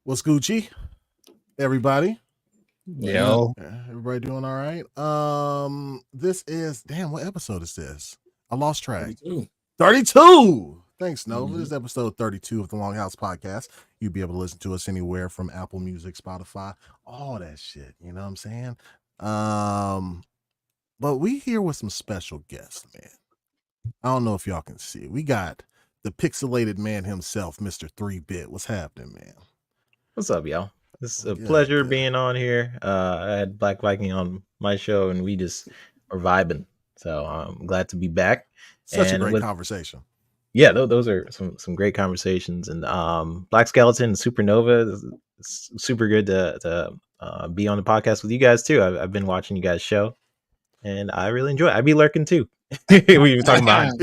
What's Gucci? Everybody? Yo. Everybody doing all right? This is what episode is this? I lost track. 32. Thanks, Nova. This is episode 32 of the Longhouse Podcast. You'll be able to listen to us anywhere from Apple Music, Spotify, all that shit. You know what I'm saying? But we here with some special guests, man. I don't know if y'all can see it. We got the pixelated man himself, Mr. 3-Bit. What's happening, man? What's up, y'all? It's a pleasure being on here. I had Black Viking on my show, and we just are vibing. So I'm glad to be back. Such a great conversation. Yeah, those are some great conversations. And BLAQQ Skeleton and Supernova, it's super good to be on the podcast with you guys too. I've been watching you guys' show, and I really enjoy it. I be lurking too. We were talking about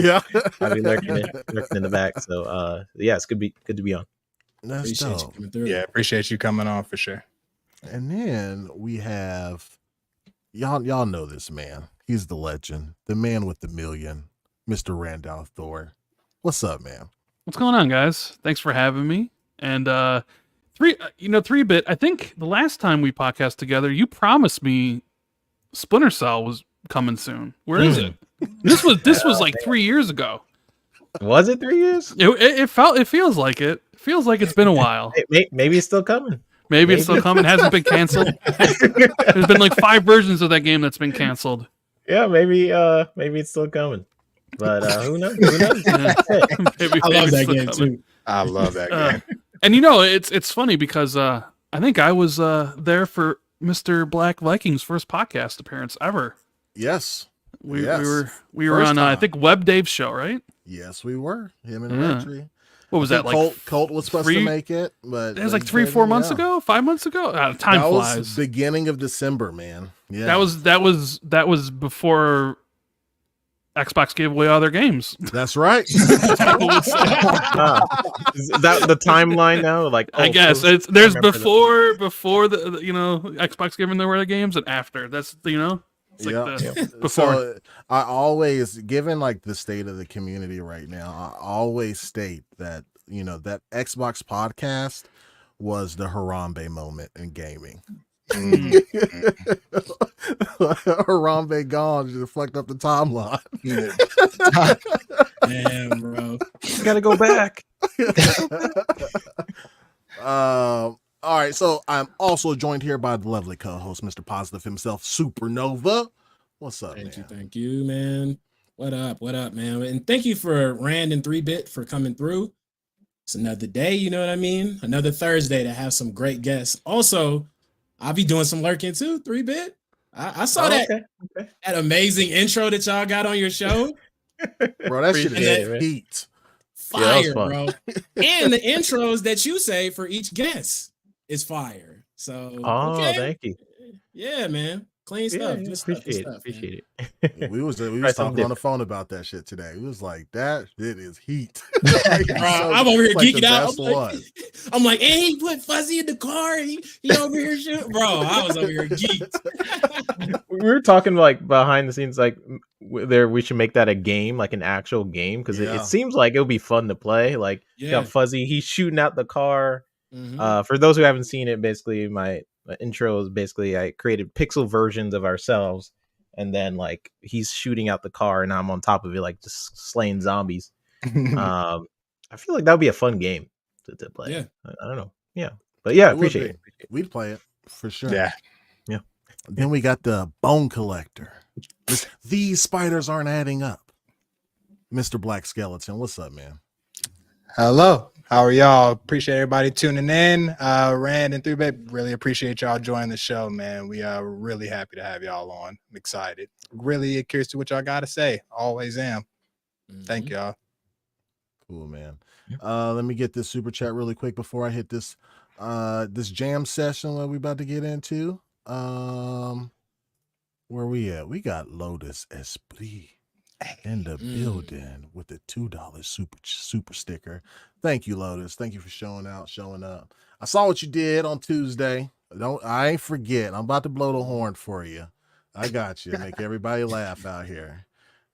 I be lurking in the back. So yeah, it's good to be on. That's dope. Yeah, appreciate you coming on for sure. And then we have y'all know this man. He's the legend, the man with the million, Mr. Randolph Thor. What's up, man? What's going on, guys? Thanks for having me. And 3-Bit, I think the last time we podcast together, you promised me Splinter Cell was coming soon. Where is it? This was like 3 years ago. Was it 3 years? It feels like it. It feels like it's been a while. Maybe it's still coming. Maybe it's still coming. Hasn't been canceled. There's been like 5 versions of that game that's been canceled. Yeah, maybe it's still coming. But who knows? Who knows? I love that game too. I love that game. And you know, it's funny because I think I was there for Mr. Black Viking's first podcast appearance ever. Yes. We were on I think Web Dave's show, right? Yes, we were. Him and Retry. What was that like? Colt was supposed to make it, but it was like 3-4 months ago, 5 months ago. Time flies. Was beginning of December, man. Yeah, that was before Xbox gave away all their games. That's right. Is that the timeline now? Like, I guess there's before the Xbox giving away their games and after. That's It's like before. So I always, given like the state of the community right now, I always state that that Xbox podcast was the Harambe moment in gaming. Harambe gone, just fucked up the timeline. Damn, bro, you gotta go back. All right, so I'm also joined here by the lovely co-host, Mr. Positive himself, Supernova. What's up, man? Thank you, man. What up, man? And thank you for Rand and 3-Bit for coming through. It's another day, you know what I mean? Another Thursday to have some great guests. Also, I'll be doing some lurking too, 3-Bit. I saw that amazing intro that y'all got on your show. Bro, that shit is heat. Fire, bro. And the intros that you say for each guest is fire. So thank you. Yeah, man. Clean stuff. Appreciate it. We was talking on the phone about that shit today. It was like that shit is heat. I'm over here geeking out. I'm like, and he put Fuzzy in the car. He over here shooting. Bro, I was over here geeked. We were talking like behind the scenes, like we should make that a game, like an actual game, because it seems like it'll be fun to play. Like you got Fuzzy, he's shooting out the car. For those who haven't seen it, basically my intro is basically I created pixel versions of ourselves, and then like he's shooting out the car and I'm on top of it, like just slaying zombies. I feel like that would be a fun game to play. Yeah, I don't know. Yeah, but yeah, appreciate it. We'd play it for sure. Yeah. Then we got the Bone Collector. These spiders aren't adding up. Mr. Black Skeleton, what's up, man? Hello. How are y'all? Appreciate everybody tuning in. Rand and 3-Bit, really appreciate y'all joining the show, man. We are really happy to have y'all on. I'm excited. Really curious to what y'all got to say. Always am. Thank y'all. Cool, man. Let me get this super chat really quick before I hit this jam session that we about to get into. Where we at? We got Lotus Esprit in the building with the $2 super sticker. Thank you, Lotus. Thank you for showing up. I saw what you did on Tuesday. I ain't forget. I'm about to blow the horn for you. I got you. Make everybody laugh out here.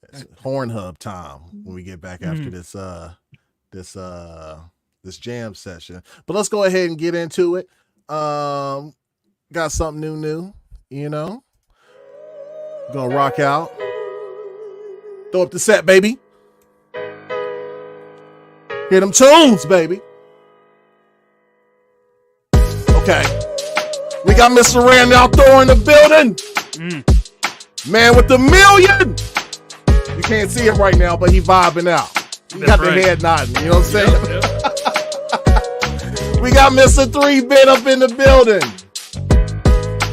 It's Horn Hub time when we get back after this this jam session. But let's go ahead and get into it. Got something new, you know. Gonna rock out. Throw up the set, baby. Hear them tunes, baby. Okay. We got Mr. Randall Thor in the building. Man with the million. You can't see him right now, but he vibing out. He got the head nodding. You know what I'm saying? Yep. We got Mr. 3-Bit up in the building.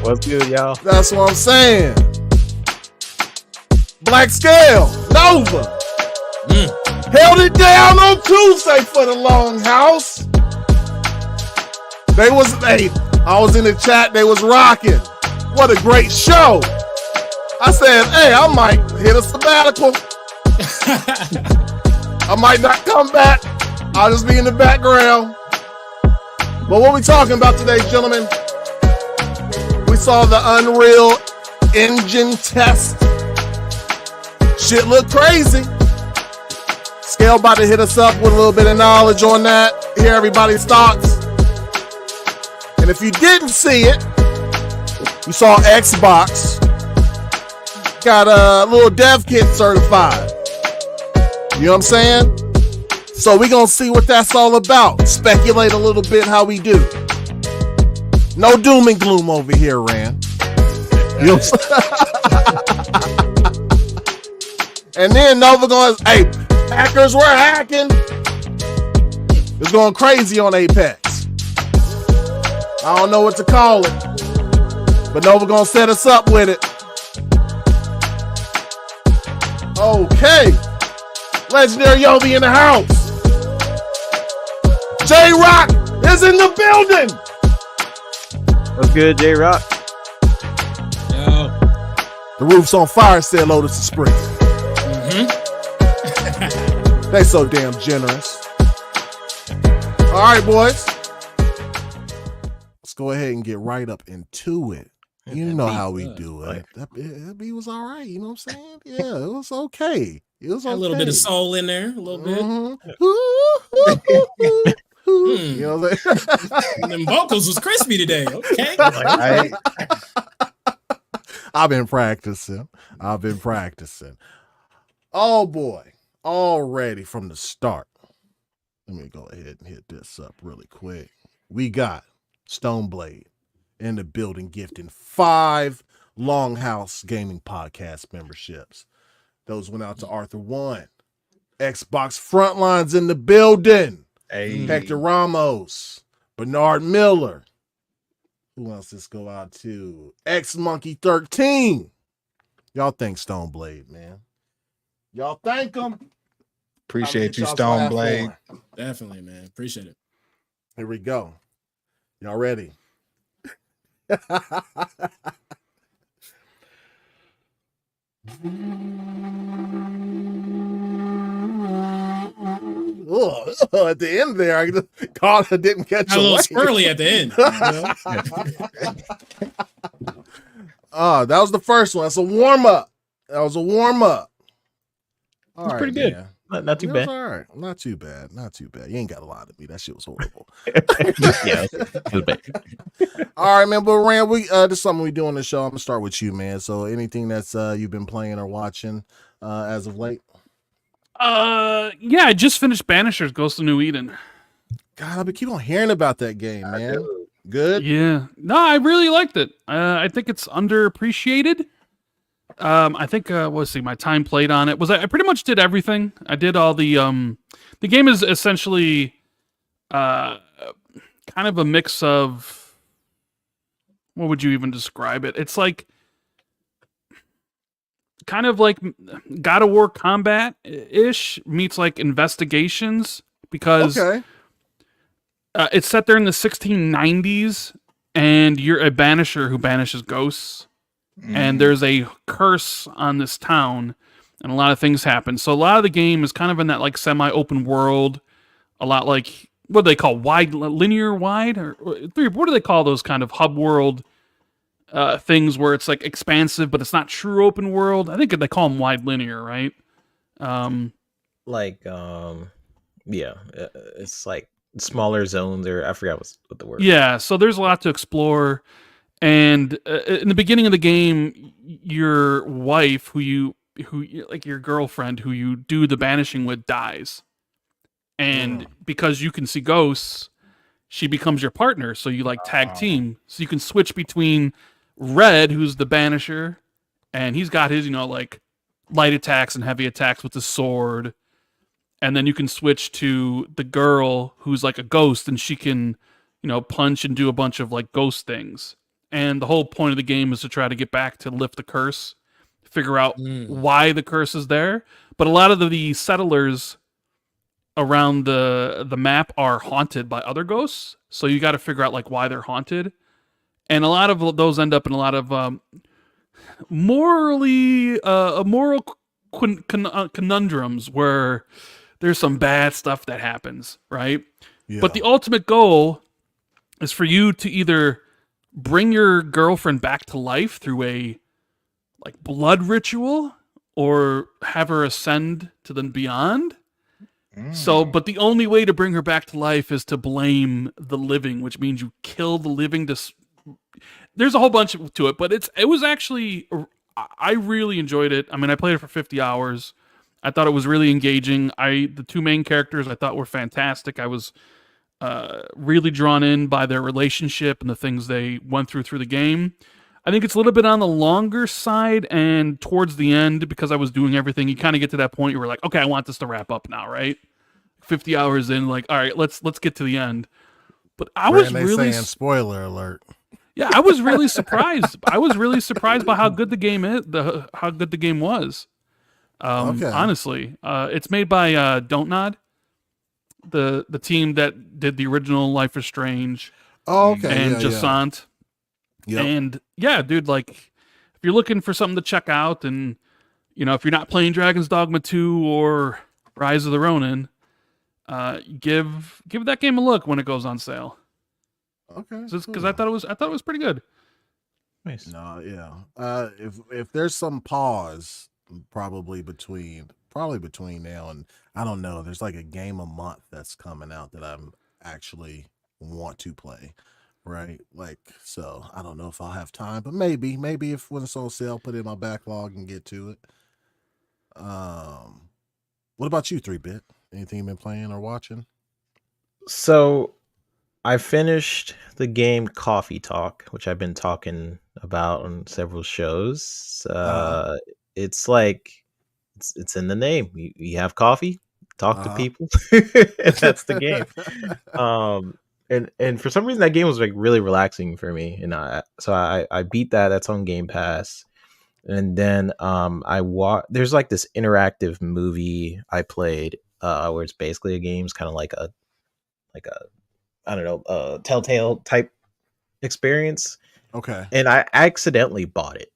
What's good, y'all? That's what I'm saying. BLAQQ Scale, Nova. Held it down on Tuesday for the Longhouse. I was in the chat, they was rocking. What a great show. I said, hey, I might hit a sabbatical. I might not come back. I'll just be in the background. But what we talking about today, gentlemen? We saw the Unreal Engine test. Shit look crazy. Scale about to hit us up with a little bit of knowledge on that. Hear everybody's thoughts. And if you didn't see it, you saw Xbox got a little dev kit certified. You know what I'm saying? So we gonna see what that's all about. Speculate a little bit how we do. No doom and gloom over here, Rand. You know what I'm saying? And then Nova goes, hey, hackers were hacking. It's going crazy on Apex. I don't know what to call it, but Nova gonna set us up with it. Okay. Legendary Yobi in the house. J-Rock is in the building. What's good, J-Rock? Yo. The roof's on fire, said Lotus and Spring. They so damn generous. All right, boys. Let's go ahead and get right up into it. You know how we do it. That beat was all right. You know what I'm saying? Yeah, it was okay. It was okay. A little bit of soul in there. A little bit. You know what I'm saying? Them vocals was crispy today. Okay. I've been practicing. Oh, boy. Already from the start. Let me go ahead and hit this up really quick. We got Stoneblade in the building gifting 5 Longhouse Gaming Podcast memberships. Those went out to Arthur 1. Xbox Frontlines in the building. Hey. Hector Ramos. Bernard Miller. Who else this go out to? X Monkey 13. Y'all thank Stoneblade, man. Y'all thank him. Appreciate you, Stoneblade. Definitely, man. Appreciate it. Here we go. Y'all ready? Oh, at the end there, I didn't catch a little swirly at the end. That was the first one. That's a warm up. All right, pretty good. man. Not too bad. All right. Not too bad. You ain't got a lot of me. That shit was horrible. Yeah, it was bad. All right, man. But Rand, this is something we do on the show. I'm gonna start with you, man. So anything that's you've been playing or watching as of late? Yeah, I just finished Banisher's Ghost of New Eden. God, I keep on hearing about that game, man. Good. Yeah. No, I really liked it. I think it's underappreciated. I think let's see, my time played on it was I pretty much did everything. I did all the game is essentially kind of a mix of, what would you even describe it? It's like kind of like God of War combat ish meets like investigations, because it's set there in the 1690s and you're a banisher who banishes ghosts. And there's a curse on this town, and a lot of things happen. So a lot of the game is kind of in that like semi-open world, a lot like, what do they call linear wide, or what do they call those kind of hub world things where it's like expansive, but it's not true open world? I think they call them wide linear, right? Yeah, it's like smaller zones, or I forgot what the word. Yeah, so there's a lot to explore, and in the beginning of the game, your wife, who like your girlfriend, who you do the banishing with, dies, and because you can see ghosts, she becomes your partner. So you like tag team, so you can switch between Red, who's the banisher, and he's got his like light attacks and heavy attacks with the sword. And then you can switch to the girl who's like a ghost, and she can, punch and do a bunch of like ghost things. And the whole point of the game is to try to get back to lift the curse, figure out why the curse is there. But a lot of the settlers around the map are haunted by other ghosts, so you got to figure out like why they're haunted. And a lot of those end up in a lot of moral conundrums where there's some bad stuff that happens, right? Yeah. But the ultimate goal is for you to either bring your girlfriend back to life through a like blood ritual, or have her ascend to the beyond. So, but the only way to bring her back to life is to blame the living, which means you kill the living. There's a whole bunch to it, but it was actually, I really enjoyed it. I mean, I played it for 50 hours. I thought it was really engaging. The two main characters I thought were fantastic. I was really drawn in by their relationship and the things they went through the game. I think it's a little bit on the longer side, and towards the end, because I was doing everything, you kind of get to that point where like, okay, I want this to wrap up now, right? 50 hours in, like, all right, let's get to the end. But I was really saying spoiler alert. Yeah, I was really surprised. I was really surprised by how good the game is, how good the game was. Honestly, it's made by Don't Nod, the team that did the original Life is Strange. Oh, okay. And Jasant. Yep. And yeah, dude, like if you're looking for something to check out, and if you're not playing Dragon's Dogma 2 or Rise of the Ronin, give that game a look when it goes on sale. Okay. Because I thought it was pretty good. Nice. No, yeah. If there's some pause, probably between now and I don't know, there's like a game a month that's coming out that I'm actually want to play. Right, like, so I don't know if I'll have time, but maybe if when it's on sale, put it in my backlog and get to it. What about you, 3-Bit? Anything you've been playing or watching? So I finished the game Coffee Talk, which I've been talking about on several shows. It's like it's in the name. You have coffee, talk to people. That's the game. And for some reason that game was like really relaxing for me, and so I beat that. That's on Game Pass. And then there's like this interactive movie I played where it's basically a game. It's kind of like a I don't know, Telltale type experience. Okay. And I accidentally bought it.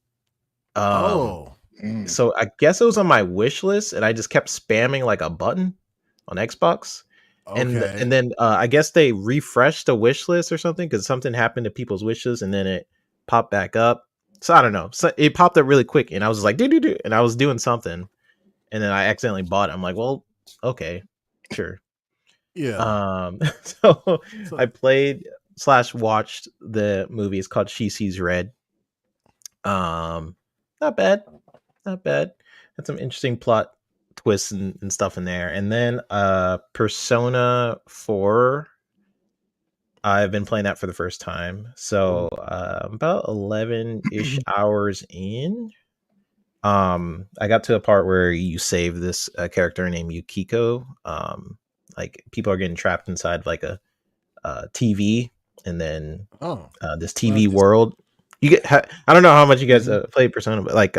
So I guess it was on my wish list, and I just kept spamming like a button on Xbox. Okay. And then I guess they refreshed the wish list or something, because something happened to people's wishes, and then it popped back up. So I don't know. So it popped up really quick, and I was just like, do, and I was doing something, and then I accidentally bought it. I'm like, well, okay, sure. Yeah. So I played / watched the movie. It's called She Sees Red. Not bad. Had some interesting plot twists and stuff in there. And then Persona 4, I've been playing that for the first time. So about 11-ish hours in. I got to a part where you save this character named Yukiko. Like people are getting trapped inside like a TV, and then this TV world. You get. I don't know how much you guys play Persona, but like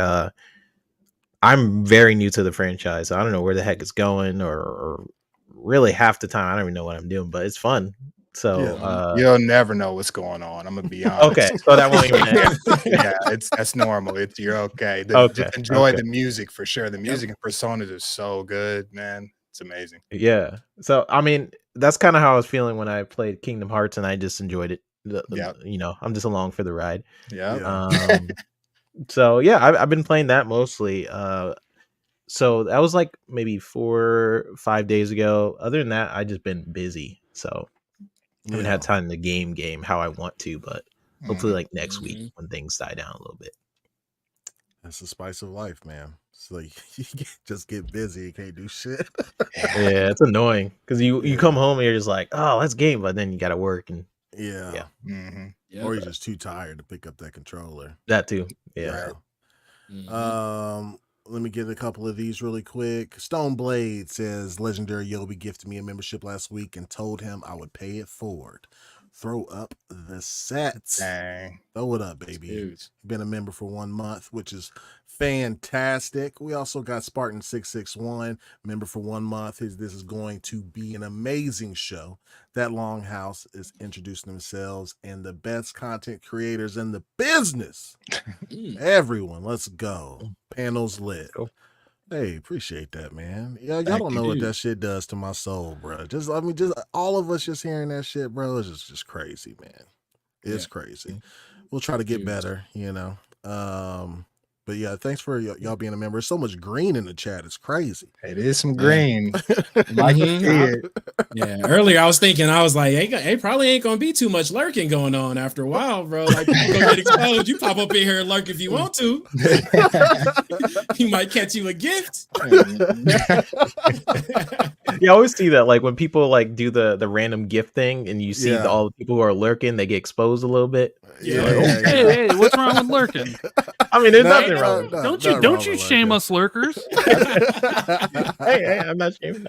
I'm very new to the franchise. So I don't know where the heck it's going, or really half the time I don't even know what I'm doing, but it's fun. So you'll never know what's going on. I'm gonna be honest. Okay, so that won't even yeah, that's normal. You're okay. Just enjoy the music for sure. The music in Personas is so good, man. It's amazing. Yeah. So I mean, that's kind of how I was feeling when I played Kingdom Hearts, and I just enjoyed it. I'm just along for the ride. Yeah. So yeah, I've been playing that mostly. So that was like maybe 4 or 5 days ago. Other than that, I just been busy. so I haven't had time to game how I want to, but hopefully like next week when things die down a little bit. That's the spice of life, man. So you just get busy, you can't do shit. Yeah, it's annoying because you come home and you're just like, oh, let's game, but then you got to work and or you're just too tired to pick up that controller. That too, yeah. Let me get a couple of these really quick. Stoneblade says, Legendary Yobi gifted me a membership last week and told him I would pay it forward. Throw up the sets. Dang. Throw it up, baby. Been a member for 1 month, which is fantastic. We also got Spartan661, member for 1 month. This is going to be an amazing show. That Longhouse is introducing themselves and the best content creators in the business. Everyone, let's go. Panels lit. Cool. Hey, appreciate that, man. Yeah, y'all don't know what that shit does to my soul, bro. Just all of us just hearing that shit, bro, is just crazy, man. It's crazy. We'll try to get better, you know. But yeah, thanks for y'all being a member. There's so much green in the chat. It's crazy. It is some green. Yeah. Earlier I was thinking, I was like, hey, probably ain't gonna be too much lurking going on after a while, bro. Like people gonna get exposed. You pop up in here and lurk if you want to. He might catch you a gift. You always see that, like when people like do the random gift thing, and you see all the people who are lurking, they get exposed a little bit. Hey, what's wrong with lurking? I mean, there's nothing wrong. Don't you shame us lurkers? Hey, I'm not shaming.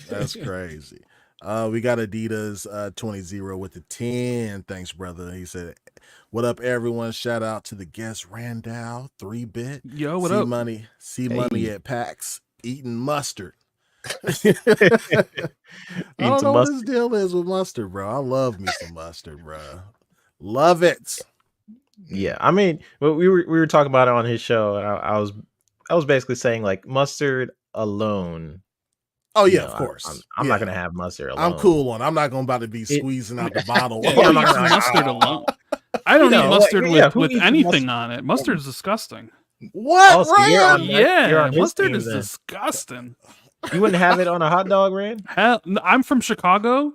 That's crazy. We got Adidas 20 with the 10. Thanks, brother. He said, what up, everyone? Shout out to the guest Randall 3-bit. Yo, what up? Money at PAX eating mustard. I don't know what this deal is with mustard, bro. I love me some mustard, bro. Love it. Yeah, I mean, we were talking about it on his show, and I was basically saying like mustard alone. Oh yeah, of course. I'm not gonna have mustard alone. I'm cool on. I'm not gonna about to be squeezing out the bottle. I'm not gonna mustard alone. I don't eat mustard with anything on it. Mustard is disgusting. What? Oh, mustard is disgusting. You wouldn't have it on a hot dog, Rand? I'm from Chicago,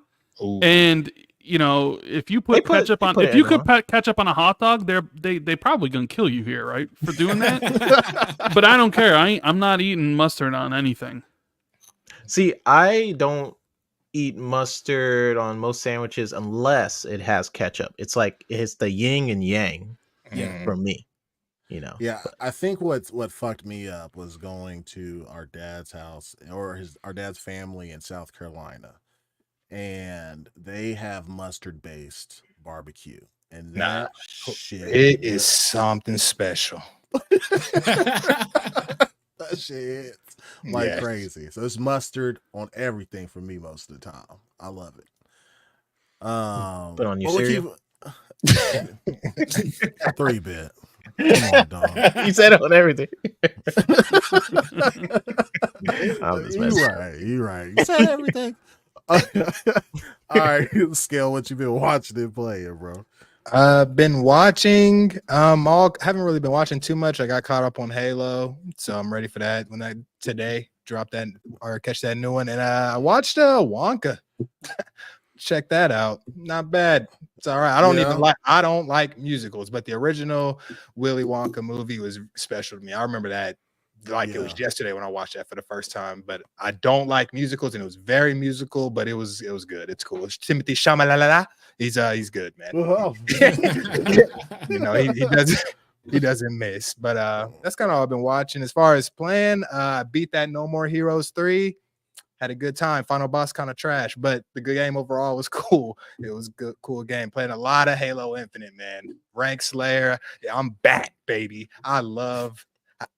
and you know, if you put ketchup on, if you could put ketchup on a hot dog, they probably gonna kill you here, right, for doing that. But I don't care. I'm not eating mustard on anything. See, I don't eat mustard on most sandwiches unless it has ketchup. It's like it's the yin and yang for me. You know. Yeah, I think what fucked me up was going to our dad's house or our dad's family in South Carolina, and they have mustard based barbecue, and that shit, it is something special. That shit like crazy. So it's mustard on everything for me most of the time. I love it. Put on your cereal. 3-bit. Come on, dog. You said it on everything. You're right. You said everything. All right, Scale, what you been watching and playing, bro? Been watching. Haven't really been watching too much. I got caught up on Halo, so I'm ready for that when I today drop that or catch that new one. And I watched Wonka. Check that out. Not bad. It's all right. I don't like musicals, but the original Willy Wonka movie was special to me. I remember that like it was yesterday when I watched that for the first time. But I don't like musicals, and it was very musical, but it was good. It's cool. It's Timothy Chalamet. He's good, man. You know, he doesn't miss. But that's kind of all I've been watching. As far as playing, I beat that No More Heroes 3. Had a good time. Final boss kind of trash, but the good game overall was cool. It was good, cool game. Playing a lot of Halo Infinite, man. Rank Slayer. Yeah, I'm back, baby. I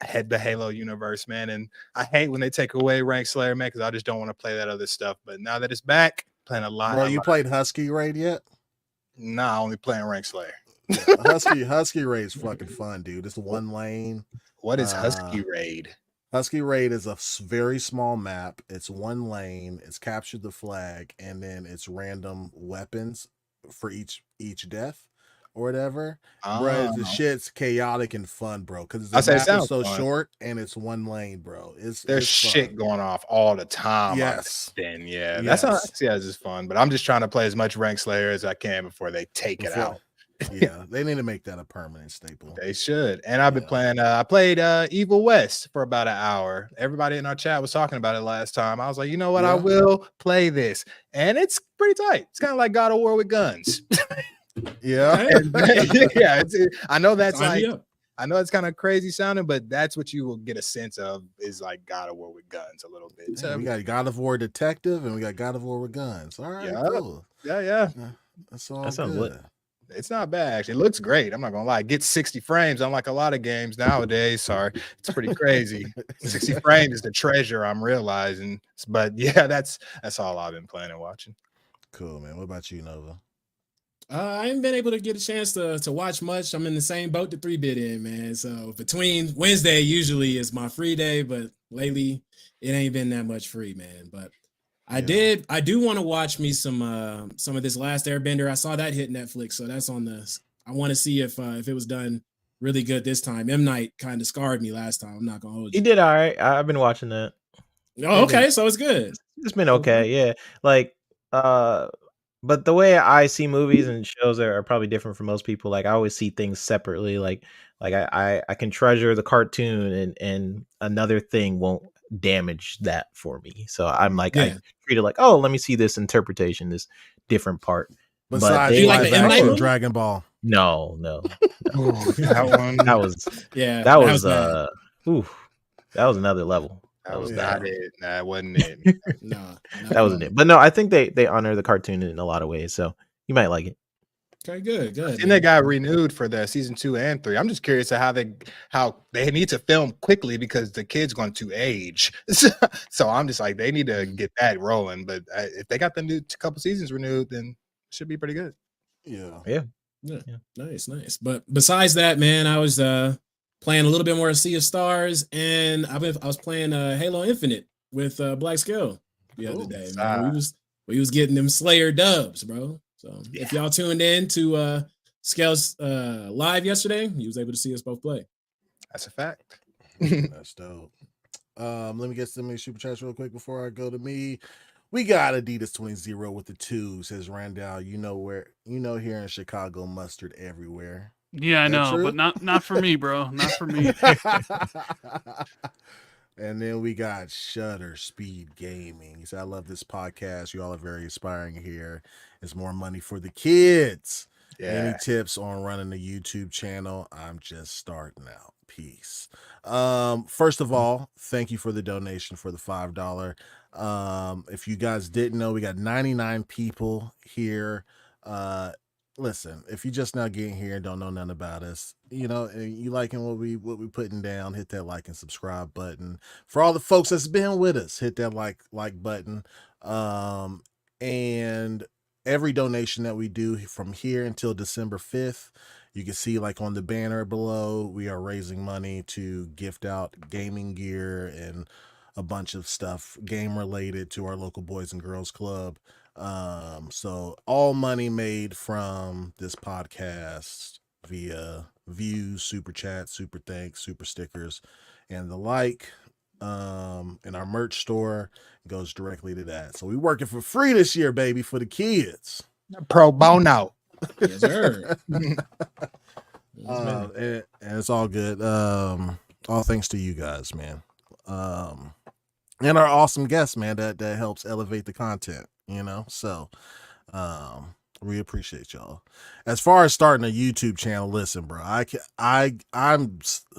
had the Halo universe, man, and I hate when they take away Rank Slayer, man, because I just don't want to play that other stuff. But now that it's back, playing a lot. Bro, you played Husky Raid yet? Nah, only playing Rank Slayer. Husky Raid is fucking fun, dude. It's one lane. What is Husky Raid? Husky Raid is a very small map. It's one lane. It's capture the flag, and then it's random weapons for each death or whatever. Bro, Oh. the shit's chaotic and fun, bro. Because I the say it map is sounds so fun. short and it's one lane, bro. There's it's shit fun. going off all the time. Yes. Then yeah, Yes. that's just fun. But I'm just trying to play as much Rank Slayer as I can before they take it out. Yeah, they need to make that a permanent staple. They should. And I've been playing. I played Evil West for about an hour. Everybody in our chat was talking about it last time. I was like, you know what? I will play this, and it's pretty tight. It's kind of like God of War with guns. Yeah, yeah. I know that's Sign me like. up. I know it's kind of crazy sounding, but that's what you will get a sense of is like God of War with guns a little bit. So we got God of War Detective and we got God of War with guns. All right, cool. Yeah. That's all That sounds good. lit. It's not bad, actually. It looks great. I'm not gonna lie. It gets 60 frames, unlike a lot of games nowadays. Sorry, it's pretty crazy. 60 frames is the treasure I'm realizing. But yeah, that's all I've been playing and watching. Cool, man. What about you, Nova? I haven't been able to get a chance to watch much. I'm in the same boat the 3-bit in, man. So between Wednesday usually is my free day, but lately it ain't been that much free, man. But I do want to watch me some of this Last Airbender. I saw that hit Netflix, so that's on the. I want to see if it was done really good this time. M. Night kind of scarred me last time. I'm not gonna hold you. He did all right. I've been watching that. Oh, okay, so it's good. It's been okay, yeah. Like, but the way I see movies and shows are probably different from most people. Like, I always see things separately. Like I can treasure the cartoon, and another thing won't damage that for me. So I'm like, I treat it like, oh, let me see this interpretation, this different part. Besides, they you like the M. Night movie? Dragon Ball. No. Ooh, that one. That was that was another level. That was bad. not it. That wasn't it. No, that wasn't it. But no, I think they honor the cartoon in a lot of ways, so you might like it. Okay, good. And they got renewed for the season 2 and 3. I'm just curious to how they need to film quickly because the kid's going to age. So I'm just like, they need to get that rolling. But if they got the new couple seasons renewed, then it should be pretty good. Yeah. Nice. But besides that, man, I was playing a little bit more Sea of Stars, and I was playing Halo Infinite with BLAQQ Skell the other day. Man. We was getting them Slayer dubs, bro. So if y'all tuned in to Skell's live yesterday, you was able to see us both play. That's a fact. That's dope. Let me get some super chats real quick before I go to me. We got Adidas 20 with the 2, says Randall. You know here in Chicago, mustard everywhere. Yeah, I know, but not for me, bro. Not for me. And then we got Shutter Speed Gaming. He said, I love this podcast. You all are very inspiring here. It's more money for the kids. Yeah. Any tips on running a YouTube channel? I'm just starting out. Peace. First of all, thank you for the donation for the $5. If you guys didn't know, we got 99 people here. Listen, if you just now getting here and don't know nothing about us, and you liking what we putting down, hit that like and subscribe button. For all the folks that's been with us, hit that like button. And every donation that we do from here until December 5th, you can see like on the banner below, we are raising money to gift out gaming gear and a bunch of stuff game related to our local Boys and Girls Club. So all money made from this podcast via views, super chats, super thanks, super stickers, and the like, in our merch store goes directly to that. So we working for free this year, baby, for the kids. Pro bono. Yes, sir. And it's all good. All thanks to you guys, man. And our awesome guests, man, that helps elevate the content, so we appreciate y'all. As far as starting a YouTube channel, listen, bro,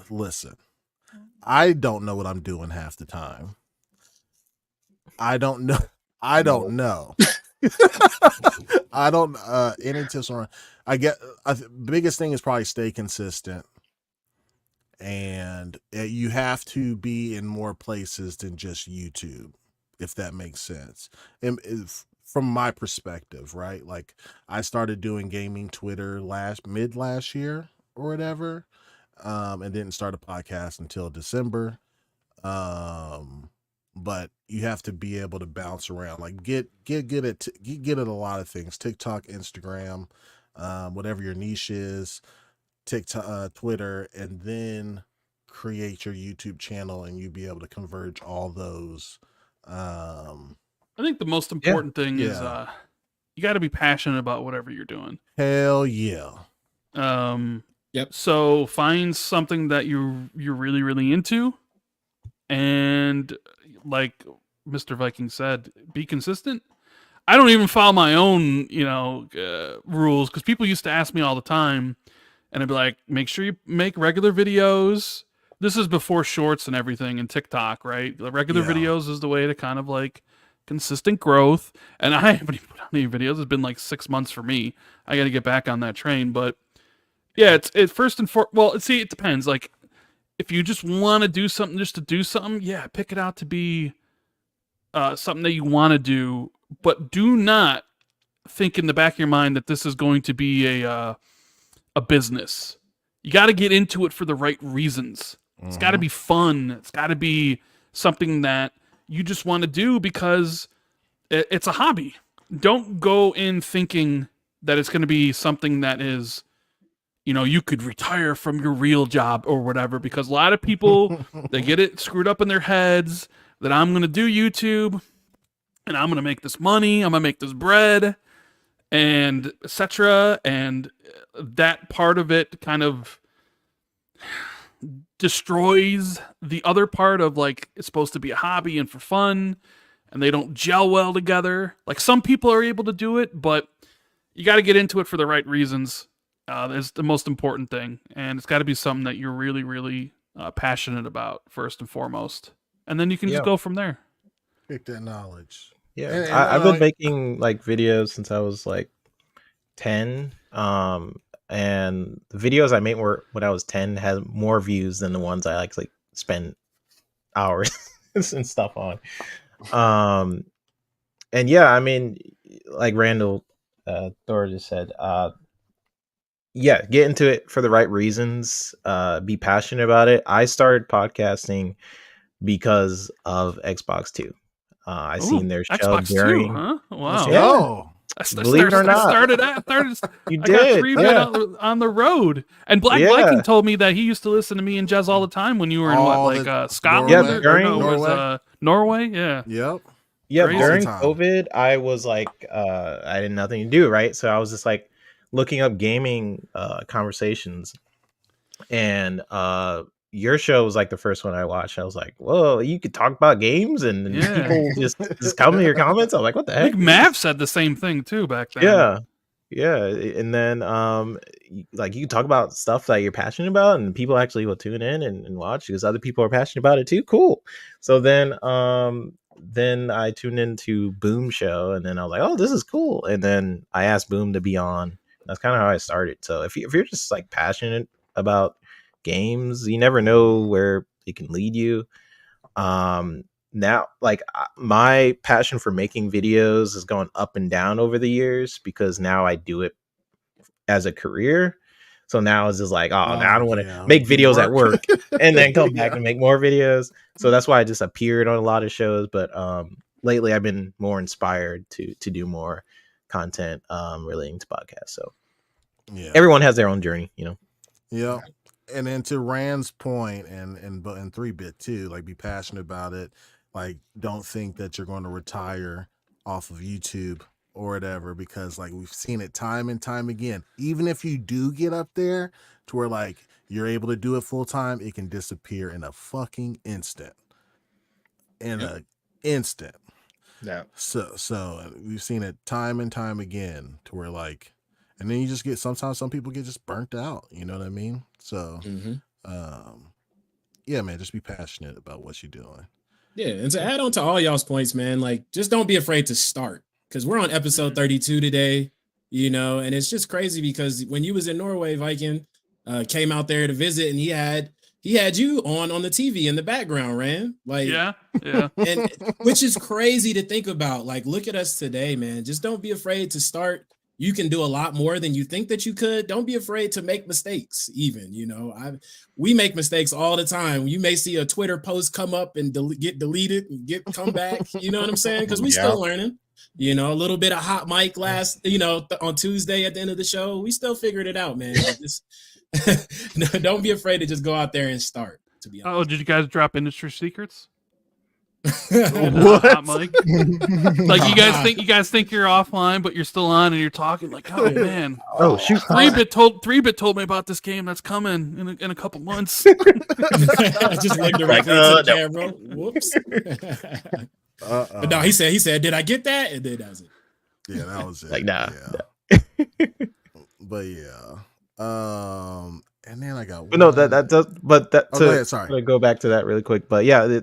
listen, I don't know what I'm doing half the time. I don't know. I don't any tips on, biggest thing is probably stay consistent. And you have to be in more places than just YouTube, if that makes sense. And from my perspective, right? Like I started doing gaming Twitter mid last year or whatever, and didn't start a podcast until December. But you have to be able to bounce around, like get good at a lot of things. TikTok, Instagram, whatever your niche is, TikTok, Twitter, and then create your YouTube channel, and you'll be able to converge all those. I think the most important thing is you got to be passionate about whatever you're doing. Hell yeah. Yep. So find something that you're really, really into, and like Mr. Viking said, be consistent. I don't even follow my own, rules, because people used to ask me all the time, and I'd be like, make sure you make regular videos. This is before shorts and everything and TikTok, right? The regular videos is the way to kind of like consistent growth. And I haven't even put out any videos. It's been like 6 months for me. I got to get back on that train. But yeah, it's first and foremost. Well, see, it depends. Like, if you just want to do something just to do something, yeah, pick it out to be something that you want to do. But do not think in the back of your mind that this is going to be a business. You got to get into it for the right reasons. It's got to be fun. It's got to be something that you just want to do because it's a hobby. Don't go in thinking that it's going to be something that is, you could retire from your real job or whatever, because a lot of people, they get it screwed up in their heads that I'm going to do YouTube and I'm going to make this money. I'm going to make this bread and etc. And that part of it kind of destroys the other part of, like, it's supposed to be a hobby and for fun, and they don't gel well together. Like, some people are able to do it, but you got to get into it for the right reasons. Is the most important thing, and it's got to be something that you're really, really passionate about first and foremost, and then you can just go from there. Pick that knowledge. Yeah, and I've been making like videos since I was like 10. And the videos I made were when I was 10 had more views than the ones I like spend hours and stuff on. And yeah, I mean, like Randall Thor just said, yeah, get into it for the right reasons. Be passionate about it. I started podcasting because of Xbox 2. I seen their show Xbox during. 2, huh? Wow. Yeah. Believe it or not, I started you I did. got 3 bit on the road, and Viking told me that he used to listen to me and Jez all the time when you were in Scotland. Yeah, during Norway. Yeah. Yep. Yeah, Crazy during time. COVID, I was like, I had nothing to do, right? So I was just like looking up gaming conversations, and your show was like the first one I watched. I was like, whoa, you could talk about games and people just come in your comments. I'm like, what the heck? I think Mav said the same thing too back then. Yeah. And then like you talk about stuff that you're passionate about, and people actually will tune in and watch because other people are passionate about it too. Cool. So then I tuned into Boom show, and then I was like, oh, this is cool. And then I asked Boom to be on. That's kind of how I started. So if you're just like passionate about games, you never know where it can lead you. Now, like, my passion for making videos has gone up and down over the years because now I do it as a career. So now it's just like, now I don't want to make videos at work and then come back and make more videos. So that's why I just appeared on a lot of shows. But lately I've been more inspired to do more content relating to podcasts. So everyone has their own journey, Yeah. And then to Rand's point, and 3-bit too, like, be passionate about it. Like, don't think that you're going to retire off of YouTube or whatever, because like we've seen it time and time again. Even if you do get up there to where like you're able to do it full time, it can disappear in a fucking instant. An instant. Yeah. So we've seen it time and time again to where like, and then you just get, sometimes some people get just burnt out. You know what I mean? So, yeah, man, just be passionate about what you're doing. Yeah, and to add on to all y'all's points, man, like, just don't be afraid to start, because we're on episode 32 today, and it's just crazy because when you was in Norway, Viking came out there to visit, and he had you on the TV in the background, Rand. Like, yeah, and which is crazy to think about. Like, look at us today, man. Just don't be afraid to start. You can do a lot more than you think that you could. Don't be afraid to make mistakes. Even, we make mistakes all the time. You may see a Twitter post come up and get deleted and come back. You know what I'm saying? Because we still learning. You know, a little bit of hot mic last, on Tuesday at the end of the show. We still figured it out, man. Just don't be afraid to just go out there and start. To be honest. Oh, did you guys drop industry secrets? What? Hot mic? Like you guys think you're offline, but you're still on and you're talking like, oh man, Oh shoot! 3-bit told me about this game that's coming in a couple months. Just like directly to the camera. Whoops. But no, he said, did I get that? And then that was it. Yeah, that was it. Like nah. Yeah. But yeah. And then I got But no, that does. But that go ahead, sorry. To go back to that really quick. But yeah,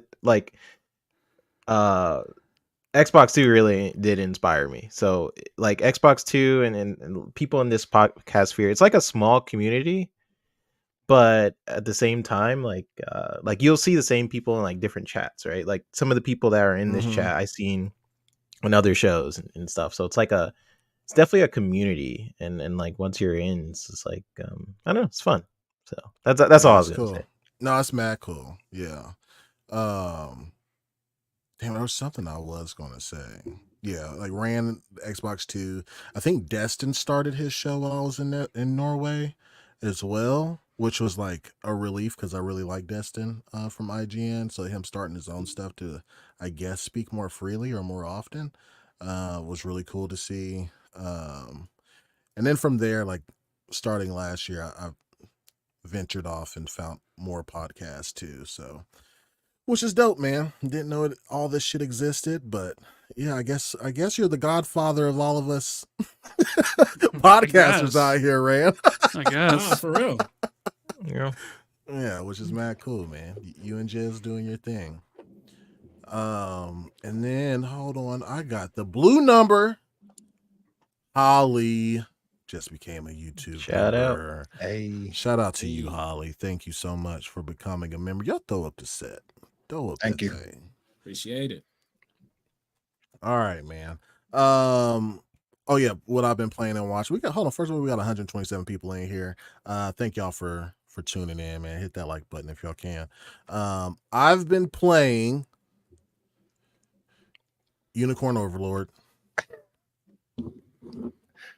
Xbox 2 really did inspire me. So like Xbox 2 and people in this podcast sphere, it's like a small community, but at the same time, like you'll see the same people in like different chats, right? Like some of the people that are in this chat I seen on other shows and stuff. So it's definitely a community, and like once you're in, it's just like I don't know, it's fun. So that's all I was gonna say. No, it's mad cool. Yeah. Damn, there was something I was gonna say. Yeah, like ran Xbox 2. I think Destin started his show when I was in Norway as well, which was like a relief because I really like Destin from IGN. So him starting his own stuff to, I guess, speak more freely or more often was really cool to see. And then from there, like starting last year, I ventured off and found more podcasts too. So. Which is dope, man. Didn't know all this shit existed, but yeah, I guess you're the godfather of all of us podcasters out here, Rand. I guess. For real. Yeah, which is mad cool, man. You and Jez doing your thing. And then hold on, I got the blue number. Holly just became a YouTube Shout member. out. Hey, Shout out to you, Holly. Thank you so much for becoming a member. Y'all throw up the set. Thank you. Thing. Appreciate it. All right, man. Oh yeah, what I've been playing and watching. Hold on. First of all, we got 127 people in here. Thank y'all for tuning in, man. Hit that like button if y'all can. I've been playing Unicorn Overlord.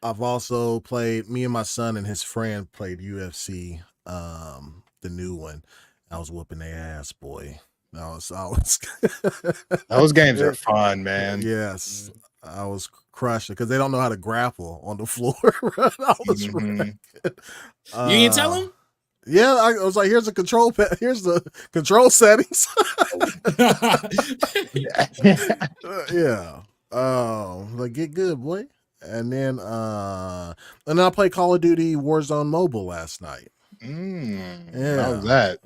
I've also played. Me and my son and his friend played UFC, the new one. I was whooping their ass, boy. I was those games are fun, man. Yes, I was crushing because they don't know how to grapple on the floor. I was wrecking. You didn't tell him? Yeah, I was like, here's the control here's the control settings. Yeah. Like get good, boy. And then I played Call of Duty Warzone Mobile last night. Yeah. How was that?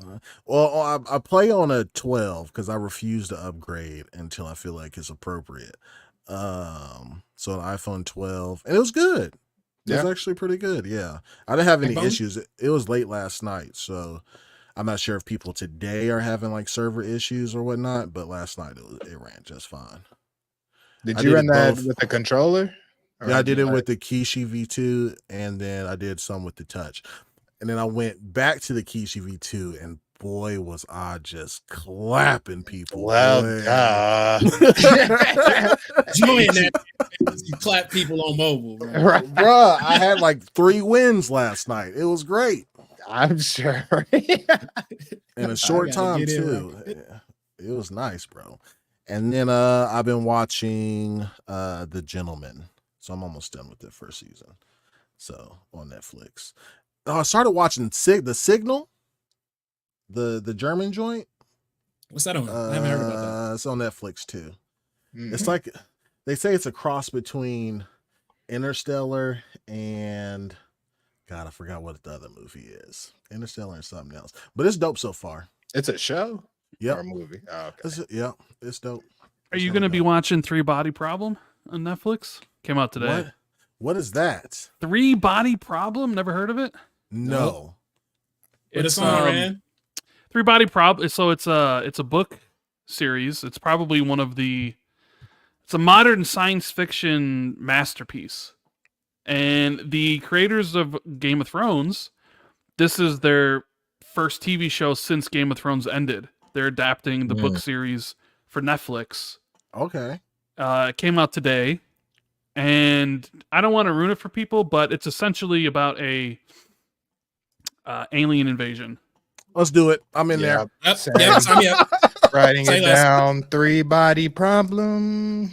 Well, I play on a 12 because I refuse to upgrade until I feel like it's appropriate. So an iPhone 12, and it was good. It was actually pretty good. Yeah, I didn't have any issues. It was late last night, so I'm not sure if people today are having like server issues or whatnot. But last night it ran just fine. Did you run that with the controller? Yeah, I did it with the Kishi V2, and then I did some with the touch. And then I went back to the Kishi V2, and boy, was I just clapping people. Well, Join that. You clap people on mobile, bro. Right. Bruh, I had like 3 wins last night. It was great. I'm sure. In a short time, too. It was nice, bro. And then I've been watching The Gentleman. So I'm almost done with the first season. So on Netflix. I started watching The Signal, the German joint. What's that on? I haven't heard about that. It's on Netflix too. It's like they say it's a cross between Interstellar and God, I forgot what the other movie is. Interstellar and something else, but it's dope so far. It's a show. Yep. Or a movie. Oh, okay. It's dope. Are you going to be watching 3 Body Problem on Netflix? Came out today. What is that? 3 Body Problem? Never heard of it? No. It's on, man. 3 Body Problem. So it's a book series. It's probably it's a modern science fiction masterpiece. And the creators of Game of Thrones, this is their first TV show since Game of Thrones ended. They're adapting the book series for Netflix. Okay. It came out today, and I don't want to ruin it for people, but it's essentially about a alien invasion. Let's do it. I'm in there. Yep. Same. Yep. Sign me up. Writing Say it less. down. 3-body problem.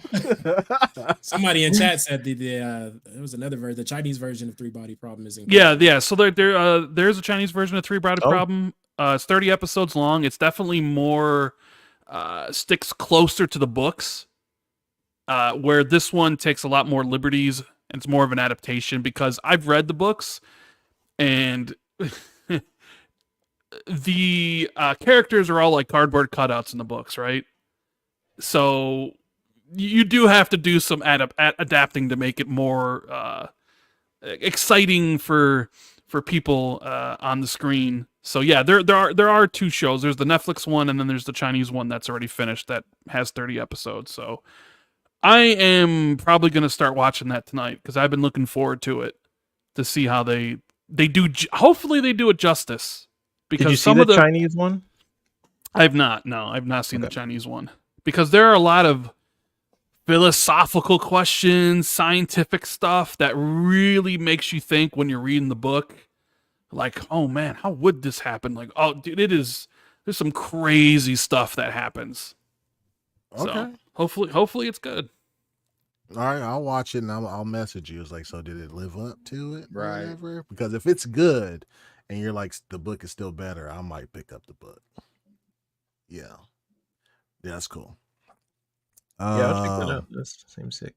Somebody in chat said there was another version. The Chinese version of 3-body problem is incredible. Yeah. So there's a Chinese version of 3-body Oh. problem. It's 30 episodes long. It's definitely more sticks closer to the books, where this one takes a lot more liberties. And it's more of an adaptation because I've read the books, and the characters are all like cardboard cutouts in the books, right? So you do have to do some adapting to make it more exciting for people on the screen. So yeah, there are 2 shows. There's the Netflix one, and then there's the Chinese one that's already finished that has 30 episodes. So I am probably going to start watching that tonight because I've been looking forward to it to see how they do. Hopefully they do it justice. Because Did you see some the of the Chinese one? I've not. No, I've not seen the Chinese one because there are a lot of philosophical questions, scientific stuff that really makes you think when you're reading the book. Like, oh man, how would this happen? Like, oh dude, there's some crazy stuff that happens. Okay. So hopefully it's good. All right, I'll watch it and I'll message you. It's like, so did it live up to it? or Right. whatever? Because if it's good and you're like, the book is still better, I might pick up the book. Yeah, that's cool. Yeah, I'll check that out. That seems sick.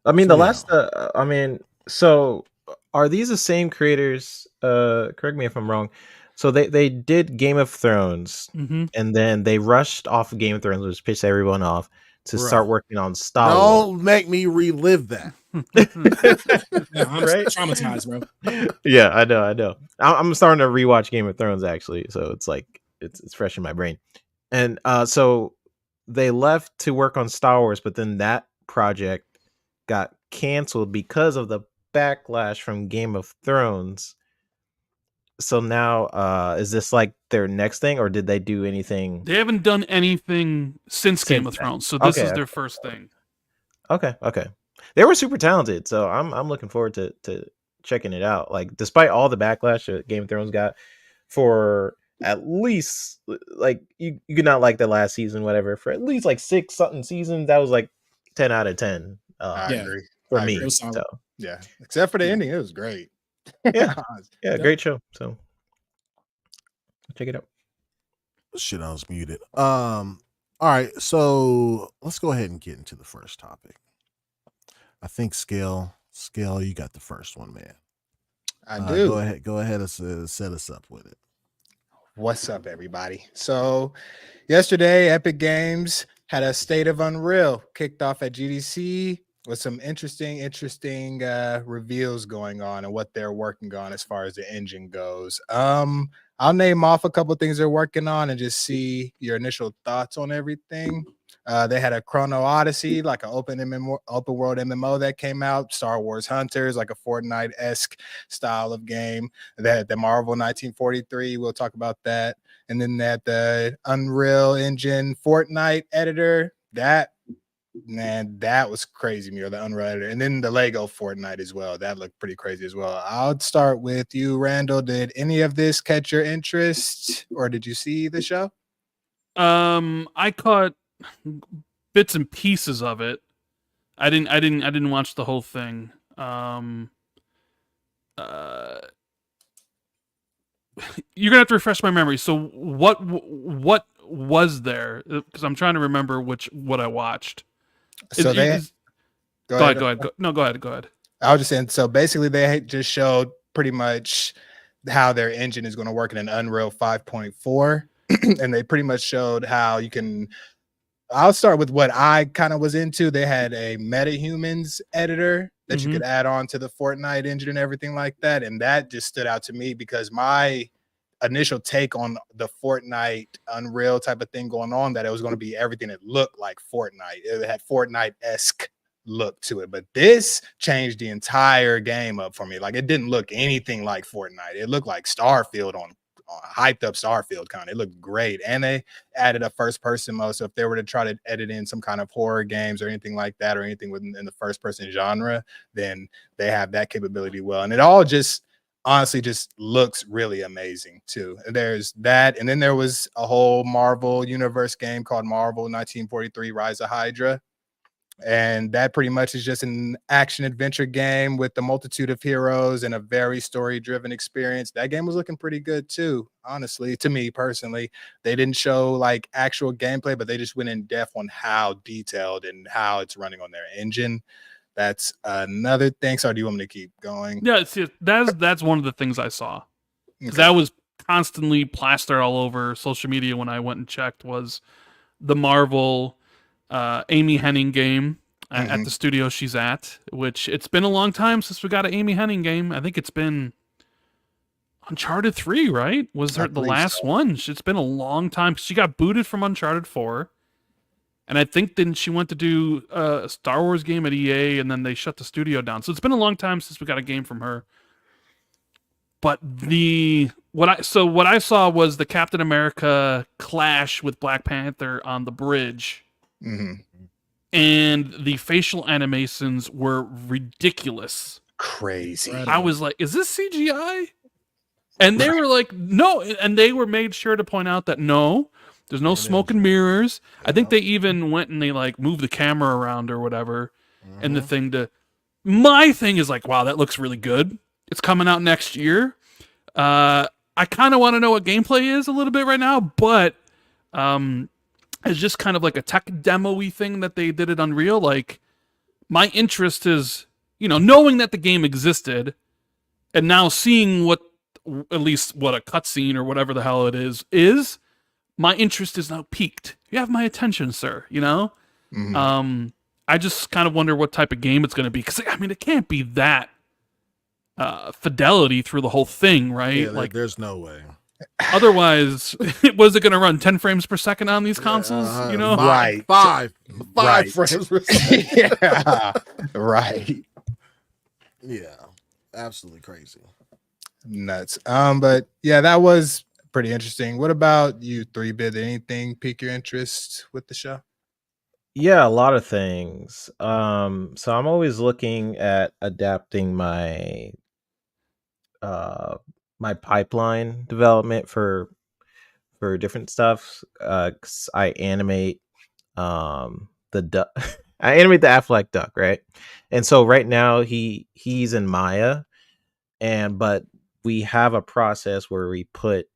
I mean, So, the yeah. last. So are these the same creators? Correct me if I'm wrong. So they did Game of Thrones, Mm-hmm. and then they rushed off of Game of Thrones, which pissed everyone off, to Bro. start working on Star Wars. Don't make me relive that. Yeah, I'm Right? traumatized, bro. Yeah, I know. I'm starting to rewatch Game of Thrones actually, so it's like it's fresh in my brain. And so they left to work on Star Wars, but then that project got canceled because of the backlash from Game of Thrones. So now is this like their next thing, or did they do anything? They haven't done anything since Game of Since then. Thrones, so this Okay, is their okay. first thing. Okay. They were super talented, so I'm looking forward to checking it out. Like, despite all the backlash that Game of Thrones got for at least like you could not like the last season, whatever, for at least like 6 something seasons, that was like 10 out of 10 I Yeah. agree. for I me. It was solid. So Yeah. Except for the Yeah. ending, it was great. Yeah. Yeah. Great show. So check it out. Shit, I was muted. All right, so let's go ahead and get into the first topic. I think Scale, you got the first one, man. I do. Go ahead and set us up with it. What's up, everybody? So, yesterday, Epic Games had a State of Unreal kicked off at GDC with some interesting reveals going on and what they're working on as far as the engine goes. I'll name off a couple things they're working on and just see your initial thoughts on everything. They had a Chrono Odyssey, like an open world MMO that came out. Star Wars Hunters, like a Fortnite-esque style of game. They had the Marvel 1943. We'll talk about that. And then they had the Unreal Engine Fortnite editor. That was crazy, Mira, the Unreal editor. And then the Lego Fortnite as well. That looked pretty crazy as well. I'll start with you, Randall. Did any of this catch your interest, or did you see the show? I caught bits and pieces of it. I didn't watch the whole thing. You're gonna have to refresh my memory. So what was there? Because I'm trying to remember what I watched. So Go ahead. Go ahead. I was just saying, so basically they just showed pretty much how their engine is going to work in an Unreal 5.4. And they pretty much showed how you can. I'll start with what I kind of was into. They had a MetaHumans editor that you could add on to the Fortnite engine and everything like that. And that just stood out to me because my initial take on the Fortnite Unreal type of thing going on, that it was going to be everything that looked like Fortnite. It had Fortnite-esque look to it, but this changed the entire game up for me. Like, it didn't look anything like Fortnite. It looked like Starfield hyped up Starfield kind of. It looked great, and they added a first person mode. So if they were to try to edit in some kind of horror games or anything like that, or anything within the first person genre, then they have that capability well. And it all just honestly just looks really amazing too. There's that, and then there was a whole Marvel universe game called Marvel 1943 Rise of Hydra. And that pretty much is just an action adventure game with a multitude of heroes and a very story driven experience. That game was looking pretty good too, honestly, to me personally. They didn't show like actual gameplay, but they just went in depth on how detailed and how it's running on their engine. That's another thing. So do you want me to keep going? Yeah, see, that's one of the things I saw. Because that was constantly plastered all over social media when I went and checked, was the Marvel Amy Hennig game at the studio she's at, which it's been a long time since we got an Amy Hennig game. I think it's been Uncharted 3, right? Was her the last one? It's been a long time. She got booted from Uncharted 4. And I think then she went to do a Star Wars game at EA, and then they shut the studio down. So it's been a long time since we got a game from her. But what I saw was the Captain America clash with Black Panther on the bridge. And the facial animations were ridiculous. Crazy. I was like, is this CGI? And they were like, no. And they were made sure to point out that no, there's no smoke and mirrors. I think they even went and they like moved the camera around or whatever. And the thing my thing is like, wow, that looks really good. It's coming out next year. I kind of want to know what gameplay is a little bit right now, but it's just kind of like a tech demo-y thing that they did at Unreal. Like, my interest is, knowing that the game existed and now seeing at least what a cutscene or whatever the hell it is, my interest is now peaked. You have my attention, sir, I just kind of wonder what type of game it's going to be. Because, it can't be that fidelity through the whole thing, right? Yeah, like, there's no way. Otherwise, was it going to run 10 frames per second on these consoles? Right. Five frames per second. Yeah. Right. Yeah. Absolutely crazy. Nuts. But yeah, that was pretty interesting. What about you, 3-Bit? Anything pique your interest with the show? Yeah, a lot of things. So I'm always looking at adapting my my pipeline development for different stuff. 'Cause I animate the duck. I animate the Affleck duck, right? And so right now he's in Maya, but we have a process where we put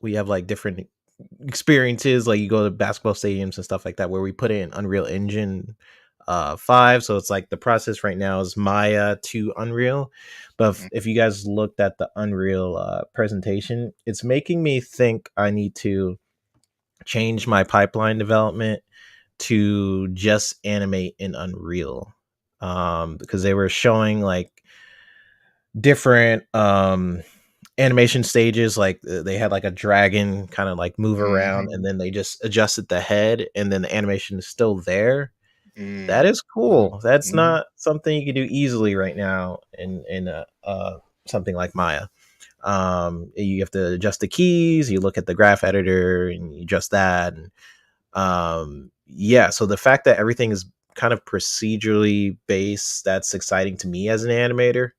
we have like different experiences, like you go to basketball stadiums and stuff like that, where we put it in Unreal Engine 5. So it's like the process right now is Maya to Unreal. But if you guys looked at the Unreal presentation, it's making me think I need to change my pipeline development to just animate in Unreal, because they were showing like different animation stages. Like they had like a dragon kind of like move around, and then they just adjusted the head, and then the animation is still there. That is cool. That's not something you can do easily right now in something like Maya. You have to adjust the keys, you look at the graph editor and you adjust that, and so the fact that everything is kind of procedurally based, that's exciting to me as an animator.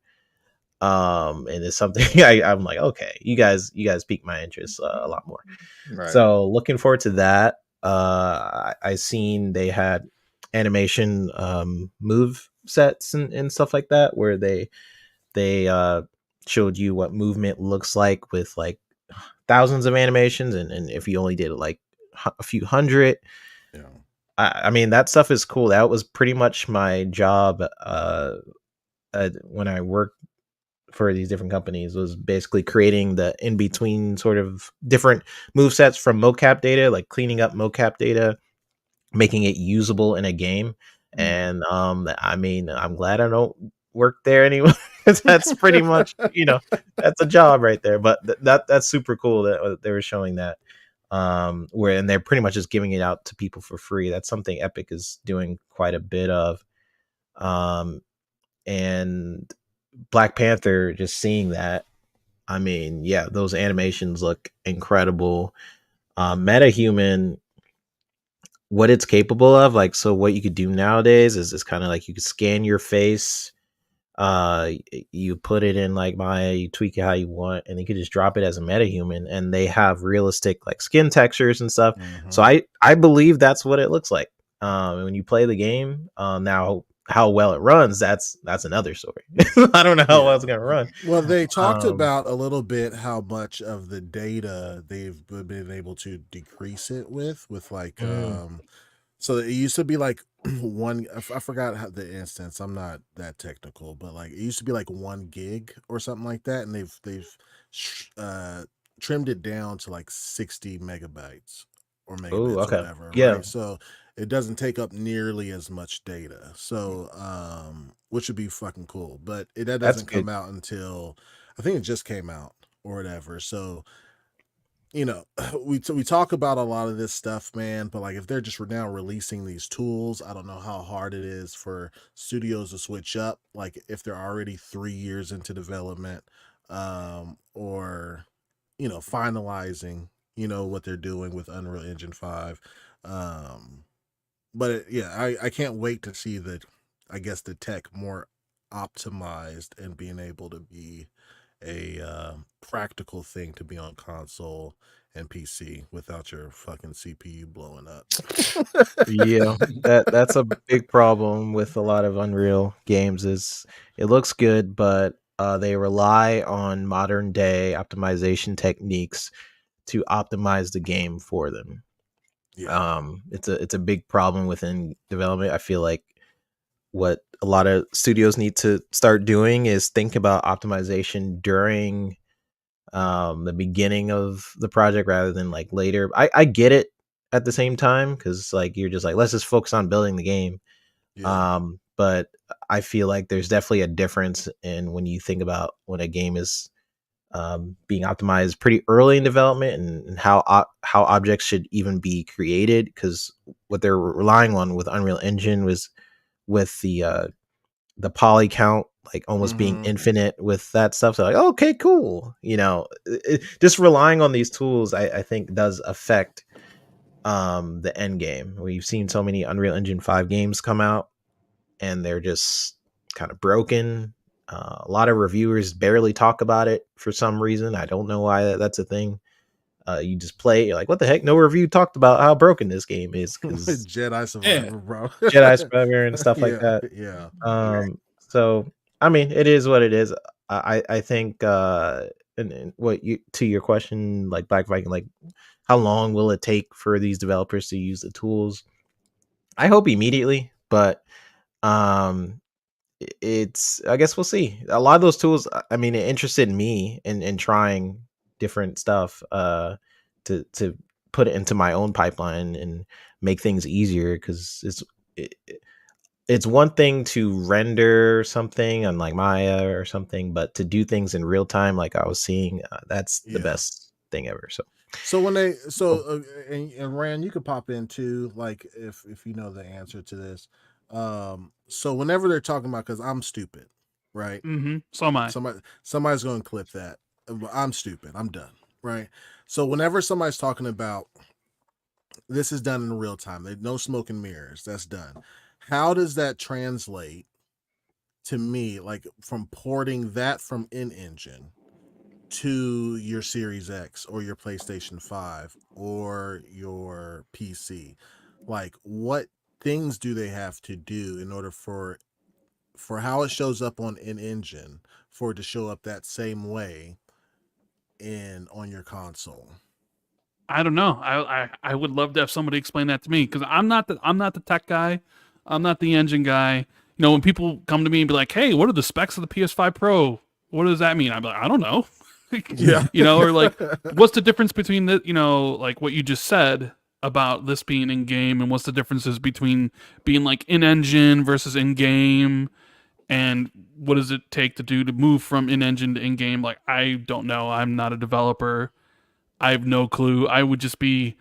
And it's something I'm like, okay, you guys piqued my interest a lot more. Right. So looking forward to that. I seen they had animation move sets and stuff like that, where they showed you what movement looks like with like thousands of animations, and if you only did like a few hundred. Yeah. I mean, that stuff is cool. That was pretty much my job when I worked for these different companies, was basically creating the in-between sort of different move sets from mocap data, like cleaning up mocap data, making it usable in a game. And I mean, I'm glad I don't work there anymore. That's pretty much, that's a job right there. But that's super cool that they were showing that, and they're pretty much just giving it out to people for free. That's something Epic is doing quite a bit of. And Black Panther, just seeing that, I mean, yeah, those animations look incredible. MetaHuman, what it's capable of, like, so what you could do nowadays is kind of like you could scan your face, you put it in like Maya, you tweak it how you want, and you could just drop it as a MetaHuman, and they have realistic like skin textures and stuff. So I believe that's what it looks like. When you play the game, now how well it runs, that's another story. I don't know how well it's gonna run. Well, they talked about a little bit how much of the data they've been able to decrease it with like so it used to be like I forgot how the instance, I'm not that technical, but like it used to be like 1 gig or something like that, and they've trimmed it down to like 60 megabytes or megabits or whatever, right? So it doesn't take up nearly as much data, so which would be fucking cool, but that doesn't come out until, I think it just came out or whatever. So you know, we talk about a lot of this stuff, man, but like if they're just now releasing these tools, I don't know how hard it is for studios to switch up, like if they're already 3 years into development, or you know, finalizing, you know, what they're doing with Unreal Engine 5. But I can't wait to see I guess the tech more optimized and being able to be a practical thing to be on console and PC without your fucking CPU blowing up. Yeah, that's a big problem with a lot of Unreal games. Is it looks good, but they rely on modern day optimization techniques to optimize the game for them. It's a big problem within development. I feel like what a lot of studios need to start doing is think about optimization during the beginning of the project rather than like later. I get it at the same time, because like you're just like, let's just focus on building the game. But I feel like there's definitely a difference in when you think about when a game is being optimized pretty early in development, and how objects should even be created, because what they're relying on with Unreal Engine was with the poly count like almost being infinite with that stuff. So like, okay, cool. You know, just relying on these tools, I think does affect the end game. We've seen so many Unreal Engine 5 games come out and they're just kind of broken. A lot of reviewers barely talk about it for some reason. I don't know why that's a thing. You just play, you're like, what the heck? No review talked about how broken this game is. Jedi Survivor, bro. Jedi Survivor and stuff like that. Yeah. So I mean, it is what it is. I think and what you, to your question, like Black Viking, like how long will it take for these developers to use the tools? I hope immediately, but it's, I guess we'll see. A lot of those tools, I mean, it interested me in trying different stuff to put it into my own pipeline and make things easier, because it's one thing to render something on like Maya or something, but to do things in real time, like I was seeing, that's the best thing ever. So when they and Rand, you could pop in too, like if you know the answer to this. So whenever they're talking about, because I'm stupid, right? So am I. Somebody's going to clip that. I'm stupid. I'm done, right? So whenever somebody's talking about this is done in real time, no smoke and mirrors, that's done. How does that translate to me, like from porting that from in-engine to your Series X or your PlayStation 5 or your PC? Like, what things do they have to do in order for how it shows up on in-engine for it to show up that same way on your console? I don't know. I would love to have somebody explain that to me, because I'm not the tech guy. I'm not the engine guy. You know, when people come to me and be like, "Hey, what are the specs of the PS5 Pro? What does that mean?" I'm like, I don't know. Yeah. You know, or like, what's the difference between the, you know, like what you just said about this being in game, and what's the differences between being like in engine versus in game, and what does it take to move from in engine to in game? Like, I don't know. I'm not a developer. I have no clue. I would just be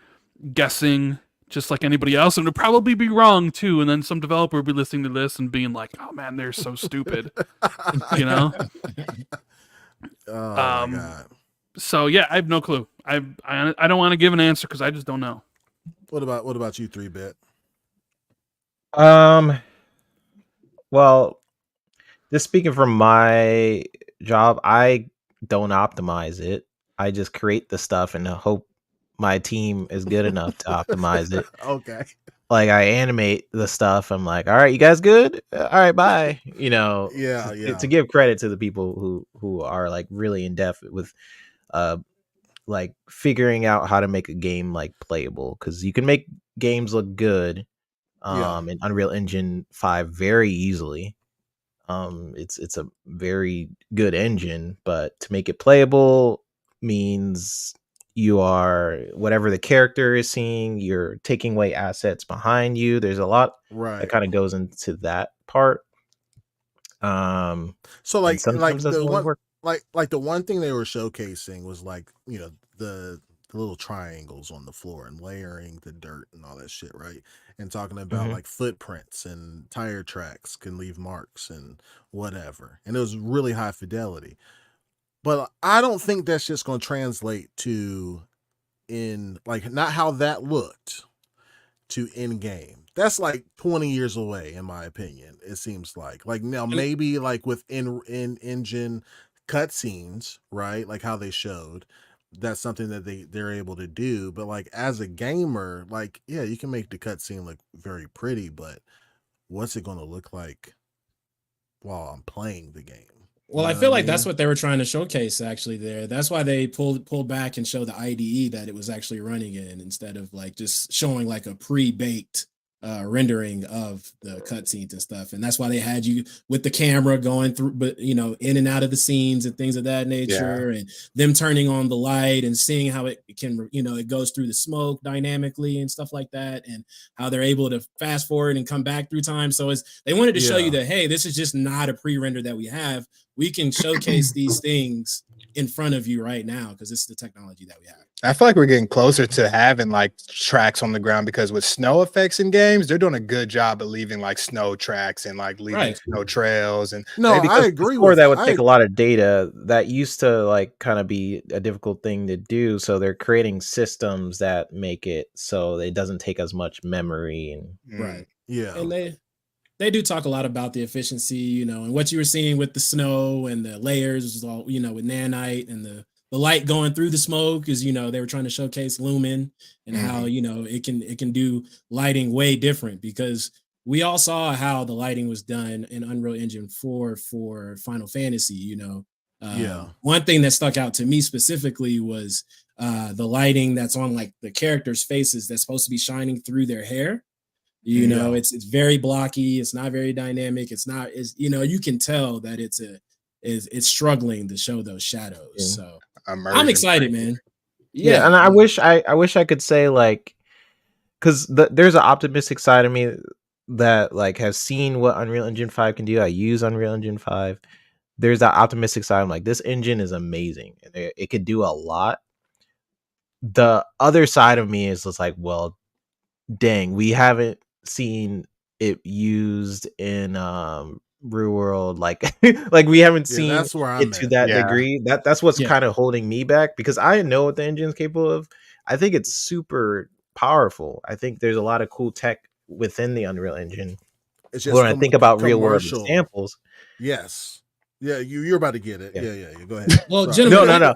guessing just like anybody else, and it'd probably be wrong too. And then some developer would be listening to this and being like, "Oh man, they're so stupid," you know. Oh my god. So yeah, I have no clue. I don't want to give an answer because I just don't know. What about you, 3-bit? Well, just speaking from my job, I don't optimize it. I just create the stuff and hope my team is good enough to optimize it. Okay. Like I animate the stuff. I'm like, all right, you guys good? All right, bye. You know, Yeah. to give credit to the people who are like really in depth with like figuring out how to make a game like playable, because you can make games look good in Unreal Engine 5 very easily. It's a very good engine, but to make it playable means you are whatever the character is seeing, you're taking away assets behind you. There's a lot that kind of goes into that part. So like the one like the one thing they were showcasing was like, you know, the little triangles on the floor and layering the dirt and all that shit, right? And talking about like footprints and tire tracks can leave marks and whatever. And it was really high fidelity. But I don't think that's just going to translate to in like not how that looked to in game. That's like 20 years away, in my opinion. It seems like now maybe like with in engine cutscenes, right? Like how they showed, that's something that they're able to do. But like as a gamer, like yeah, you can make the cutscene look very pretty, but what's it going to look like while I'm playing the game? Well, I feel like that's what they were trying to showcase actually there. That's why they pulled back and showed the IDE that it was actually running in, instead of like just showing like a pre-baked rendering of the cutscenes and stuff. And that's why they had you with the camera going through, but you know, in and out of the scenes and things of that nature, and them turning on the light and seeing how it can, you know, it goes through the smoke dynamically and stuff like that, and how they're able to fast forward and come back through time. So they wanted to show you that, hey, this is just not a pre-render that we have. We can showcase these things in front of you right now because this is the technology that we have. I feel like we're getting closer to having like tracks on the ground, because with snow effects in games, they're doing a good job of leaving like snow tracks and like leaving snow trails. And I agree with that. Would take a lot of data that used to like kind of be a difficult thing to do. So they're creating systems that make it so it doesn't take as much memory and and they do talk a lot about the efficiency, you know, and what you were seeing with the snow and the layers, all, you know, with nanite and the light going through the smoke is, you know, they were trying to showcase lumen and how, you know, it can do lighting way different, because we all saw how the lighting was done in Unreal Engine 4 for Final Fantasy, you know. One thing that stuck out to me specifically was the lighting that's on like the characters' faces that's supposed to be shining through their hair. You know, it's very blocky. It's not very dynamic. It's you know, you can tell that it's struggling to show those shadows. So I'm excited, man. Yeah, and I wish I could say like, because there's an optimistic side of me that like has seen what Unreal Engine 5 can do. I use Unreal Engine 5. There's that optimistic side. I'm like, this engine is amazing. It could do a lot. The other side of me is just like, well, dang, we haven't seen it used in real world, like like we haven't seen that's where I'm it to that degree. That's what's kind of holding me back, because I know what the engine's capable of. I think it's super powerful. I think there's a lot of cool tech within the Unreal Engine. It's just when I think about real world examples. You're about to get it. Yeah. Go ahead. Well, no.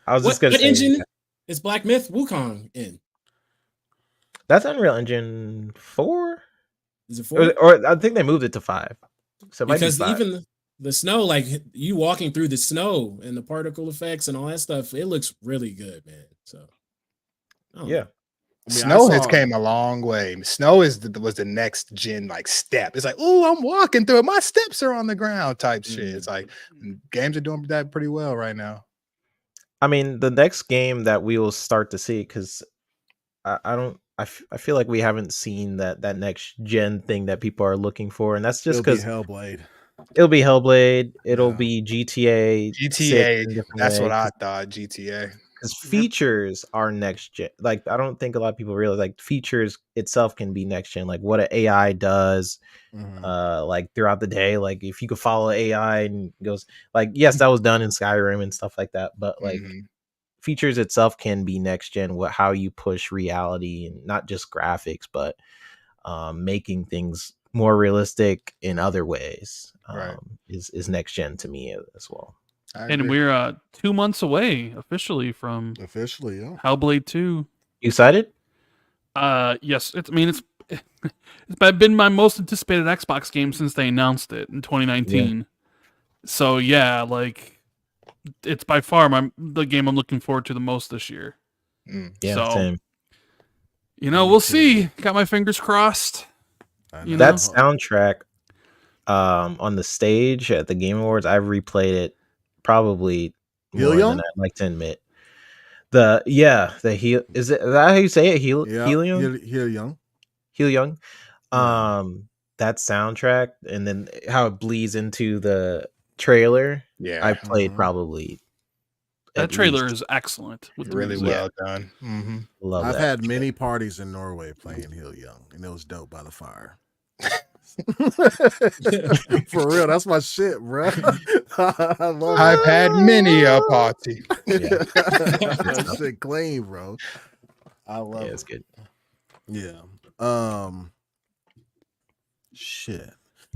I was just gonna what say, engine is Black Myth Wukong in? That's Unreal Engine 4. Is it 4? Or I think they moved it to 5. So because even the snow, like you walking through the snow and the particle effects and all that stuff, it looks really good, man. So Snow has came a long way. Snow was the next gen like step. It's like, oh, I'm walking through it. My steps are on the ground type shit. It's like games are doing that pretty well right now. I mean, the next game that we will start to see, because I feel like we haven't seen that next gen thing that people are looking for, and that's just because Hellblade. It'll be Hellblade. It'll Yeah. be GTA. 6 GTA. in a different That's way, what I thought. GTA. because features are next gen. Like, I don't think a lot of people realize, like, features itself can be next gen. Like what an AI does, like throughout the day. Like if you could follow AI and goes, like, yes, that was done in Skyrim and stuff like that. But like features itself can be next gen. What how you push reality and not just graphics, but making things more realistic in other ways. Right. Is next gen to me as well. And we're 2 months away officially from Officially, yeah. Hellblade 2. You excited? Yes, it's been my most anticipated Xbox game since they announced it in 2019. So yeah, like it's by far the game I'm looking forward to the most this year. Yeah, so, same. We'll see. Got my fingers crossed. That soundtrack on the stage at the Game Awards, I've replayed it probably more than I'd like to admit. The Heal, is that how you say it? Heal Young? Heal Young. That soundtrack, and then how it bleeds into the trailer. Yeah, I played probably. That trailer is excellent. With the really well done. Love I've that. had many parties in Norway playing Heal Young, and it was dope by the fire. For real, that's my shit, bro. I've had many a party. That shit clean, bro. I love it. It's good. Yeah. Shit.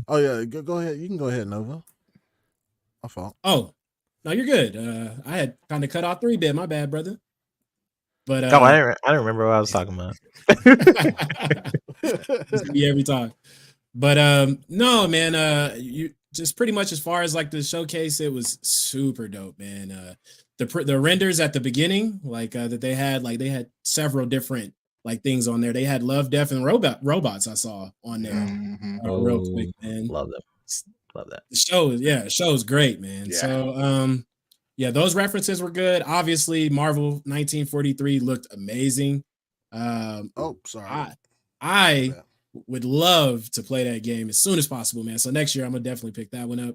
Oh yeah, go ahead. You can go ahead, Nova. My fault. Oh, no, you're good. I had kind of cut off 3-bit. My bad, brother. But I don't remember what I was talking about. Every time. But no, man. You just pretty much as far as like the showcase, it was super dope, man. The renders at the beginning, like that they had several different like things on there. They had Love, Death, and Robots. I saw on there real quick, man. Love them. Love that. The show is great, man. Yeah. So those references were good. Obviously, Marvel 1943 looked amazing. Sorry. I would love to play that game as soon as possible, man. So next year I'm gonna definitely pick that one up.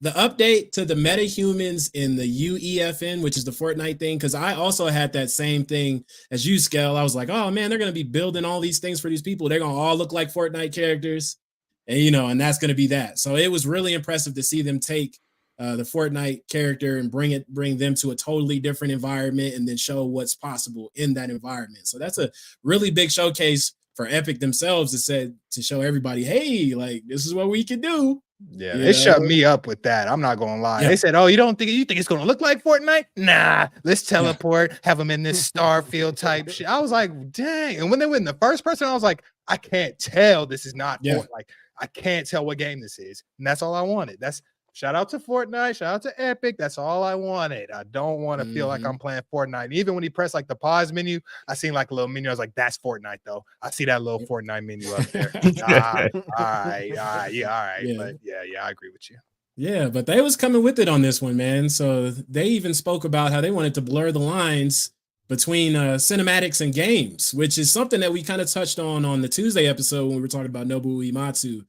The update to the metahumans in the UEFN, which is the Fortnite thing, because I also had that same thing as you, Skell. I was like, oh man, they're gonna be building all these things for these people. They're gonna all look like Fortnite characters, and and that's gonna be that. So it was really impressive to see them take the Fortnite character and bring them to a totally different environment, and then show what's possible in that environment. So that's a really big showcase for Epic themselves to show everybody, hey, like this is what we can do. Yeah, they shut me up with that. I'm not gonna lie. They said, "Oh, you think it's gonna look like Fortnite? Nah, let's teleport, have them in this Starfield type shit." I was like, "Dang!" And when they went in the first person, I was like, "I can't tell. This is not Fortnite. Like, I can't tell what game this is." And that's all I wanted. That's shout out to Fortnite, shout out to Epic. That's all I wanted. I don't want to feel like I'm playing Fortnite. And even when he pressed like the pause menu, I seen like a little menu. I was like, "That's Fortnite, though." I see that little Fortnite menu up there. All right. Yeah. But yeah, I agree with you. Yeah, but they was coming with it on this one, man. So they even spoke about how they wanted to blur the lines between cinematics and games, which is something that we kind of touched on the Tuesday episode when we were talking about Nobuo Uematsu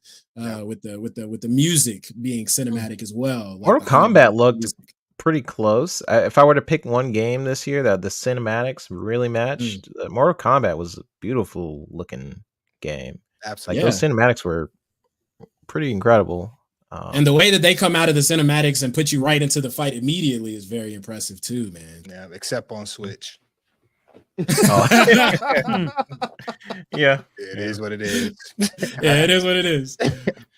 with the music being cinematic as well. Like Mortal Kombat looked pretty close. If I were to pick one game this year that the cinematics really matched, Mortal Kombat was a beautiful looking game. Absolutely, like those cinematics were pretty incredible. And the way that they come out of the cinematics and put you right into the fight immediately is very impressive too, man. Yeah, except on Switch. Yeah, it is what it is. Yeah, it is what it is.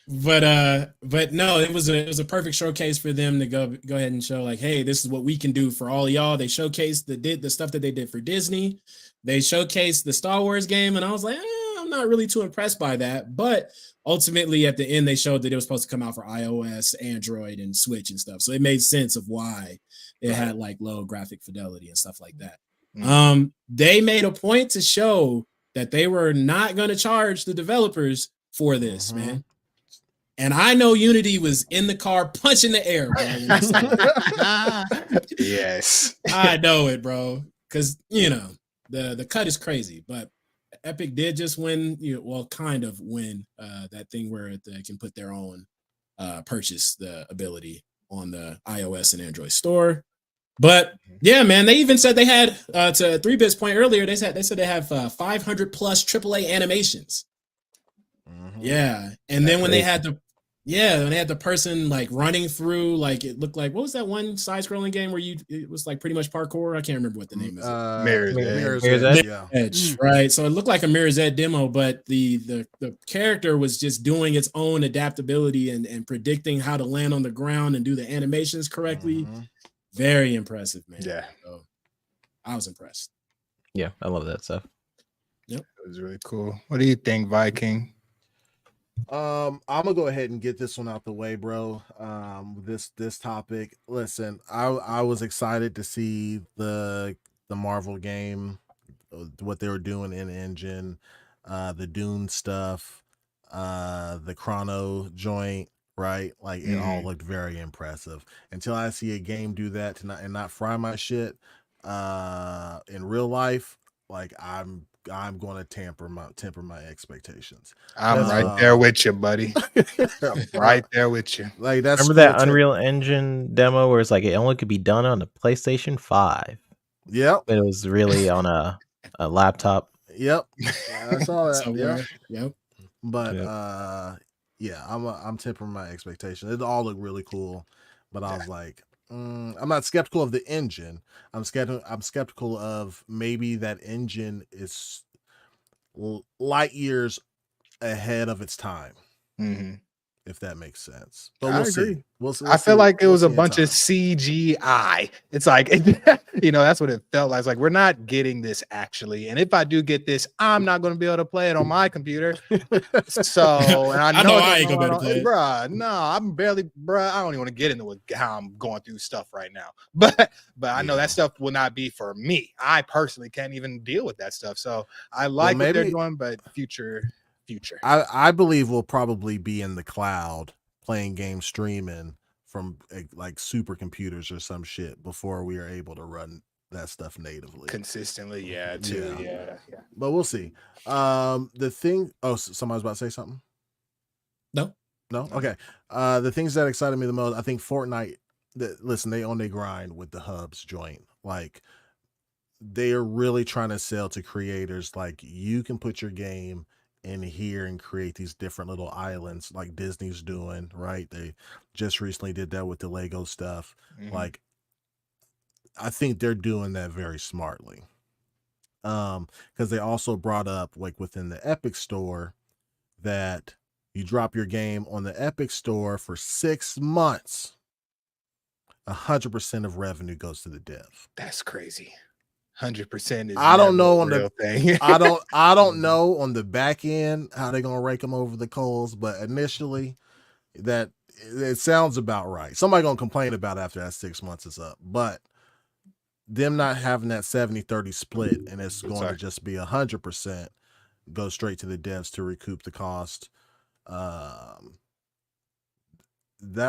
But no, it was a perfect showcase for them to go ahead and show like, hey, this is what we can do for all of y'all. They showcased the stuff that they did for Disney. They showcased the Star Wars game, and I was like, I'm not really too impressed by that. But ultimately, at the end, they showed that it was supposed to come out for iOS, Android, and Switch and stuff. So it made sense of why it had like low graphic fidelity and stuff like that. They made a point to show that they were not going to charge the developers for this, man. And I know Unity was in the car punching the air, bro. Yes, I know it, bro. Because the cut is crazy, but Epic did just win. Kind of win that thing where they can put their own purchase the ability on the iOS and Android store. But yeah, man, they even said they had to 3-Bit's point earlier. They said they have 500 plus AAA animations. Yeah, and then when they had the person like running through, like it looked like, what was that one side-scrolling game where it was like pretty much parkour? I can't remember what the name is. Mirror's Edge. Yeah. Right. So it looked like a Mirror's Edge demo, but the character was just doing its own adaptability and predicting how to land on the ground and do the animations correctly. Very impressive, man. Yeah. So I was impressed. Yeah, I love that stuff. Yep. It was really cool. What do you think, Viking? I'm gonna go ahead and get this one out the way, bro. This topic. Listen, I was excited to see the Marvel game, what they were doing in engine, the Dune stuff, the Chrono joint, right? Like it all looked very impressive. Until I see a game do that and not fry my shit in real life, like I'm going to temper my expectations. I'm right there with you, buddy. I'm right there with you. Like that's remember that Unreal Engine demo where it's like it only could be done on a PlayStation 5. Yep. But it was really on a laptop. Yep. I saw that. Yep. But yeah, I'm tempering my expectations. It all looked really cool, but I was like, I'm not skeptical of the engine. I'm skeptical of maybe that engine is light years ahead of its time. If that makes sense. But we'll see. I feel like it was a bunch of CGI. It's like, that's what it felt like. It's like, we're not getting this actually. And if I do get this, I'm not going to be able to play it on my computer. So, and I know I ain't going to be able to play it. Bruh, no, I don't even want to get into how I'm going through stuff right now. But I know that stuff will not be for me. I personally can't even deal with that stuff. So I like what they're doing, but future. I believe we'll probably be in the cloud playing games streaming from like supercomputers or some shit before we are able to run that stuff natively consistently. Yeah. But we'll see. The thing. Oh, somebody's about to say something. No. Okay. The things that excited me the most, I think Fortnite. Listen, they own their grind with the hubs joint. Like they are really trying to sell to creators. Like you can put your game in here and create these different little islands like Disney's doing, right? They just recently did that with the Lego stuff. Like I think they're doing that very smartly. Because they also brought up like within the Epic store that you drop your game on the Epic store for 6 months, 100% of revenue goes to the dev. That's crazy. 100% is I don't know on the thing. I don't know on the back end how they're gonna rake them over the coals, but initially that it sounds about right. Somebody gonna complain about it after that 6 months is up, but them not having that 70-30 split and it's going to just be 100% go straight to the devs to recoup the cost. That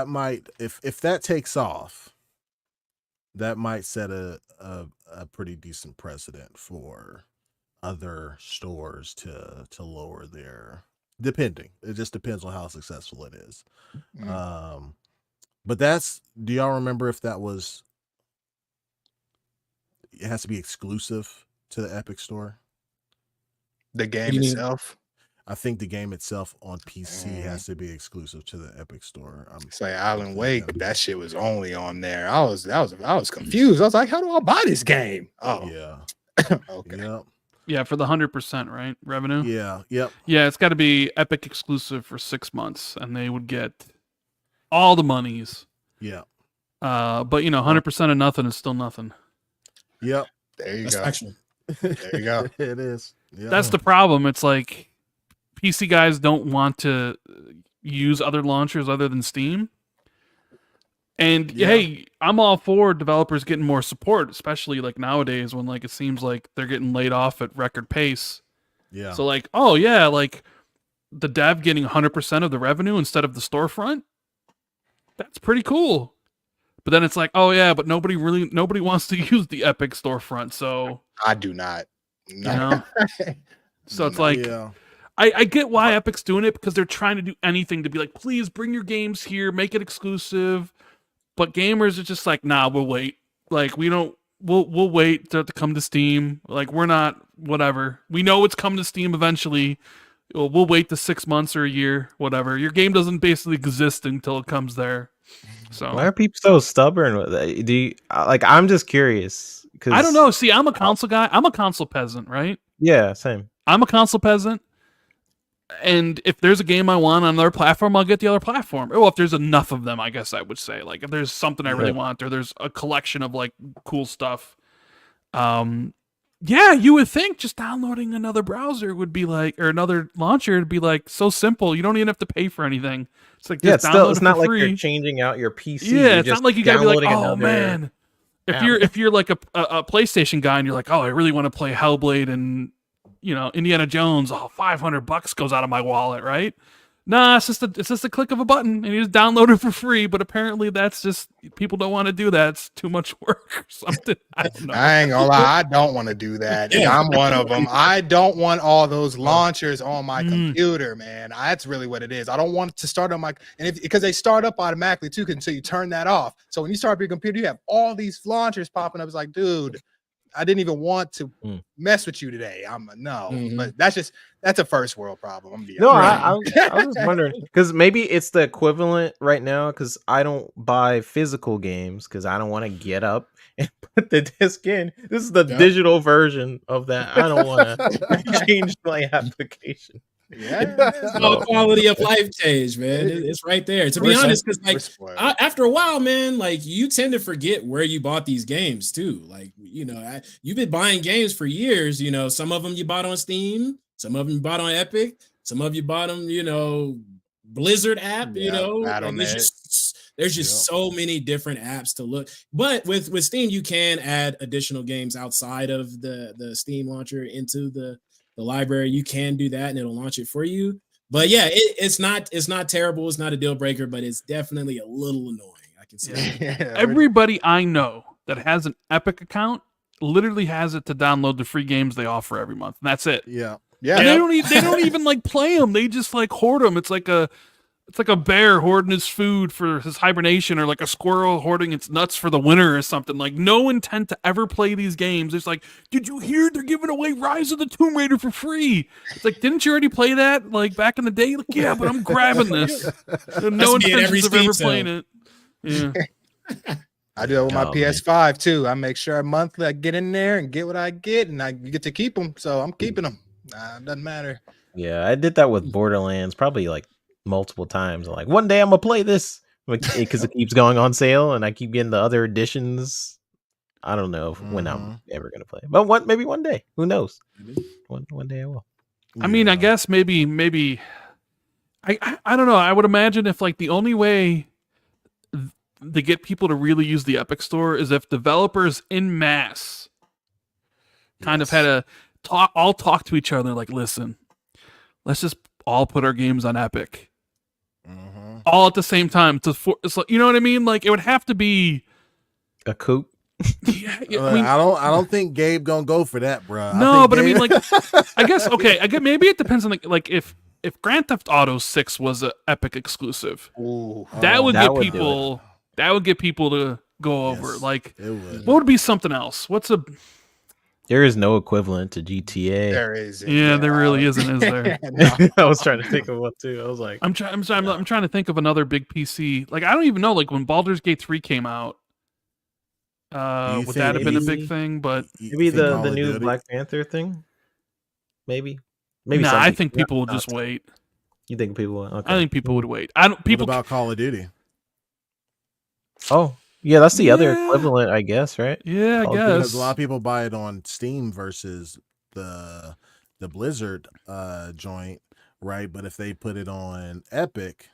might, if that takes off, that might set a pretty decent precedent for other stores to lower their, depending. It just depends on how successful it is. But do y'all remember if that was, it has to be exclusive to the Epic store? The game itself? I think the game itself on PC has to be exclusive to the Epic store. It's like Alan Wake, that shit was only on there. I was confused. I was like, how do I buy this game? Oh yeah. Okay. Yep. Yeah, for the 100%, right? Revenue. Yeah. Yep. Yeah, it's got to be Epic exclusive for 6 months, and they would get all the monies. Yeah. But 100% of nothing is still nothing. Yep. There you That's go. factual. There you go. It is. Yep. That's the problem. It's like PC guys don't want to use other launchers other than Steam. And hey, I'm all for developers getting more support, especially like nowadays when like it seems like they're getting laid off at record pace. Yeah. So like, oh yeah, like the dev getting 100% of the revenue instead of the storefront. That's pretty cool. But then it's like, oh yeah, but nobody wants to use the Epic storefront. So I do not. So it's like, I get why Epic's doing it, because they're trying to do anything to be like, please bring your games here, make it exclusive. But gamers are just like, nah, we'll wait. Like, we'll wait to come to Steam. Like, we're not, whatever. We know it's coming to Steam eventually. We'll wait the 6 months or a year, whatever. Your game doesn't basically exist until it comes there. So why are people so stubborn with that? I'm just curious. I don't know. See, I'm a console guy. I'm a console peasant, right? Yeah, same. I'm a console peasant. And if there's a game I want on another platform, I'll get the other platform. Well, if there's enough of them, I guess I would say. Like, if there's something I really want, or there's a collection of like cool stuff. Yeah, you would think just downloading another browser would be like, or another launcher would be like so simple. You don't even have to pay for anything. It's like, yeah, it's not like free. you're changing out your PC. Yeah, it's not like you gotta be like, oh man. If you're like a PlayStation guy and you're like, oh, I really want to play Hellblade and Indiana Jones, $500 goes out of my wallet, right? Nah, it's just a click of a button and you just download it for free. But apparently that's just, people don't want to do that. It's too much work or something. I don't know. I ain't gonna lie, I don't want to do that. Yeah. I'm one of them. I don't want all those launchers on my computer, man. That's really what it is. I don't want it to start on my, because they start up automatically too, until you turn that off. So when you start up your computer, you have all these launchers popping up. It's like, dude, I didn't even want to mess with you today. But that's a first world problem. I was just wondering, because maybe it's the equivalent right now, because I don't buy physical games because I don't want to get up and put the disc in. This is the digital version of that. I don't want to change my application. Yeah, no quality of life change, man. It's right there. To be honest, because after a while, man, like you tend to forget where you bought these games too. Like, you've been buying games for years. Some of them you bought on Steam, some of them you bought on Epic, some of you bought them, Blizzard app. There's just so many different apps to look. But with Steam, you can add additional games outside of the Steam launcher into the library. You can do that and it'll launch it for you. But yeah, it's not terrible. It's not a deal breaker, but it's definitely a little annoying. I can see that. Everybody I know that has an Epic account literally has it to download the free games they offer every month. And that's it. Yeah. Yeah. And they don't even like play them. They just like hoard them. It's like a bear hoarding his food for his hibernation, or like a squirrel hoarding its nuts for the winter or something. Like, no intent to ever play these games. It's like, did you hear they're giving away Rise of the Tomb Raider for free? It's like, didn't you already play that like back in the day? Like, yeah, but I'm grabbing this. No intentions of ever playing it. Yeah. I do it with my PS5 too. I make sure monthly I get in there and get what I get, and I get to keep them. So I'm keeping them. It doesn't matter. Yeah, I did that with Borderlands probably like multiple times. I'm like, one day I'm gonna play this because it keeps going on sale and I keep getting the other editions. I don't know when I'm ever gonna play it, but maybe one day. Who knows? One day I will. I mean, I guess maybe I don't know. I would imagine if like the only way to get people to really use the Epic Store is if developers in mass kind of had to talk to each other. Like, listen, let's just all put our games on Epic. All at the same time. It's like, you know what I mean? Like, it would have to be a coup. Yeah, I don't think Gabe gonna go for that, bro. No, but Gabe... I mean, like, I guess maybe it depends on like if Grand Theft Auto 6 was an Epic exclusive, that would get people to go over. Yes, like, what would be something else? There is no equivalent to GTA. There is. Yeah, there really isn't, is there? I was trying to think of one too. I was like, I'm trying to think of another big PC. Like, I don't even know. Like, when Baldur's Gate 3 came out, would that have been a big thing? But maybe the new Black Panther thing. Maybe. Nah, I think people will just wait. You think people will? Okay. I think people would wait. What about Call of Duty? Oh. Yeah, that's the other equivalent, I guess, right? Yeah, I guess. Because a lot of people buy it on Steam versus the Blizzard joint, right? But if they put it on Epic,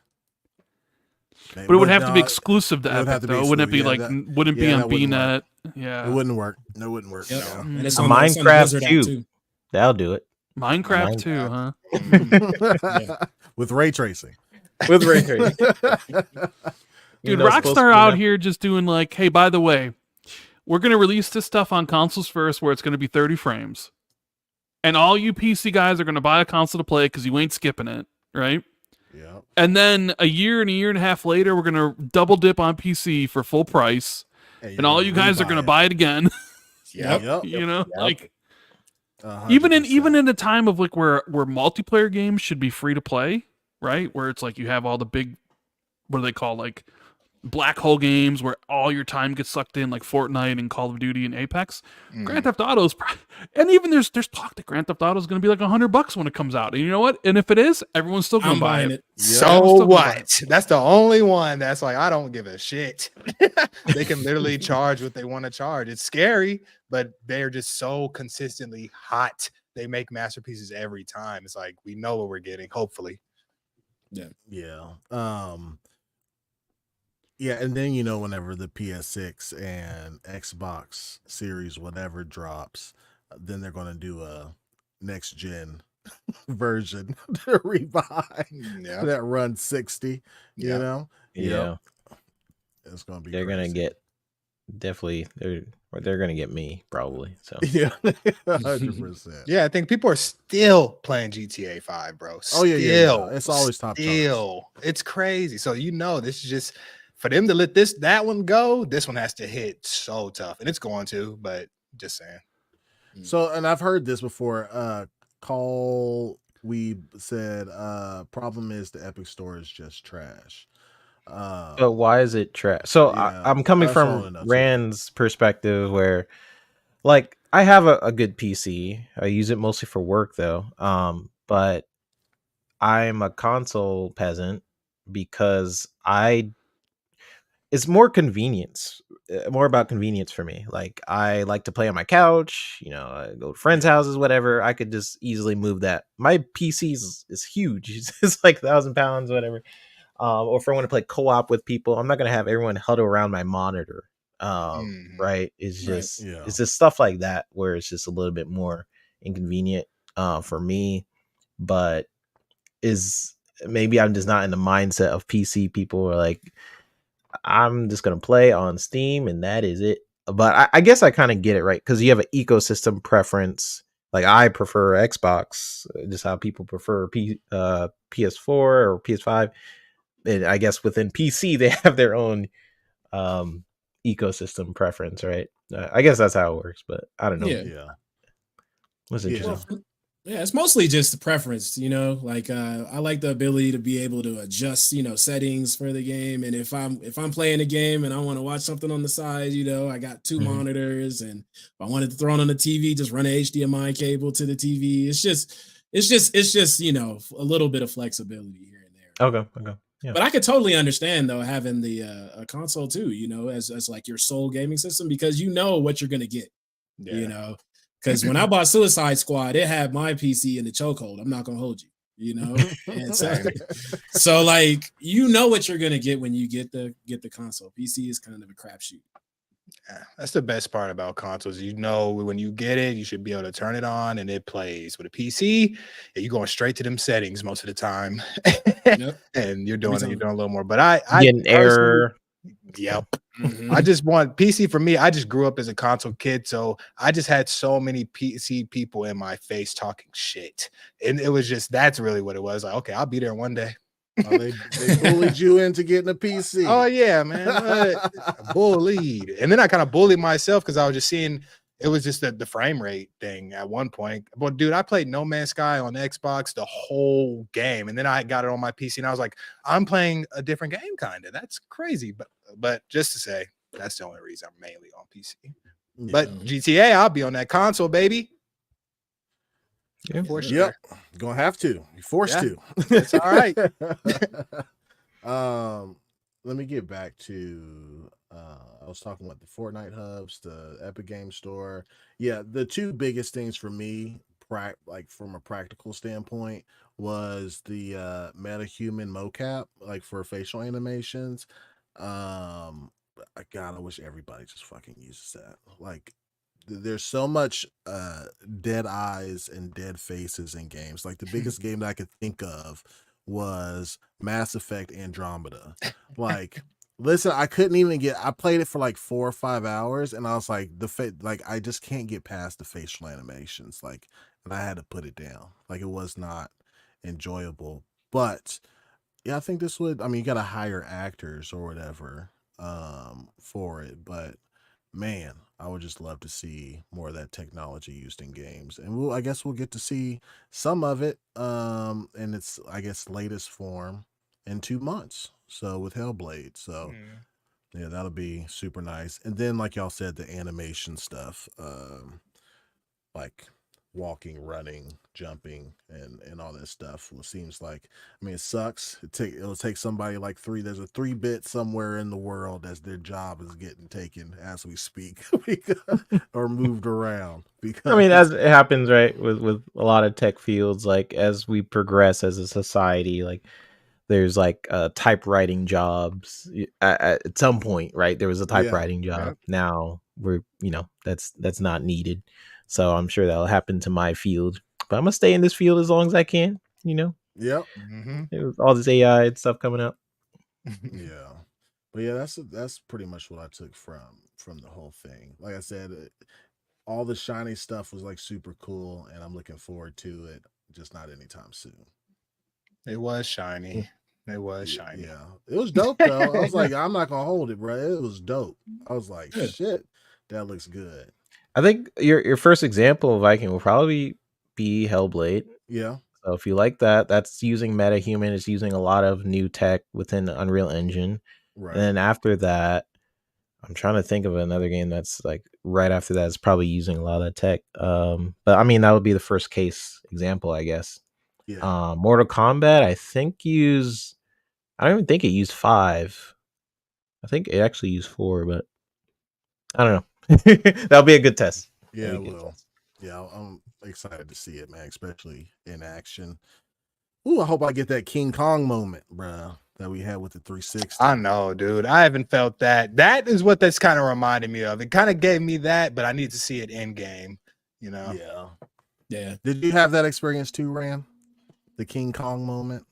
but it would have to be exclusive to Epic, though. Wouldn't it be like? Wouldn't be on BNet? Yeah, it wouldn't work. It wouldn't work. Yep. No. And it's on Minecraft too. That'll do it. Minecraft too, huh? With ray tracing. With ray tracing. Dude, Rockstar out here just doing like, hey, by the way, we're going to release this stuff on consoles first where it's going to be 30 frames. and all you PC guys are going to buy a console to play because you ain't skipping it, right? Yeah. And then a year and a half later, we're going to double dip on PC for full price, and all you guys are going to buy it again. Yep. You know, like 100%. even in a time of like where multiplayer games should be free to play, right? Where it's like you have all the big, what do they call, like black hole games where all your time gets sucked in, like Fortnite and Call of Duty and Apex. Grand Theft Auto's, and even there's talk that Grand Theft Auto is going to be like $100 when it comes out. And you know what? And if it is, everyone's still going to buy it. So what? That's the only one that's like, I don't give a shit. They can literally charge what they want to charge. It's scary, but they're just so consistently hot. They make masterpieces every time. It's like, we know what we're getting, hopefully. Yeah. Yeah, and then whenever the PS6 and Xbox Series whatever drops, then they're going to do a next gen version to rebuy that runs 60. You know, it's going to be. They're going to get definitely. They're going to get me probably. So 100%. Yeah, I think people are still playing GTA 5, bro. Still, it's always top. It's crazy. So this is just. For them to let that one go, this one has to hit so tough, and it's going to. But just saying. So, and I've heard this before. We said, problem is the Epic Store is just trash. But why is it trash? So I'm coming from Rand's perspective, where, like, I have a good PC. I use it mostly for work, though. But I'm a console peasant because it's more about convenience for me. Like, I like to play on my couch, I go to friends' houses, whatever. I could just easily move that. My PC is huge. It's like 1,000 pounds, whatever. Or if I want to play co-op with people, I'm not going to have everyone huddle around my monitor. Right. It's just stuff like that where it's just a little bit more inconvenient for me, but maybe I'm just not in the mindset of PC people, or like, I'm just going to play on Steam and that is it. But I guess I kind of get it, right? Because you have an ecosystem preference. Like, I prefer Xbox, just how people prefer PS4 or PS5. And I guess within PC, they have their own ecosystem preference, right? I guess that's how it works, but I don't know. Yeah. What's interesting? Yeah, it's mostly just the preference, like I like the ability to be able to adjust, settings for the game. And if I'm playing a game and I want to watch something on the side, I got two monitors, and if I wanted to throw it on the TV, just run an HDMI cable to the TV. It's just, a little bit of flexibility here and there. Okay. Yeah. But I could totally understand though having the a console too, as like your sole gaming system, because what you're gonna get, Because when I bought Suicide Squad, it had my PC in the chokehold. I'm not gonna hold you, And so like what you're gonna get when you get the console. PC is kind of a crapshoot. Yeah, that's the best part about consoles. When you get it, you should be able to turn it on and it plays. With a PC, you're going straight to them settings most of the time, and you're doing a little more. But I get an error. Yep. I just want PC for me. I just grew up as a console kid, so I just had so many PC people in my face talking shit, and it was just, that's really what it was. Like, okay, I'll be there one day. Oh, they bullied you into getting a PC. Oh yeah, man, bullied. And then I kind of bullied myself because I was just seeing it was just the frame rate thing at one point. But dude, I played No Man's Sky on Xbox the whole game, and then I got it on my PC, and I was like, I'm playing a different game, kind of. That's crazy. But just to say, that's the only reason I'm mainly on PC. Yeah. But GTA, I'll be on that console, baby. Yeah. Yep. Gonna have to. You're forced to. It's all right. Let me get back to I was talking about the Fortnite hubs, the Epic Game Store. Yeah, the two biggest things for me, like from a practical standpoint, was the MetaHuman mocap, like for facial animations. God, I wish everybody just fucking uses that. Like, there's so much dead eyes and dead faces in games. Like, the biggest game that I could think of was Mass Effect Andromeda. Like, listen, I couldn't even I played it for like 4 or 5 hours, and I was like, I just can't get past the facial animations. Like, and I had to put it down. Like, it was not enjoyable. But yeah, I think this would. I mean, you got to hire actors or whatever for it, but man, I would just love to see more of that technology used in games, and I guess we'll get to see some of it in its, I guess, latest form in 2 months. So with Hellblade, so yeah, that'll be super nice. And then, like y'all said, the animation stuff, like walking, running, jumping, and all that stuff. Well, it seems like, I mean, it sucks. It'll take somebody like there's a 3-bit somewhere in the world as their job is getting taken as we speak, or moved around. Because I mean, as it happens, right, with a lot of tech fields, like as we progress as a society, like there's like typewriting jobs at some point, right? There was a typewriting job. Yep. Now we're, that's not needed. So I'm sure that'll happen to my field, but I'm gonna stay in this field as long as I can. Yep. All this AI and stuff coming up. Yeah, but yeah, that's pretty much what I took from the whole thing. Like I said, all the shiny stuff was like super cool, and I'm looking forward to it. Just not anytime soon. It was shiny. It was shiny. Yeah, it was dope though. I was like, I'm not gonna hold it, bro. It was dope. I was like, shit, that looks good. I think your first example of Viking will probably be Hellblade. Yeah. So if you like that, that's using MetaHuman. It's using a lot of new tech within the Unreal Engine. Right. And then after that, I'm trying to think of another game that's like right after that is probably using a lot of that tech. But I mean, that would be the first case example, I guess. Yeah. Mortal Kombat, I don't even think it used 5. I think it actually used 4, but I don't know. That'll be a good test. Yeah, well, yeah, I'm excited to see it, man, especially in action. Ooh, I hope I get that King Kong moment, bro, that we had with the 360. I know, dude. I haven't felt that. That is what that's kind of reminded me of. It kind of gave me that, but I need to see it in game, Yeah. Did you have that experience too, Ram? The King Kong moment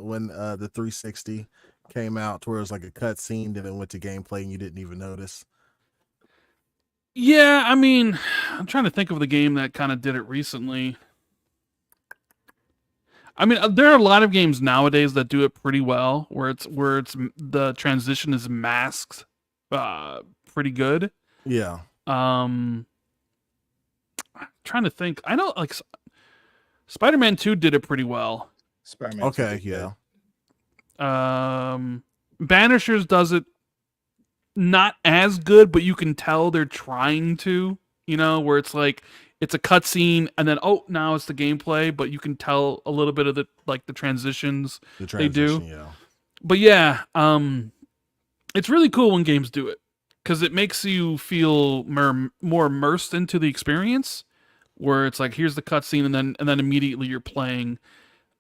when the 360 came out, to where it was like a cut scene, then it went to gameplay and you didn't even notice? Yeah, I mean, I'm trying to think of the game that kind of did it recently. I mean, there are a lot of games nowadays that do it pretty well, where it's the transition is masked pretty good. Yeah. I'm trying to think. I know, like, Spider-Man 2 did it pretty well. Spider-Man. Okay, yeah. Banishers does it not as good, but you can tell they're trying to, where it's like it's a cutscene and then now it's the gameplay, but you can tell a little bit of the transitions they do. Yeah. But yeah, it's really cool when games do it because it makes you feel more immersed into the experience. Where it's like, here's the cutscene, and then immediately you're playing.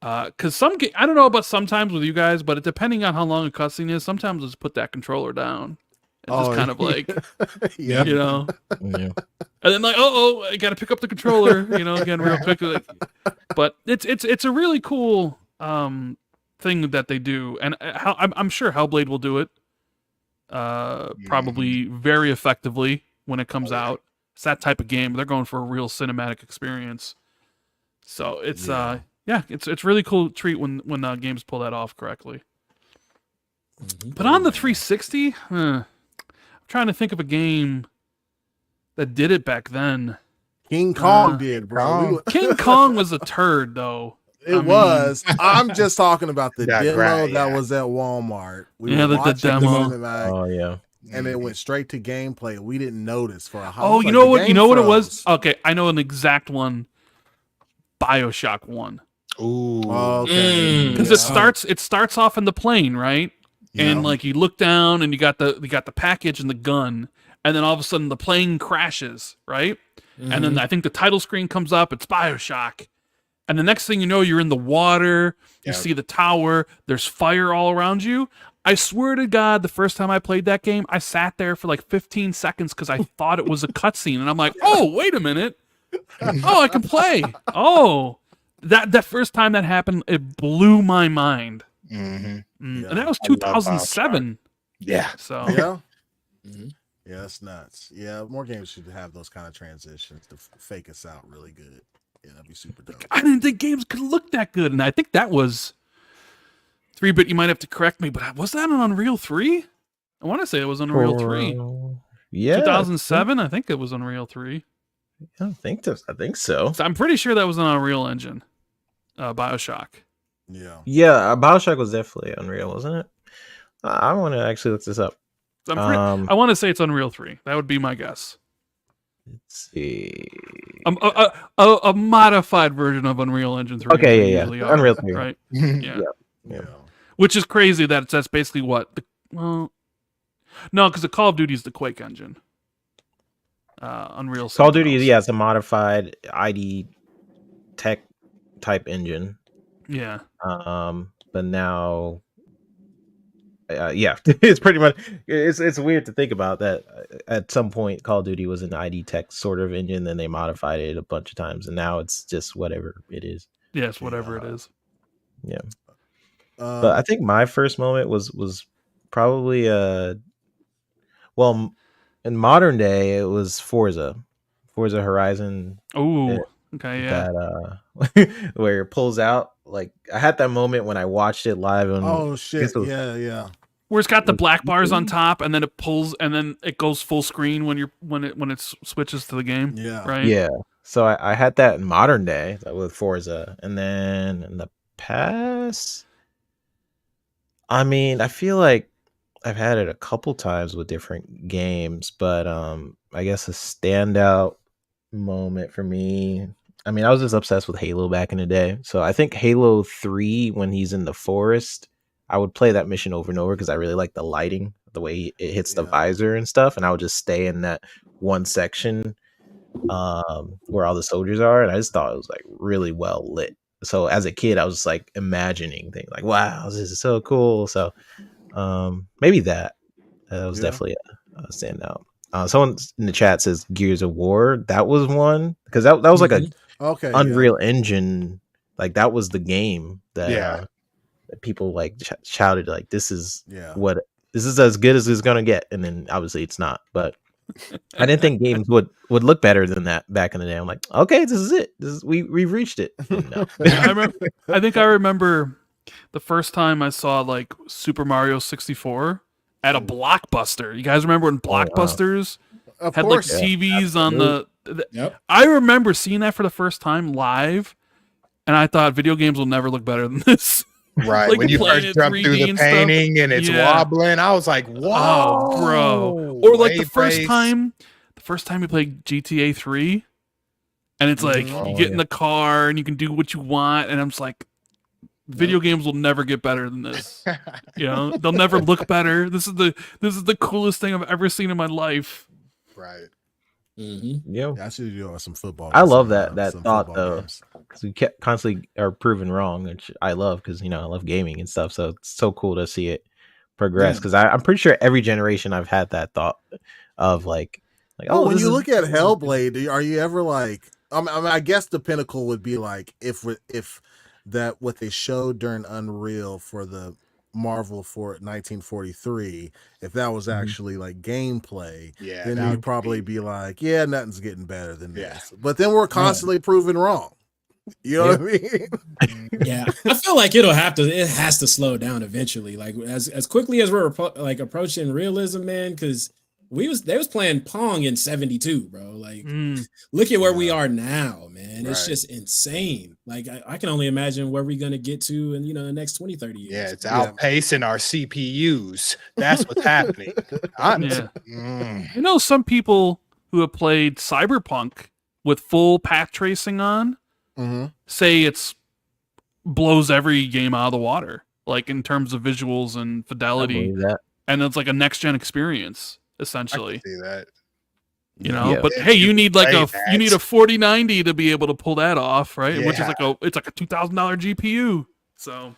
Because I don't know about sometimes with you guys, but depending on how long a cutscene is, sometimes I'll just put that controller down. And just kind of like, yeah. Yeah. And then like, I got to pick up the controller, again real quick. But it's a really cool thing that they do, and I'm sure Hellblade will do it. Probably very effectively when it comes out. It's that type of game. They're going for a real cinematic experience. So it's it's really cool treat when games pull that off correctly. But on the 360, I'm trying to think of a game that did it back then. King Kong did, bro. King Kong was a turd, though. Was. I'm just talking about the demo that was at Walmart. We were the demo. Oh yeah. And it went straight to gameplay. We didn't notice for a while. Oh, you know what? You know what it was? Okay, I know an exact one. BioShock 1. Ooh. Okay. Because it starts off in the plane, right? Yeah. And like you look down and you got the package and the gun, and then all of a sudden the plane crashes, right? And then I think the title screen comes up. It's BioShock. And the next thing you know, you're in the water. You see the tower. There's fire all around you. I swear to God, the first time I played that game, I sat there for like 15 seconds because I thought it was a cutscene. And I'm like, oh, wait a minute. Oh, I can play. Oh, that first time that happened, it blew my mind. And that was 2007. Yeah. So yeah. Yeah, that's nuts. Yeah, more games should have those kind of transitions to fake us out really good. Yeah, that'd be super dope. I didn't think games could look that good, and I think that was 3-bit. You might have to correct me, but was that an Unreal 3? I want to say it was Unreal 3. Yeah, 2007. I think it was Unreal 3. I think so. I'm pretty sure that was an Unreal Engine. BioShock. Yeah. Yeah, BioShock was definitely Unreal, wasn't it? I want to actually look this up. I want to say it's Unreal 3. That would be my guess. Let's see. A modified version of Unreal Engine 3. Okay, yeah. Unreal 3. Right? Yeah. Which is crazy that that's basically what? No, because the Call of Duty is the Quake engine. Unreal. Call of Duty, it's a modified ID tech type engine. Yeah. But now, it's pretty much it's weird to think about that. At some point, Call of Duty was an ID tech sort of engine, then they modified it a bunch of times, and now it's just whatever it is. Yes, whatever it is. Yeah. But I think my first moment was probably well, in modern day it was Forza Horizon. Oh, okay, yeah. That where it pulls out. Like I had that moment when I watched it live on. Oh shit! Yeah. Where it's got the black bars on top, and then it pulls, and then it goes full screen when it switches to the game. Yeah. Right. Yeah. So I had that in modern day with Forza, and then in the past, I mean, I feel like I've had it a couple times with different games, but I guess a standout moment for me. I mean, I was just obsessed with Halo back in the day. So I think Halo 3, when he's in the forest, I would play that mission over and over because I really like the lighting, the way it hits the visor and stuff. And I would just stay in that one section where all the soldiers are. And I just thought it was like really well lit. So as a kid, I was just like imagining things like, wow, this is so cool. So maybe that was definitely a standout. Someone in the chat says Gears of War. That was one because that was like a Unreal Engine. Like that was the game that that people like shouted like this is as good as it's gonna get. And then obviously it's not. But I didn't think games would look better than that back in the day. I'm like, okay, this is it. We've reached it. No. I think I remember the first time I saw like Super Mario 64 at a Blockbuster. You guys remember when Blockbusters had like TVs on the I remember seeing that for the first time live, and I thought video games will never look better than this. Right. Like when you first jump through the painting and it's wobbling, I was like, whoa, bro. Or like the first time you play GTA 3, and it's like you get in the car and you can do what you want, and I'm just like, video games will never get better than this. You know, they'll never look better. This is the coolest thing I've ever seen in my life. Right. Yeah, I should do some football. I love that thought though, because we kept constantly are proven wrong, which I love because I love gaming and stuff. So it's so cool to see it progress. Because I'm pretty sure every generation I've had that thought of like when you look at Hellblade, are you ever like? I guess the pinnacle would be like if that what they showed during Unreal for the Marvel for 1943, if that was actually like gameplay, then you'd probably be like, nothing's getting better than this. But then we're constantly proven wrong. You know what I mean? Yeah, I feel like it has to slow down eventually. Like as quickly as we're like approaching realism, man, because they was playing Pong in 72, bro. Like, look at where we are now, man. It's just insane. Like, I can only imagine where we're gonna get to in the next 20, 30 years. Yeah, it's outpacing our CPUs. That's what's happening. Some people who have played Cyberpunk with full path tracing on say it's blows every game out of the water, like in terms of visuals and fidelity, and it's like a next gen experience. Essentially, I can see but that. hey, you need a 4090 to be able to pull that off, right? Which is it's like a $2,000 GPU. So,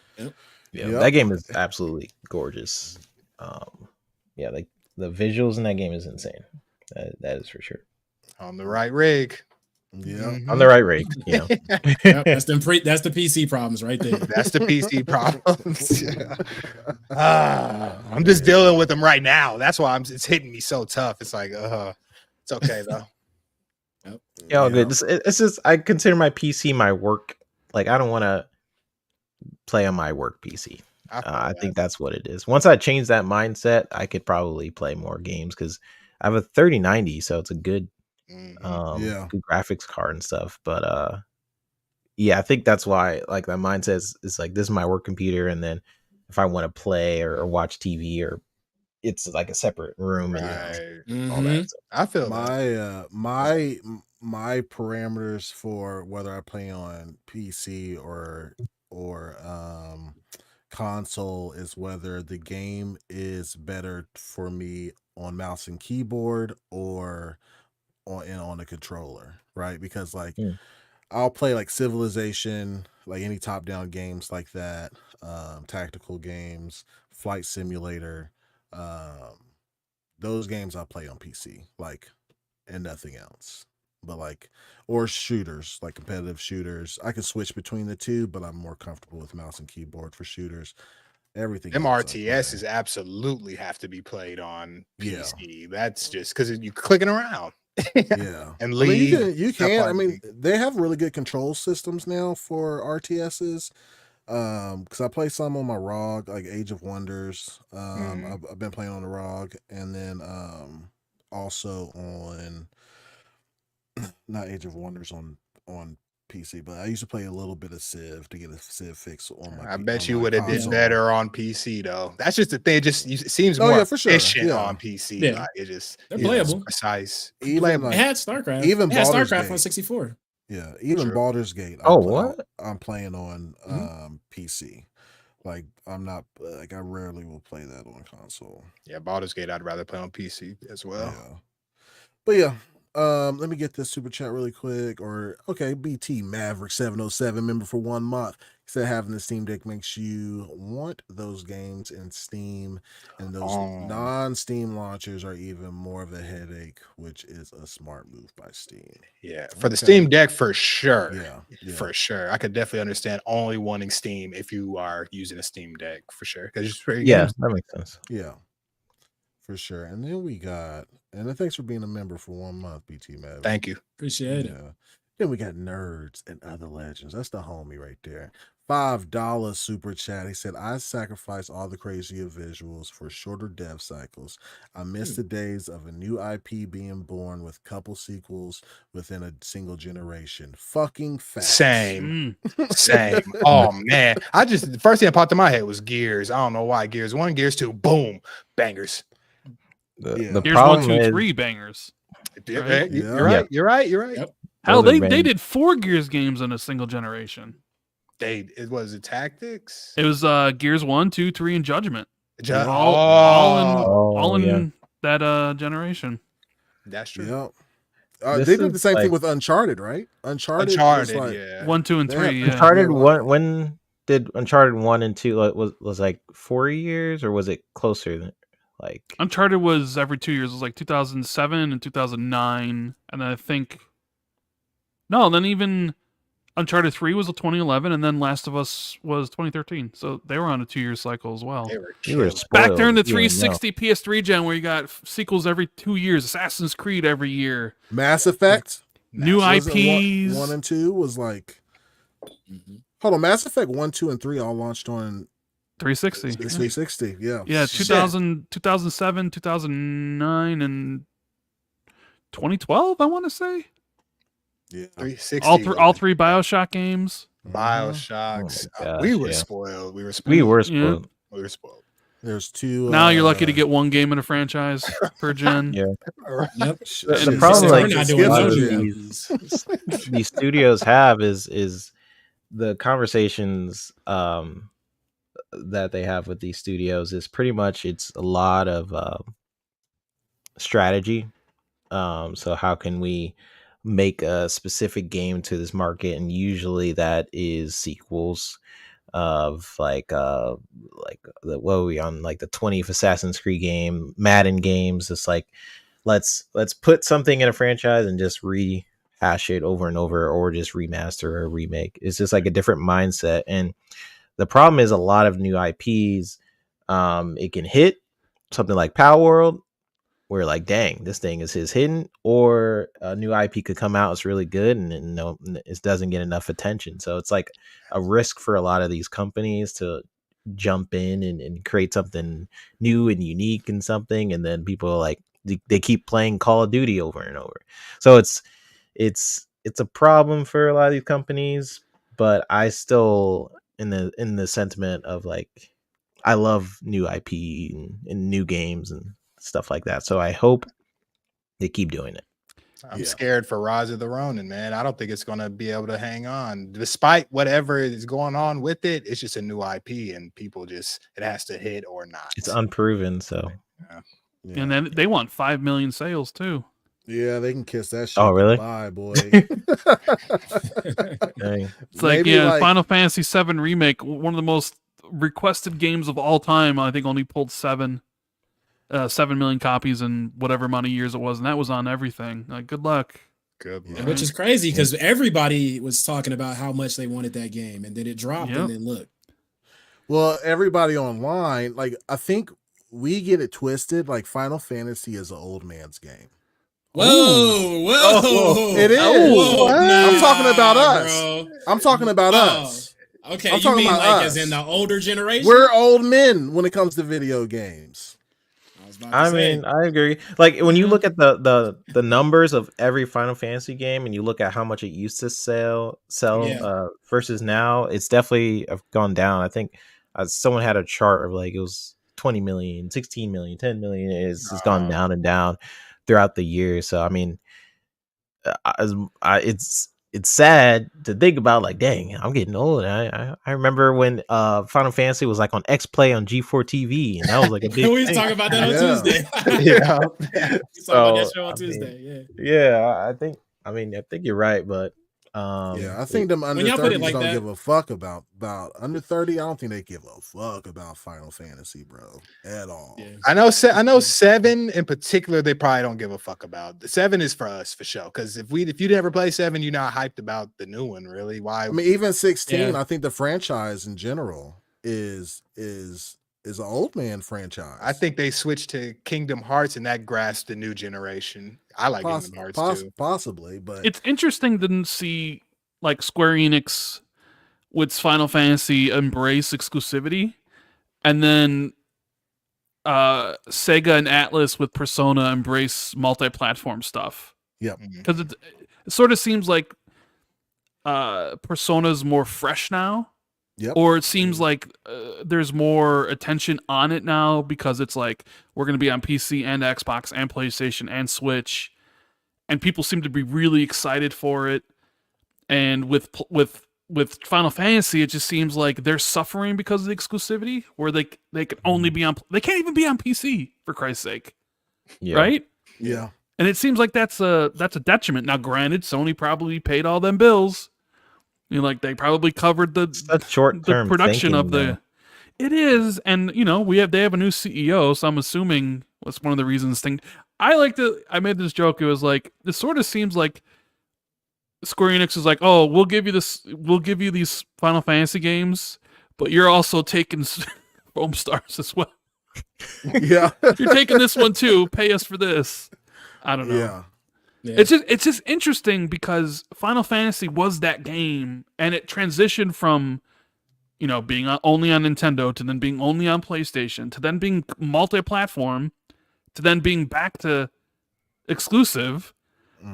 that game is absolutely gorgeous. Like the visuals in that game is insane. That is for sure. On the right rig. Yeah, on the right rig. That's the PC problems right there. That's the PC problems. I'm just dealing with them right now. That's why it's hitting me so tough. It's like, it's okay though. Yep. Yeah, all good. It's just I consider my PC my work. Like I don't want to play on my work PC. I think that's what it is. Once I change that mindset, I could probably play more games because I have a 3090, so it's a good, good graphics card and stuff. But yeah, I think that's why like my mindset is like this is my work computer, and then if I want to play or watch TV or it's like a separate room and all that. So. I feel my parameters for whether I play on PC or console is whether the game is better for me on mouse and keyboard or on a controller, right? Because like I'll play like Civilization, like any top-down games like that, tactical games, Flight Simulator, those games I play on PC, like, and nothing else. But like, or shooters, like competitive shooters, I can switch between the two, but I'm more comfortable with mouse and keyboard for shooters. Everything. Them RTSs absolutely have to be played on PC. That's just because you're clicking around. And leave. I mean, you can. I mean, they have really good control systems now for RTSs. Because I play some on my ROG, like Age of Wonders. I've been playing on the ROG, and then also on not Age of Wonders on PC, but I used to play a little bit of Civ to get a Civ fix on my. I bet you would have did better on PC though. That's just the thing. It seems more efficient on PC. Yeah. Like, it just they're playable, precise. Even like, it had StarCraft. Even it had Baldur's StarCraft Gate. on 64. Yeah, even Baldur's Gate. I'm playing on PC. Like I'm not like I rarely will play that on console. Yeah, Baldur's Gate I'd rather play on PC as well. Yeah. But yeah, let me get this super chat really quick. Or okay, BT Maverick 707 member for 1 month. He said having the Steam Deck makes you want those games in Steam, and those non-Steam launchers are even more of a headache, which is a smart move by Steam. Yeah, for the Steam Deck for sure. Yeah, for sure. I could definitely understand only wanting Steam if you are using a Steam Deck for sure. Because that makes sense. Yeah, for sure. And then we got, and then thanks for being a member for 1 month, BT Maverick. Thank you. Appreciate it. Then we got Nerds and Other Legends. That's the homie right there. $5 super chat. He said, I sacrifice all the crazier visuals for shorter dev cycles. I miss the days of a new IP being born with couple sequels within a single generation. Fucking facts. Same. Oh man. The first thing that popped in my head was Gears. I don't know why. Gears 1, Gears 2, boom, bangers. The Gears problem 1, 2, is 3 bangers. Right? You're right. Yep. Hell, they did 4 Gears games in a single generation. It was Tactics. It was Gears 1, 2, 3, and Judgment. All in that generation. That's true. Yep. They did the same thing with Uncharted, right? Uncharted, yeah. 1, 2, and 3. Yeah. Uncharted 1. When did Uncharted 1 and 2 was like 4 years, or was it closer than like? Uncharted was every 2 years. It was like 2007 and 2009, and then I think then even Uncharted 3 was 2011, and then Last of Us was 2013. So they were on a 2-year cycle as well. You were back during the 360 PS3 gen, where you got sequels every 2 years, Assassin's Creed every year, Mass Effect, new IPs. 1 and 2 was like. Hold on, Mass Effect 1, 2, and 3 all launched on 360. 360, yeah. Yeah, 2007, 2009, and 2012, I want to say. Yeah, 360. All three BioShock games. BioShocks. Oh we were spoiled. We were spoiled. Yeah. We were spoiled. There's 2. Now you're lucky to get 1 game in a franchise per gen. Yeah. Yep. The problem these studios have is the conversations that they have with these studios is pretty much it's a lot of strategy. So how can we make a specific game to this market, and usually that is sequels of like what were we on, like the 20th Assassin's Creed game, Madden games. It's like let's put something in a franchise and just rehash it over and over, or just remaster or remake. It's just like a different mindset. And the problem is a lot of new IPs, it can hit something like Power World, we're like, dang, this thing is hidden, or a new IP could come out, it's really good, and no, it doesn't get enough attention. So it's like a risk for a lot of these companies to jump in and create something new and unique and something, and then people are like, they keep playing Call of Duty over and over. So it's a problem for a lot of these companies, but I still in the sentiment of like, I love new IP and new games and stuff like that. So I hope they keep doing it. I'm scared for Rise of the Ronin, man. I don't think it's going to be able to hang on. Despite whatever is going on with it, it's just a new IP and people it has to hit or not. It's unproven, so. Yeah. And then they want 5 million sales too. Yeah, they can kiss that shit. Oh, really? Bye, boy. It's like, Final Fantasy VII Remake, one of the most requested games of all time. I think only pulled 7 million copies in whatever amount of years it was, and that was on everything. Like, good luck. Good luck. Yeah, which is crazy because everybody was talking about how much they wanted that game, and then it dropped, and then look. Well, everybody online, like, I think we get it twisted. Like, Final Fantasy is an old man's game. Whoa. It is. I'm talking about us. Bro. I'm talking about us. Okay, I'm you talking mean about like us. as in the older generation? We're old men when it comes to video games. I mean, I agree. Like when you look at the numbers of every Final Fantasy game, and you look at how much it used to sell versus now, it's definitely gone down. I think someone had a chart of like it was 20 million, 16 million, 10 million. It's gone down and down throughout the year. So I mean, it's sad to think about. Like, dang, I'm getting old. I remember when Final Fantasy was like on X Play on G4 TV, and that was like a big. We was talking about that on Tuesday. We talking about that show on Tuesday. I think you're right, but I think them under 30s like don't give a fuck about under 30. I don't think they give a fuck about Final Fantasy, bro, at all. Yeah. I know 7 in particular, they probably don't give a fuck about. 7 is for us for sure. Because if you never play 7, you're not hyped about the new one, really. Why? I mean, even 16. I think the franchise in general is an old man franchise. I think they switched to Kingdom Hearts, and that grasped the new generation. I like Kingdom Hearts too. Possibly, but it's interesting to see like Square Enix with Final Fantasy embrace exclusivity, and then Sega and Atlas with Persona embrace multi-platform stuff. Yep. Because it sort of seems like Persona's more fresh now. Yep. Or it seems like there's more attention on it now because it's like we're going to be on PC and Xbox and PlayStation and Switch, and people seem to be really excited for it. And with Final Fantasy, it just seems like they're suffering because of the exclusivity, where they can only be on. They can't even be on PC, for Christ's sake. Yeah. Right? Yeah. And it seems like that's a detriment. Now, granted, Sony probably paid all them bills. You know, like they probably covered the production of the. Though. It is, and you know, they have a new CEO, so I'm assuming that's one of the reasons. I made this joke. It was like it sort of seems like Square Enix is like, oh, we'll give you these Final Fantasy games, but you're also taking Foam Stars as well. Yeah, you're taking this one too. Pay us for this. I don't know. Yeah. Yeah. It's just interesting because Final Fantasy was that game, and it transitioned from, you know, being only on Nintendo to then being only on PlayStation to then being multi-platform to then being back to exclusive,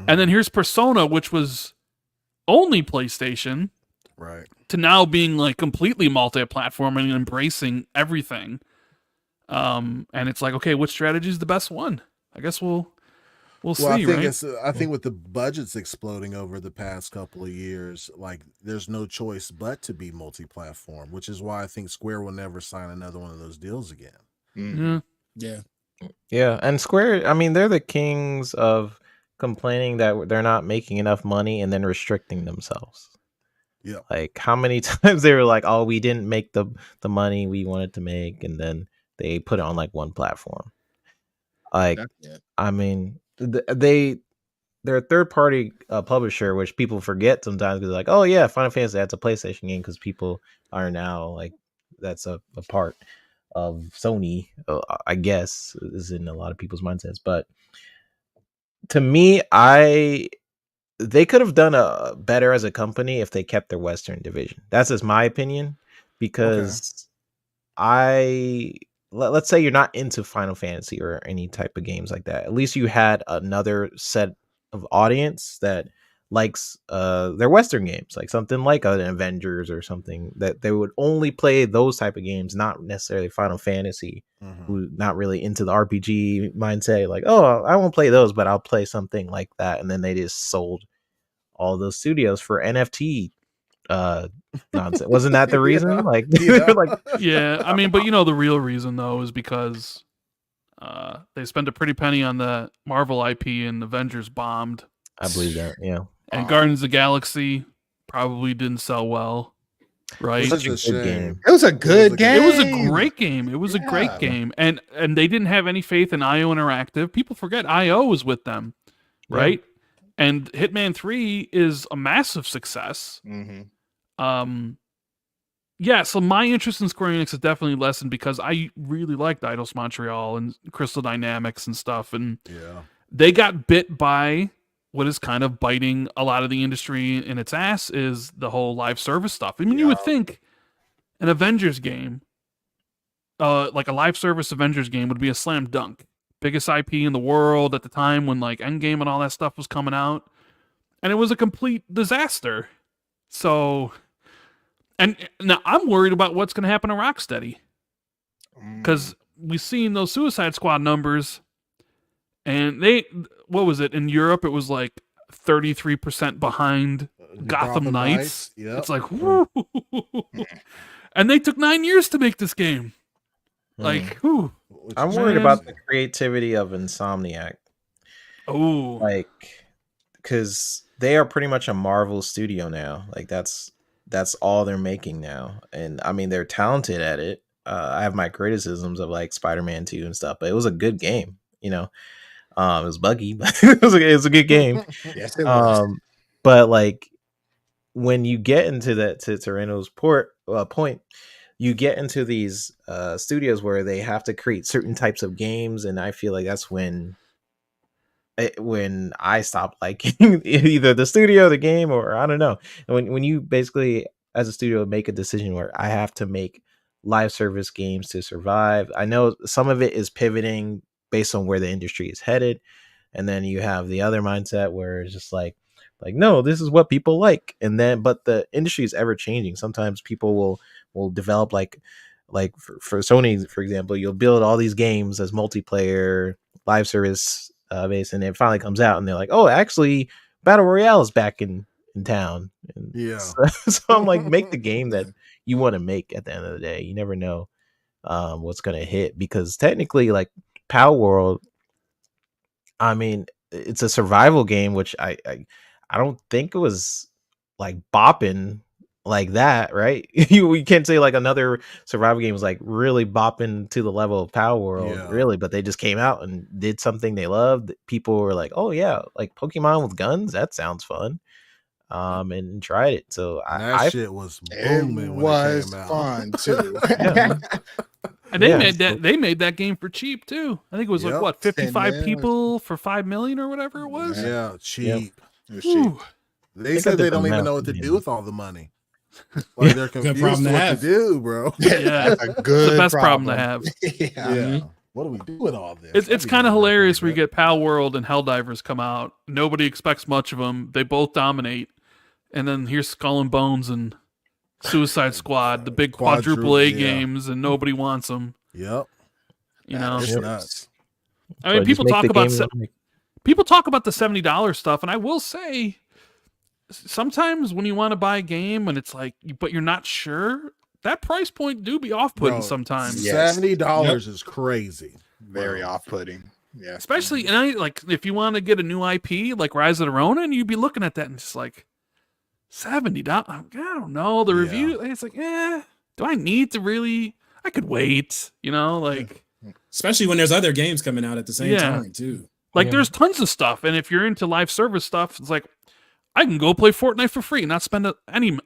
and then here's Persona, which was only PlayStation, right, to now being like completely multi-platform and embracing everything. And it's like, okay, which strategy is the best one? I guess we'll see, I think with the budgets exploding over the past couple of years, like there's no choice but to be multi-platform, which is why I think Square will never sign another one of those deals again. Yeah, and Square, I mean, they're the kings of complaining that they're not making enough money and then restricting themselves. Yeah, like how many times they were like, "Oh, we didn't make the money we wanted to make," and then they put it on like one platform. Like, I mean, they're a third-party publisher, which people forget sometimes because like, oh yeah, Final Fantasy, that's a PlayStation game because people are now like that's a part. Sony, I guess, is in a lot of people's mindsets. But to me, they could have done a better as a company if they kept their Western division. That's just my opinion, because let's say you're not into Final Fantasy or any type of games like that. At least you had another set of audience that likes their Western games, like something like an Avengers or something, that they would only play those type of games, not necessarily Final Fantasy, who not really into the RPG mindset, like, oh, I won't play those, but I'll play something like that. And then they just sold all those studios for NFT nonsense. Wasn't that the reason? Like, yeah, I mean, but the real reason though is because they spent a pretty penny on the Marvel IP and Avengers bombed. I believe that, yeah. And Guardians of the Galaxy probably didn't sell well, right? It was a shame. It was a good game. It was a great game. It was a great game. And they didn't have any faith in IO Interactive. People forget IO was with them, right? Yeah. And Hitman 3 is a massive success. Yeah, so my interest in Square Enix has definitely lessened because I really liked Eidos Montreal and Crystal Dynamics and stuff. And they got bit by what is kind of biting a lot of the industry in its ass, is the whole live service stuff. I mean, you would think an Avengers game, like a live service Avengers game, would be a slam dunk. Biggest IP in the world at the time when like Endgame and all that stuff was coming out. And it was a complete disaster. So, and now I'm worried about what's going to happen to Rocksteady. Because we've seen those Suicide Squad numbers, and what was it? In Europe, it was like 33% behind Gotham Knights. Yep. It's like, whoo. And they took 9 years to make this game. Like, whoo. I'm worried about the creativity of Insomniac. Oh. Like, because they are pretty much a Marvel studio now. Like, that's all they're making now. And, I mean, they're talented at it. I have my criticisms of, like, Spider-Man 2 and stuff, but it was a good game, It was buggy, but it was a good game. Yes, it was. But, like, when you get into that, to Torino's point, you get into these studios where they have to create certain types of games, and I feel like that's when I stopped liking either the studio, the game, or I don't know. And when you basically, as a studio, make a decision where I have to make live service games to survive. I know some of it is pivoting based on where the industry is headed, and then you have the other mindset where it's just like no, this is what people like, but the industry is ever changing. Sometimes people will develop like for Sony, for example, you'll build all these games as multiplayer live service base, and it finally comes out and they're like, oh, actually Battle Royale is back in town. And so I'm like, make the game that you want to make. At the end of the day, you never know what's gonna hit, because technically, like Power World, I mean, it's a survival game, which I don't think it was like bopping like that, right? You can't say like another survival game was like really bopping to the level of Power World, really, but they just came out and did something they loved. People were like, oh yeah, like Pokemon with guns, that sounds fun. And tried it. So that shit was booming. It was fun too. And they made that game for cheap too. I think it was like what, 55 people for 5 million or whatever it was. Yeah, cheap. Yep. It was cheap. They said they don't even know what to do with all the money. Like they're confused what to do, bro. Yeah, a good. It's the best problem to have. Yeah. What do we do with all this? It's kind of hilarious where you get Pal World and Helldivers come out. Nobody expects much of them. They both dominate. And then here's Skull and Bones and Suicide Squad, the big quadruple A games, and nobody wants them. Yep. It's nuts. I mean, people talk about the $70 stuff, and I will say, sometimes when you want to buy a game and it's like, but you're not sure, that price point do be off-putting sometimes. $70 is crazy. Very off-putting. Yeah. Especially, and if you want to get a new IP like Rise of the Ronin, you'd be looking at that and just like, $70. I don't know. The review, it's like, do I need to really? I could wait, especially when there's other games coming out at the same time too. Like there's tons of stuff, and if you're into live service stuff, it's like, I can go play Fortnite for free and not spend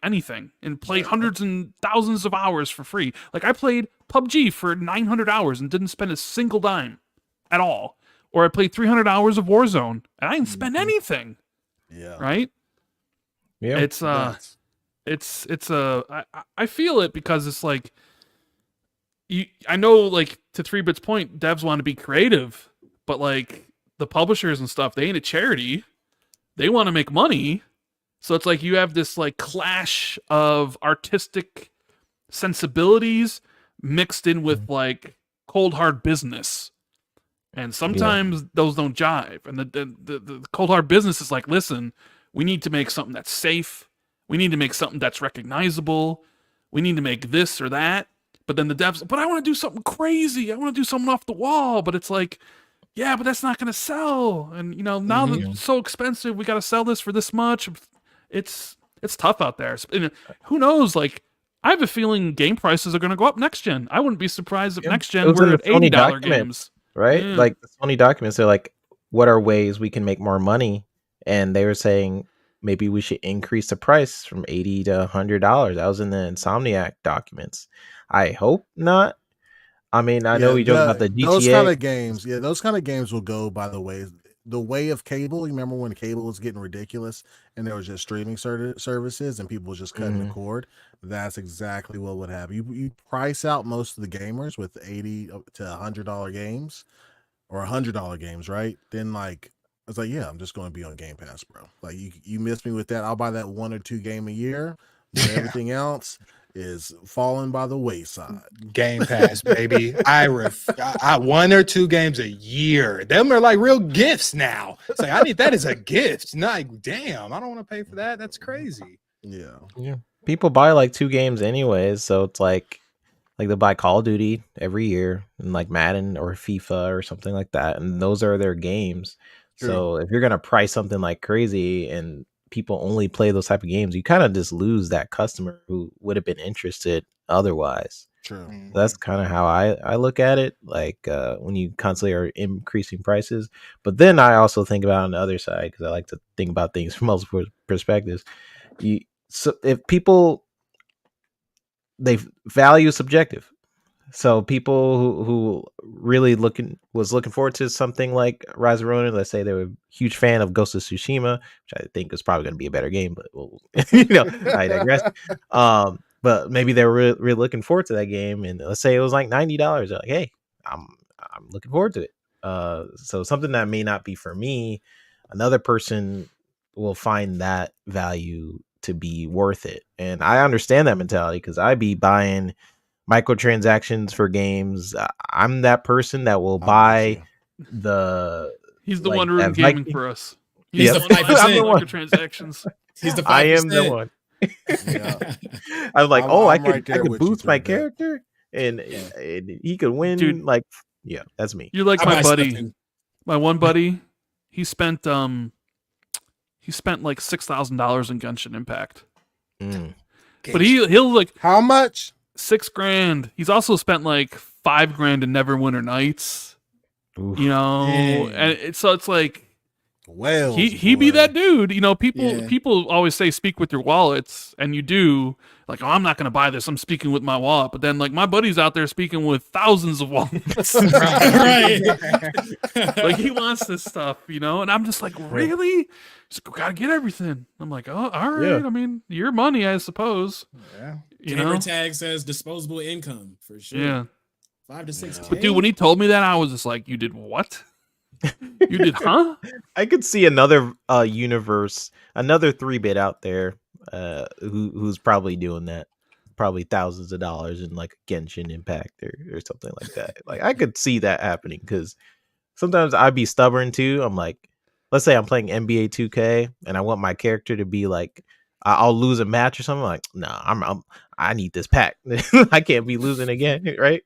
anything and play hundreds and thousands of hours for free. Like I played PUBG for 900 hours and didn't spend a single dime at all. Or I played 300 hours of Warzone and I didn't spend anything. Yeah. Right? Yeah. I feel it because it's like I know, like, to 3-Bit's point, devs want to be creative, but like the publishers and stuff, they ain't a charity. They want to make money. So it's like you have this like clash of artistic sensibilities mixed in with like cold hard business. And sometimes those don't jive. And the cold hard business is like, listen, we need to make something that's safe. We need to make something that's recognizable. We need to make this or that. But then the devs, but I want to do something crazy. I want to do something off the wall. But it's like, yeah, but that's not going to sell. And, you know, now that it's so expensive, we got to sell this for this much. It's tough out there. And who knows? Like, I have a feeling game prices are going to go up next gen. I wouldn't be surprised if next gen we're at $80 games. Right? Yeah. Like the Sony documents, they're like, what are ways we can make more money? And they were saying maybe we should increase the price from $80 to $100. That was in the Insomniac documents. I hope not. I mean, I know we joke about the GTA. Those kind of games will go by the way of cable. You remember when cable was getting ridiculous and there was just streaming services and people was just cutting the cord? That's exactly what would happen. You price out most of the gamers with $80 to $100 games or $100 games, right? Then like it's like, yeah, I'm just going to be on Game Pass, bro. Like you miss me with that. I'll buy that 1 or 2 game a year. But everything else is falling by the wayside. Game Pass, baby. I 1 or 2 games a year. Them are like real gifts now. It's like I need that as a gift. Like, damn, I don't want to pay for that. That's crazy. Yeah. People buy like 2 games anyways, so it's like they'll buy Call of Duty every year and like Madden or FIFA or something like that, and those are their games. True. So if you're gonna price something like crazy and people only play those type of games, you kind of just lose that customer who would have been interested otherwise. True. So that's kind of how I look at it. Like when you constantly are increasing prices, but then I also think about on the other side because I like to think about things from multiple perspectives. So if people they value subjective. So people who really was looking forward to something like Rise of Ronin, let's say they were a huge fan of Ghost of Tsushima, which I think is probably going to be a better game, but well, I digress. But maybe they were really looking forward to that game, and let's say it was like $90. They're like, hey, I'm looking forward to it. So something that may not be for me, another person will find that value to be worth it, and I understand that mentality because I be buying microtransactions for games. I'm that person that will buy He's the one ruining gaming for us. He's the 5% microtransactions. He's the 5%. I am the one. I'm like, I could boost my character and he could win. Dude, like, yeah, that's me. You're like my buddy. My one buddy, he spent like $6,000 in Genshin Impact. But he'll like how much? $6,000. He's also spent like $5,000 in Neverwinter Nights. Oof. You know, and it's like, well, he be that dude. You know, people always say speak with your wallets, and you do. Like, oh, I'm not going to buy this. I'm speaking with my wallet. But then, like, my buddy's out there speaking with thousands of wallets. Right. Like, he wants this stuff, you know? And I'm just like, really? He's like, got to get everything. I'm like, oh, all right. Yeah. I mean, your money, I suppose. Yeah. Gamer tag says disposable income, for sure. Yeah. 5 to 6K. But, dude, when he told me that, I was just like, you did what? You did, huh? I could see another universe, another 3-bit out there who's probably doing that, probably thousands of dollars in like Genshin Impact or something like that. Like I could see that happening because sometimes I'd be stubborn too. I'm like, let's say I'm playing NBA 2K and I want my character to be like, I'll lose a match or something. I'm like, nah, I need this pack. I can't be losing again, right?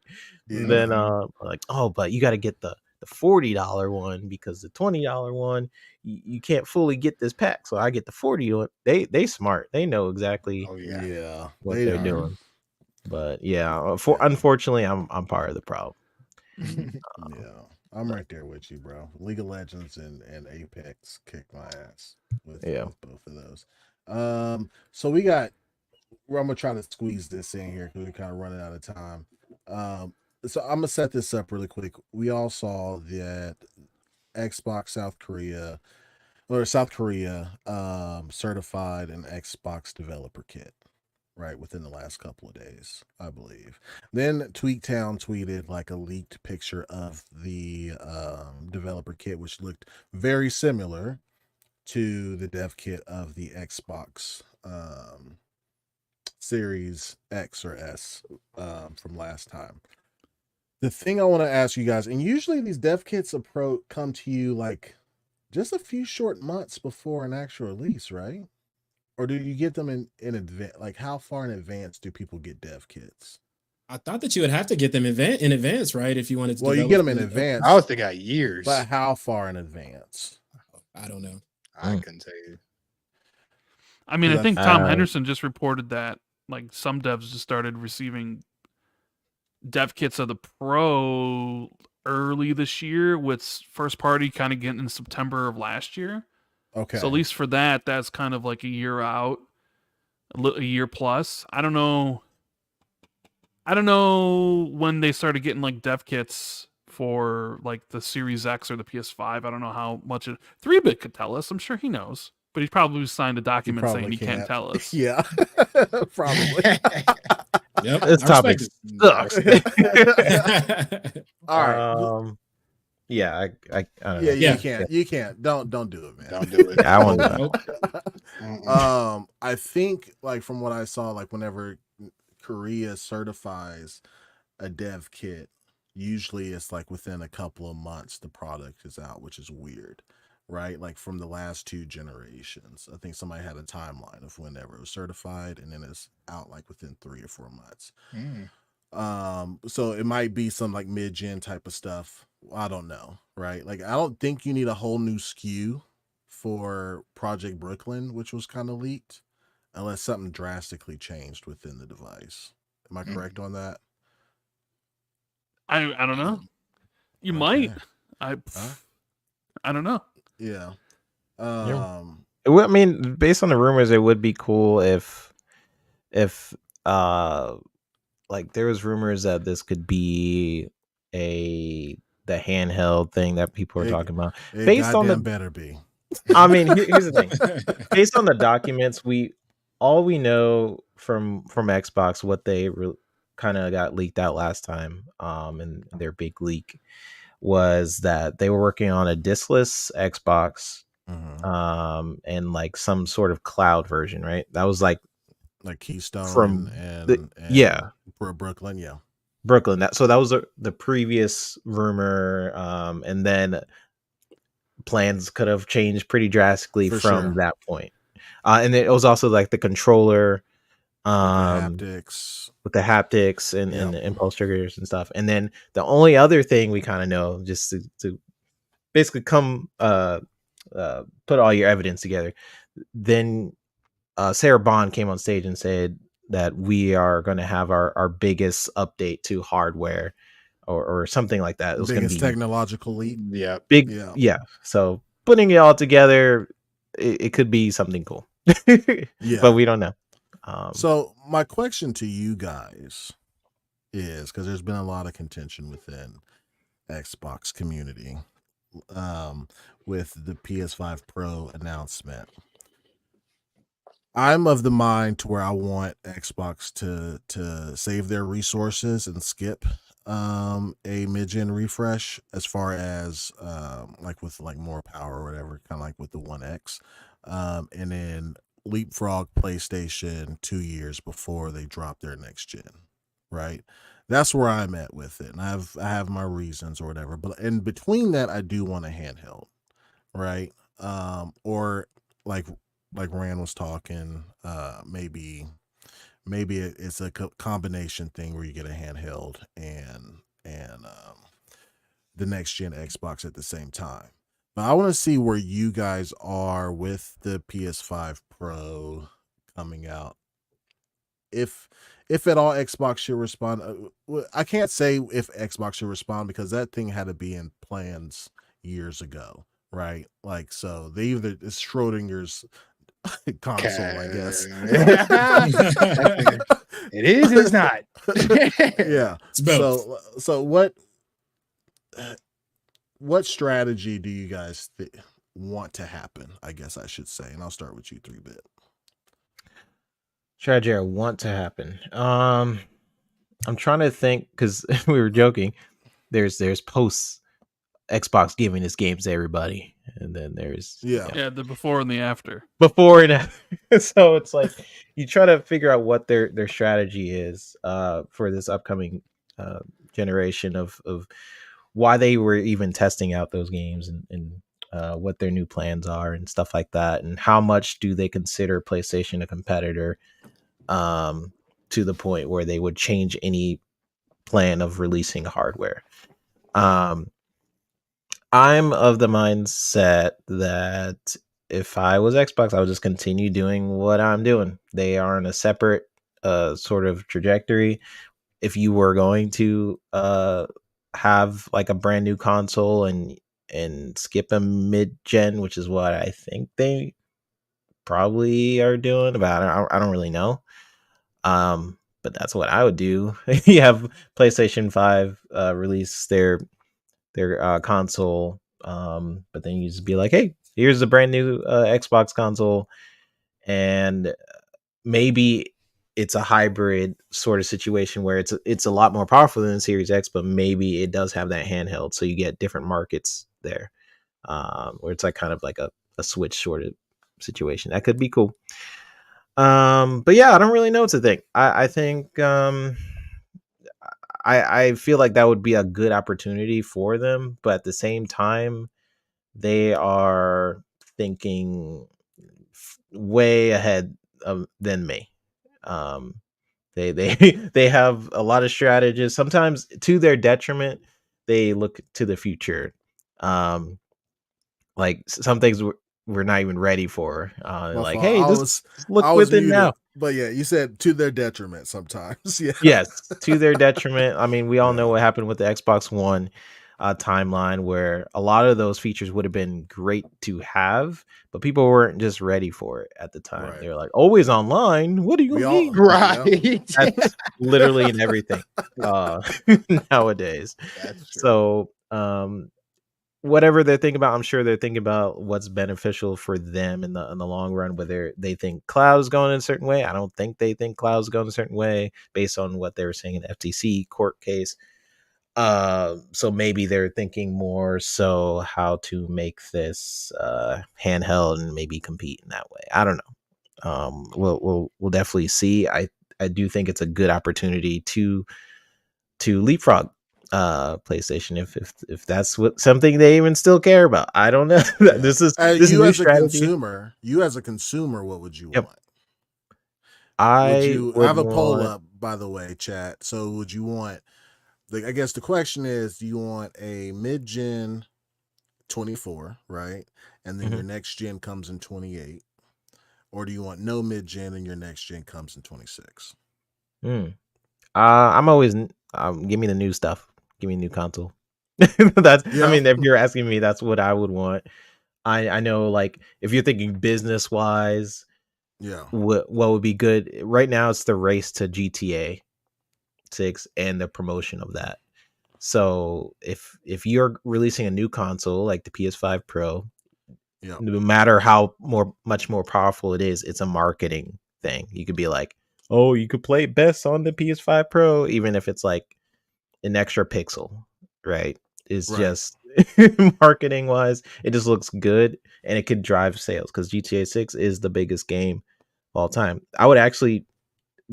Yeah. And then like, oh, but you got to get the $40 one because the $20 one you can't fully get this pack, so I get the $40 one. They smart, they know exactly what they're doing. But yeah, unfortunately I'm part of the problem. I'm right there with you, bro. League of Legends and Apex kicked my ass with both of those. So we got. I'm gonna try to squeeze this in here because we're kind of running out of time. So I'm gonna set this up really quick. We all saw that Xbox South Korea certified an Xbox developer kit, right, within the last couple of days, I believe. Then Tweaktown tweeted like a leaked picture of the developer kit, which looked very similar to the dev kit of the Xbox Series X or S from last time. The thing I want to ask you guys, and usually these dev kits come to you like just a few short months before an actual release, right? Or do you get them in advance? Like, how far in advance do people get dev kits? I thought that you would have to get them in advance, right? If you wanted to. Well, you get them in advance. I was thinking years. But how far in advance? I don't know. I couldn't tell you. I mean, I think Tom Henderson just reported that like some devs just started receiving dev kits of the Pro early this year, with first party kind of getting in September of last year. Okay. So at least for that, that's kind of like a year out, a year plus. I don't know when they started getting like dev kits for like the Series X or the PS5. I don't know how much 3-Bit could tell us. I'm sure he knows, but he probably signed a document saying he can't tell us. Yeah, probably. Yep. This topic sucks. All right. Yeah, I don't know. Yeah, you can't. Don't do it, man. Don't do it. I won't do it. I think like from what I saw, like whenever Korea certifies a dev kit, usually it's like within a couple of months the product is out, which is weird, right? Like from the last 2 generations, I think somebody had a timeline of whenever it was certified, and then it's out like within 3 or 4 months. So it might be some like mid-gen type of stuff. I don't know, right? Like I don't think you need a whole new SKU for Project Brooklyn, which was kind of leaked, unless something drastically changed within the device. Am I correct on that? I don't know. You might. I don't know. Yeah. I mean, based on the rumors, it would be cool if like there was rumors that this could be the handheld thing that people are talking about. Based on the better be. I mean, here's the thing. Based on the documents, all we know from Xbox, what they kind of got leaked out last time, and their big leak was that they were working on a diskless Xbox, and like some sort of cloud version, right? That was like Keystone from Brooklyn, yeah. Brooklyn. That was the previous rumor, and then plans could have changed pretty drastically from that point. And it was also like the controller, with the haptics and the impulse triggers and stuff. And then the only other thing we kind of know, just to basically come put all your evidence together, then Sarah Bond came on stage and said that we are going to have our biggest update to hardware or something like that. It was biggest technological leap. Yeah. Big. Yeah. So putting it all together, it could be something cool. But we don't know. So my question to you guys is, because there's been a lot of contention within Xbox community with the PS5 Pro announcement. I'm of the mind to where I want Xbox to save their resources and skip a mid-gen refresh, as far as like with like more power or whatever, kind of like with the One X, and then leapfrog PlayStation 2 years before they drop their next gen, right? That's where I'm at with it, and I have my reasons or whatever. But in between that, I do want a handheld, right? Or like Rand was talking, maybe it's a combination thing where you get a handheld and the next gen Xbox at the same time. But I want to see where you guys are with the PS5 Pro coming out if at all Xbox should respond. I can't say if Xbox should respond because that thing had to be in plans years ago, right? Like, so they either it's Schrodinger's console, I guess. It is. It's not. Yeah. It's both. So what strategy do you guys want to happen? I guess I should say, and I'll start with you, 3-bit. Strategy I want to happen. I'm trying to think because we were joking. There's posts Xbox giving its games to everybody, and then there's the before and the after. Before and after. So it's like you try to figure out what their strategy is for this upcoming generation of why they were even testing out those games and what their new plans are and stuff like that, and how much do they consider PlayStation a competitor to the point where they would change any plan of releasing hardware. I'm of the mindset that if I was Xbox, I would just continue doing what I'm doing. They are in a separate sort of trajectory. If you were going to have like a brand new console and skip a mid-gen, which is what I think they probably are doing, but I don't really know. But that's what I would do. You have PlayStation 5 release their console, but then you just be like, hey, here's a brand new Xbox console, and maybe it's a hybrid sort of situation where it's a lot more powerful than the Series X, but maybe it does have that handheld, so you get different markets there, where it's like kind of like a Switch sort of situation. That could be cool. But yeah, I don't really know what to think. I think I feel like that would be a good opportunity for them, but at the same time, they are thinking way ahead than me. They have a lot of strategies. Sometimes to their detriment, they look to the future. Like some things we're not even ready for. Like, hey, just look within now. But yeah, you said to their detriment sometimes. Yeah. Yes, to their detriment. I mean, we all know what happened with the Xbox One timeline, where a lot of those features would have been great to have, but people weren't just ready for it at the time. Right. They were like, always online? What do you mean? Right. That's literally in everything nowadays. So whatever they're thinking about, I'm sure they're thinking about what's beneficial for them in the long run, whether they think cloud is going in a certain way. I don't think they think cloud is going a certain way based on what they were saying in the FTC court case. So maybe they're thinking more so how to make this handheld and maybe compete in that way. I don't know. We'll definitely see. I do think it's a good opportunity to leapfrog PlayStation if that's something they even still care about. I don't know. This is you as a consumer. You as a consumer, what would you want? I have a poll up, by the way, chat. So would you want? I guess the question is, do you want a mid-gen 24, right? And then your next gen comes in 28, or do you want no mid-gen and your next gen comes in 26? I'm always give me the new stuff. Give me a new console. I mean, if you're asking me, that's what I would want. I know, like, if you're thinking business wise, what would be good right now? It's the race to GTA 6 and the promotion of that. So if you're releasing a new console like the PS5 Pro, no matter how much more powerful it is, it's a marketing thing. You could be like, oh, you could play best on the PS5 Pro, even if it's like an extra pixel, right? It's just marketing wise, it just looks good and it could drive sales because GTA 6 is the biggest game of all time. I would actually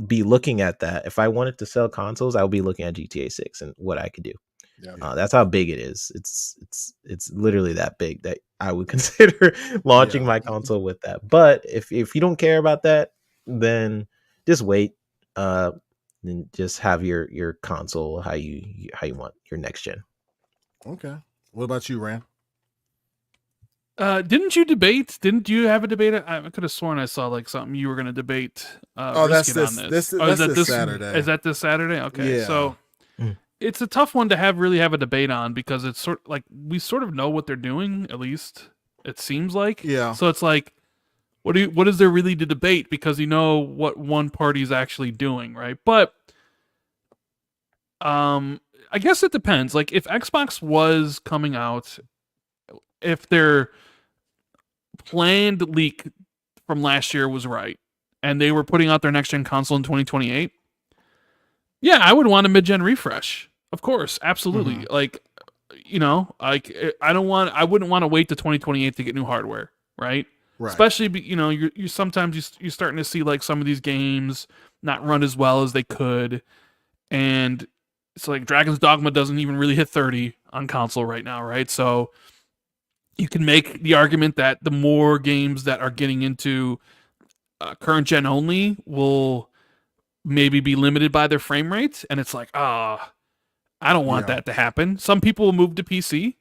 be looking at that. If I wanted to sell consoles, I would be looking at GTA 6 and what I could do. That's how big it is. It's literally that big that I would consider launching my console with that. But if you don't care about that, then just wait. And just have your console how you want your next gen. Okay. What about you, Ram? Didn't you have a debate? I could have sworn I saw like something you were going to debate. That's Brisket this. on This is that this Saturday. Is that this Saturday? Okay, Yeah. so it's a tough one to really have a debate on because it's sort like we sort of know what they're doing. At least it seems like. Yeah. So it's like, what is there really to debate because you know what one party's actually doing, right? But I guess it depends. Like if Xbox was coming out, if their planned leak from last year was right, and they were putting out their next gen console in 2028, yeah, I would want a mid-gen refresh. Of course, absolutely. Like, you know, like I wouldn't want to wait to 2028 to get new hardware, right? Right. Especially, you know, you sometimes you're starting to see like some of these games not run as well as they could, and it's like Dragon's Dogma doesn't even really hit 30 on console right now, right? So you can make the argument that the more games that are getting into current gen only will maybe be limited by their frame rates, and it's like, I don't want that to happen. Some people will move to PC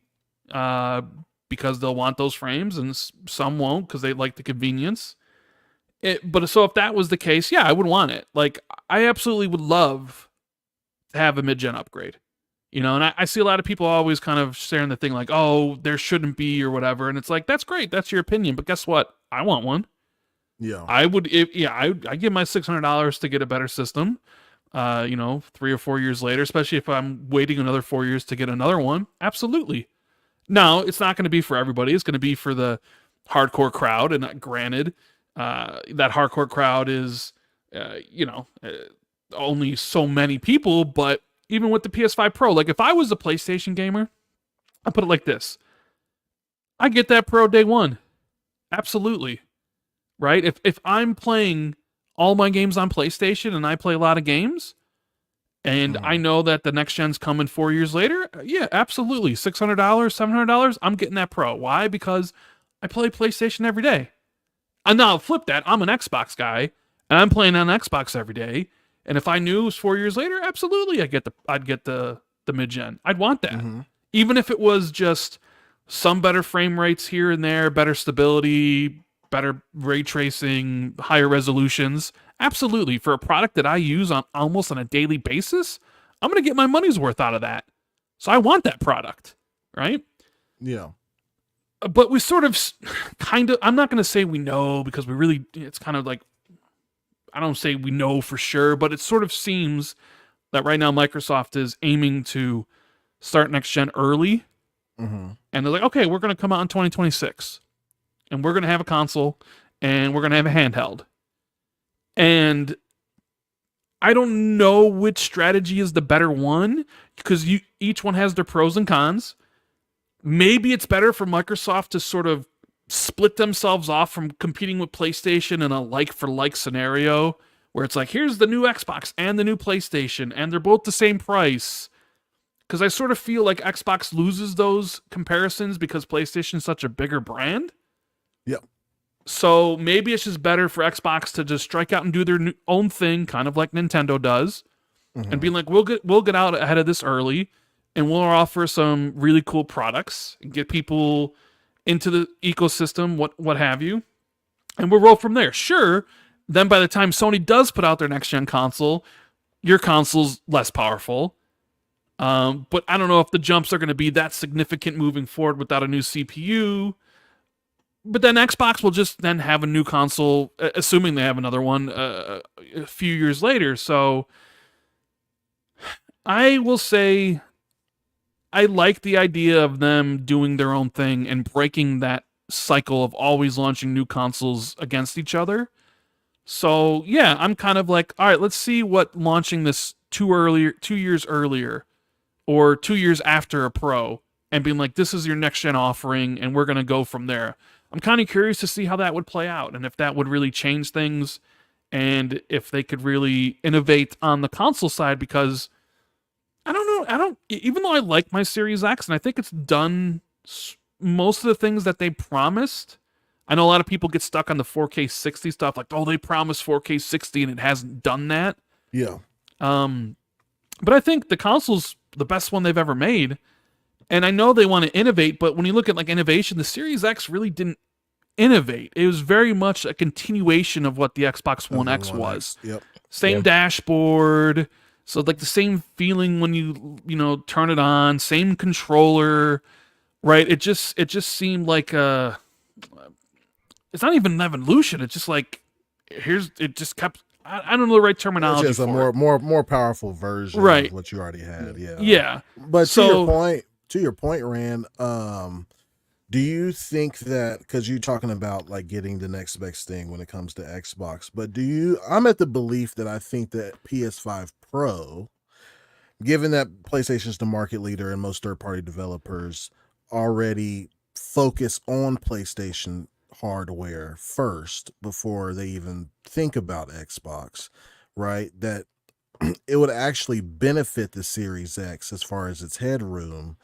because they'll want those frames, and some won't because they like the convenience. But so if that was the case, yeah, I would want it. Like, I absolutely would love to have a mid-gen upgrade. You know, and I see a lot of people always kind of sharing the thing like, oh, there shouldn't be or whatever. And it's like, that's great. That's your opinion. But guess what? I want one. Yeah. I give my $600 to get a better system, 3 or 4 years later, especially if I'm waiting another 4 years to get another one. Absolutely. Now, it's not going to be for everybody. It's going to be for the hardcore crowd. And granted, that hardcore crowd is, only so many people, but even with the PS5 Pro, like if I was a PlayStation gamer, I'll put it like this. I get that Pro day one. Absolutely. Right? If I'm playing all my games on PlayStation and I play a lot of games, and I know that the next gen's coming 4 years later, yeah, absolutely. $600, $700, I'm getting that Pro. Why? Because I play PlayStation every day. And now flip that. I'm an Xbox guy, and I'm playing on Xbox every day. And if I knew it was 4 years later, absolutely, I'd get the mid-gen. I'd want that. Even if it was just some better frame rates here and there, better stability, better ray tracing, higher resolutions. Absolutely. For a product that I use on almost on a daily basis, I'm going to get my money's worth out of that. So I want that product, right? Yeah. But we sort of I'm not going to say we know because it's kind of like, I don't say we know for sure, but it sort of seems that right now Microsoft is aiming to start next gen early. And they're like, okay, we're going to come out in 2026 and we're going to have a console and we're going to have a handheld. And I don't know which strategy is the better one because each one has their pros and cons. Maybe it's better for Microsoft to sort of split themselves off from competing with PlayStation in a like-for-like scenario where it's like, here's the new Xbox and the new PlayStation, and they're both the same price. Because I sort of feel like Xbox loses those comparisons because PlayStation's such a bigger brand. Yep. So maybe it's just better for Xbox to just strike out and do their own thing, kind of like Nintendo does, and be like, we'll get out ahead of this early, and we'll offer some really cool products and get people into the ecosystem, what have you, and we'll roll from there. Sure, then by the time Sony does put out their next-gen console, your console's less powerful. But I don't know if the jumps are going to be that significant moving forward without a new CPU. But then Xbox will just then have a new console, assuming they have another one a few years later. So I will say I like the idea of them doing their own thing and breaking that cycle of always launching new consoles against each other. So yeah, I'm kind of like, all right, let's see what launching this 2 years earlier or 2 years after a Pro and being like, this is your next gen offering and we're going to go from there. I'm kind of curious to see how that would play out and if that would really change things and if they could really innovate on the console side, because I don't know. Even though I like my Series X and I think it's done most of the things that they promised. I know a lot of people get stuck on the 4K 60 stuff, like, oh, they promised 4K 60 and it hasn't done that. Yeah. But I think the console's the best one they've ever made. And I know they want to innovate, but when you look at like innovation, the Series X really didn't innovate. It was very much a continuation of what the Xbox One X was. Yep. Same dashboard, so like the same feeling when you turn it on, same controller, right? It just seemed like it's not even an evolution. It's just like it just kept. I don't know the right terminology. It's just a more powerful version of what you already had. Yeah. Yeah. But to your point, Rand, do you think that, because you're talking about like getting the next best thing when it comes to Xbox, but I'm at the belief that I think that PS5 Pro, given that PlayStation's the market leader and most third-party developers already focus on PlayStation hardware first before they even think about Xbox, right? That it would actually benefit the Series X as far as its headroom,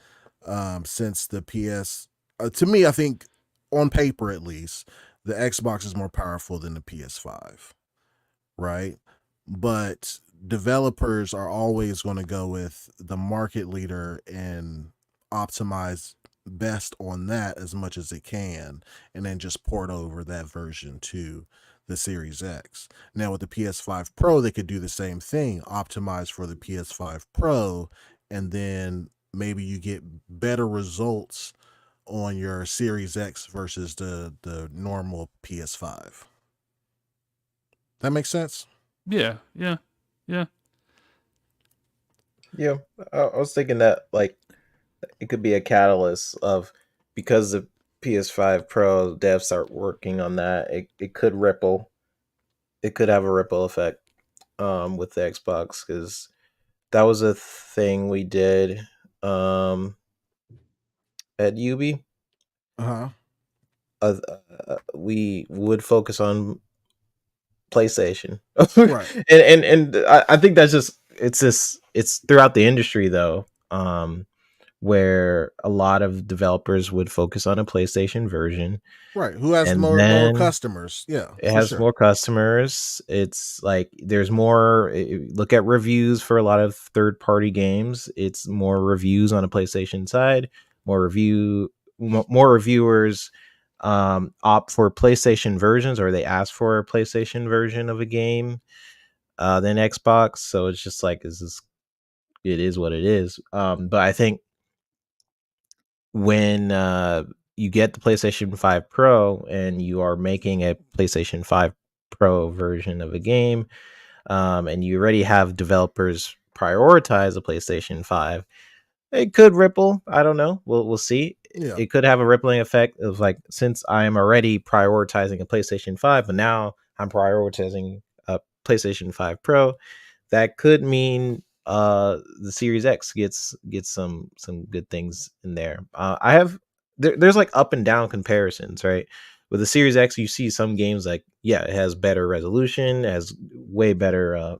since the to me, I think on paper at least, the Xbox is more powerful than the PS5, right? But developers are always going to go with the market leader and optimize best on that as much as it can, and then just port over that version to the Series X. Now with the PS5 Pro, they could do the same thing, optimize for the PS5 Pro, and then maybe you get better results on your Series X versus the normal PS5. That makes sense? Yeah. I was thinking that like it could be a catalyst of, because the PS5 Pro devs start working on that, it could ripple. It could have a ripple effect with the Xbox, because that was a thing we did at UB. We would focus on PlayStation. Right. and I think that's just it's throughout the industry though, where a lot of developers would focus on a PlayStation version. Right. Who has more customers? Yeah. It has more customers. It's like there's more. Look at reviews for a lot of third-party games. It's more reviews on a PlayStation side. More reviewers opt for PlayStation versions, or they ask for a PlayStation version of a game than Xbox. So it's just like it is what it is. But I think when you get the PlayStation 5 Pro and you are making a PlayStation 5 Pro version of a game, and you already have developers prioritize the PlayStation 5, it could ripple. I don't know. We'll see. Yeah. It could have a rippling effect of like, since I am already prioritizing a PlayStation 5, but now I'm prioritizing a PlayStation 5 Pro, that could mean the Series X gets some good things in there. There's like up and down comparisons, right? With the Series X, you see some games like, it has better resolution, has way better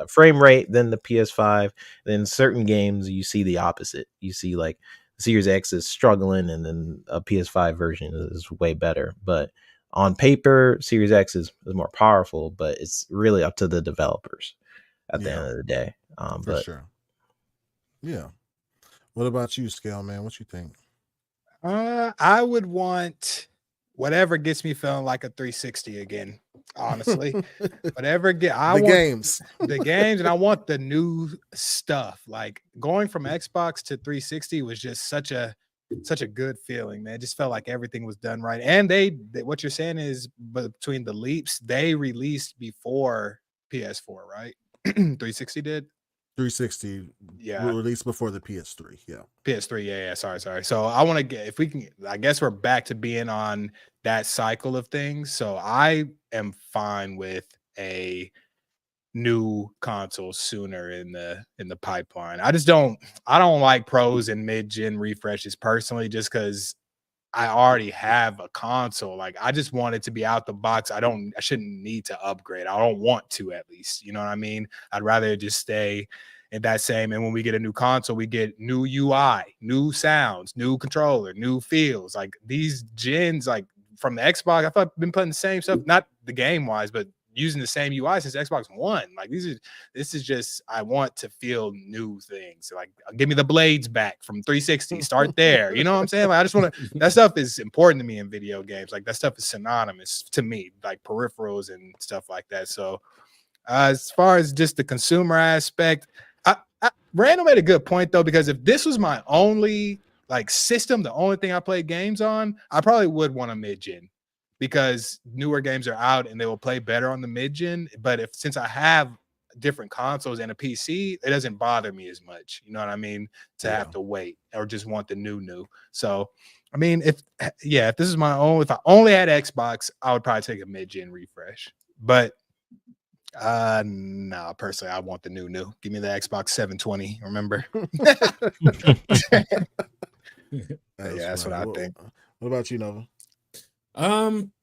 frame rate than the PS5. Then certain games, you see the opposite. You see like the Series X is struggling, and then a PS5 version is way better. But on paper, Series X is more powerful, but it's really up to the developers at the end of the day. For sure. Yeah. What about you, Scale Man? What you think? I would want whatever gets me feeling like a 360 again. Honestly, whatever games, and I want the new stuff. Like going from Xbox to 360 was just such a good feeling, man. It just felt like everything was done right. And they what you're saying is, between the leaps, they released before PS4, right? 360 did. 360 released before the PS3. PS3. Sorry. So I want to get, if we can, I guess we're back to being on that cycle of things. So I am fine with a new console sooner in the pipeline. I don't like pros and mid-gen refreshes personally, just because I already have a console. Like, I just want it to be out the box. I shouldn't need to upgrade. I don't want to, at least, you know what I mean? I'd rather just stay in that same. And when we get a new console, we get new UI, new sounds, new controller, new feels. Like these gens, like from the Xbox, I've been putting the same stuff, not the game wise, but using the same UI since Xbox One. Like this is just, I want to feel new things. Like give me the blades back from 360. Start there. You know what I'm saying? Like I just want to. That stuff is important to me in video games. Like that stuff is synonymous to me, like peripherals and stuff like that. So as far as just the consumer aspect, Randall made a good point though, because if this was my only like system, the only thing I play games on, I probably would want a mid-gen, because newer games are out and they will play better on the mid-gen. But since I have different consoles and a PC, it doesn't bother me as much. You know what I mean? To have to wait or just want the new. So, I mean, if this is my own, if I only had Xbox, I would probably take a mid-gen refresh. But no, personally, I want the new. Give me the Xbox 720. Remember? That's what I think. What about you, Nova?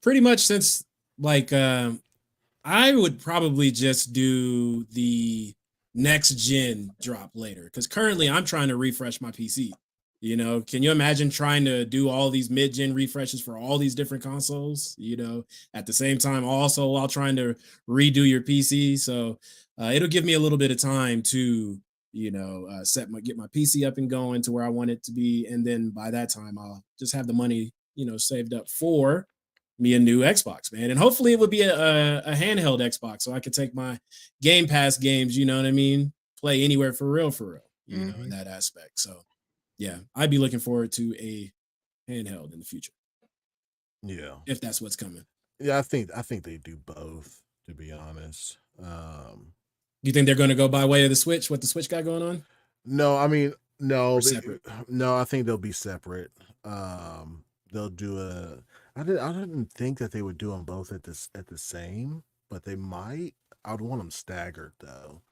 Pretty much since like I would probably just do the next gen drop later, because currently I'm trying to refresh my PC. You know, can you imagine trying to do all these mid-gen refreshes for all these different consoles, you know, at the same time, also while trying to redo your PC? So it'll give me a little bit of time to, you know, get my PC up and going to where I want it to be. And then by that time, I'll just have the money, you know, saved up for me a new Xbox, man. And hopefully it would be a handheld Xbox, so I could take my Game Pass games, you know what I mean, play anywhere for real, you know, in that aspect. So yeah, I'd be looking forward to a handheld in the future. Yeah, if that's what's coming. Yeah, I think they do both, to be honest. You think they're going to go by way of the Switch? What the Switch got going on? No, I mean, no, separate. No, I think they'll be separate. They'll do I didn't think that they would do them both at the same, but they might. I'd want them staggered though.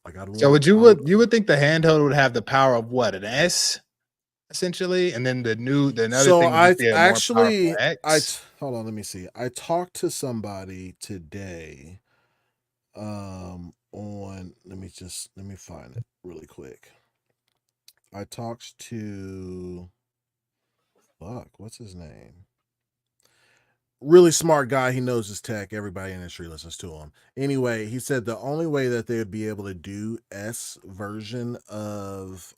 Like you would think the handheld would have the power of what, an S, essentially, and then the another so thing. I hold on, let me see. I talked to somebody today. Let me find it really quick. I talked to what's his name? Really smart guy. He knows his tech. Everybody in the industry listens to him. Anyway, he said the only way that they would be able to do S version of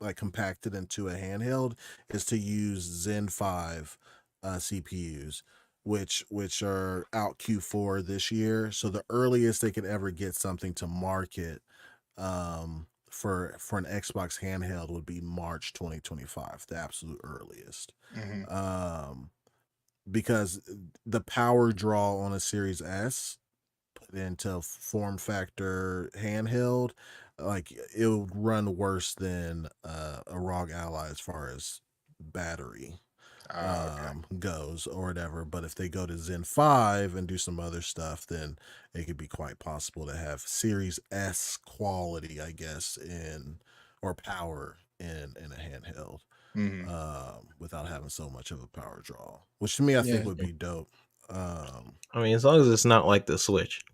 like compacted into a handheld is to use Zen 5 CPUs, which are out Q4 this year. So the earliest they could ever get something to market for an Xbox handheld would be March 2025, the absolute earliest. Because the power draw on a Series S put into form factor handheld, like it would run worse than a ROG Ally as far as battery goes or whatever. But if they go to Zen 5 and do some other stuff, then it could be quite possible to have Series S quality, I guess, or power in a handheld. Without having so much of a power draw, which to me I think would be dope. I mean, as long as it's not like the Switch.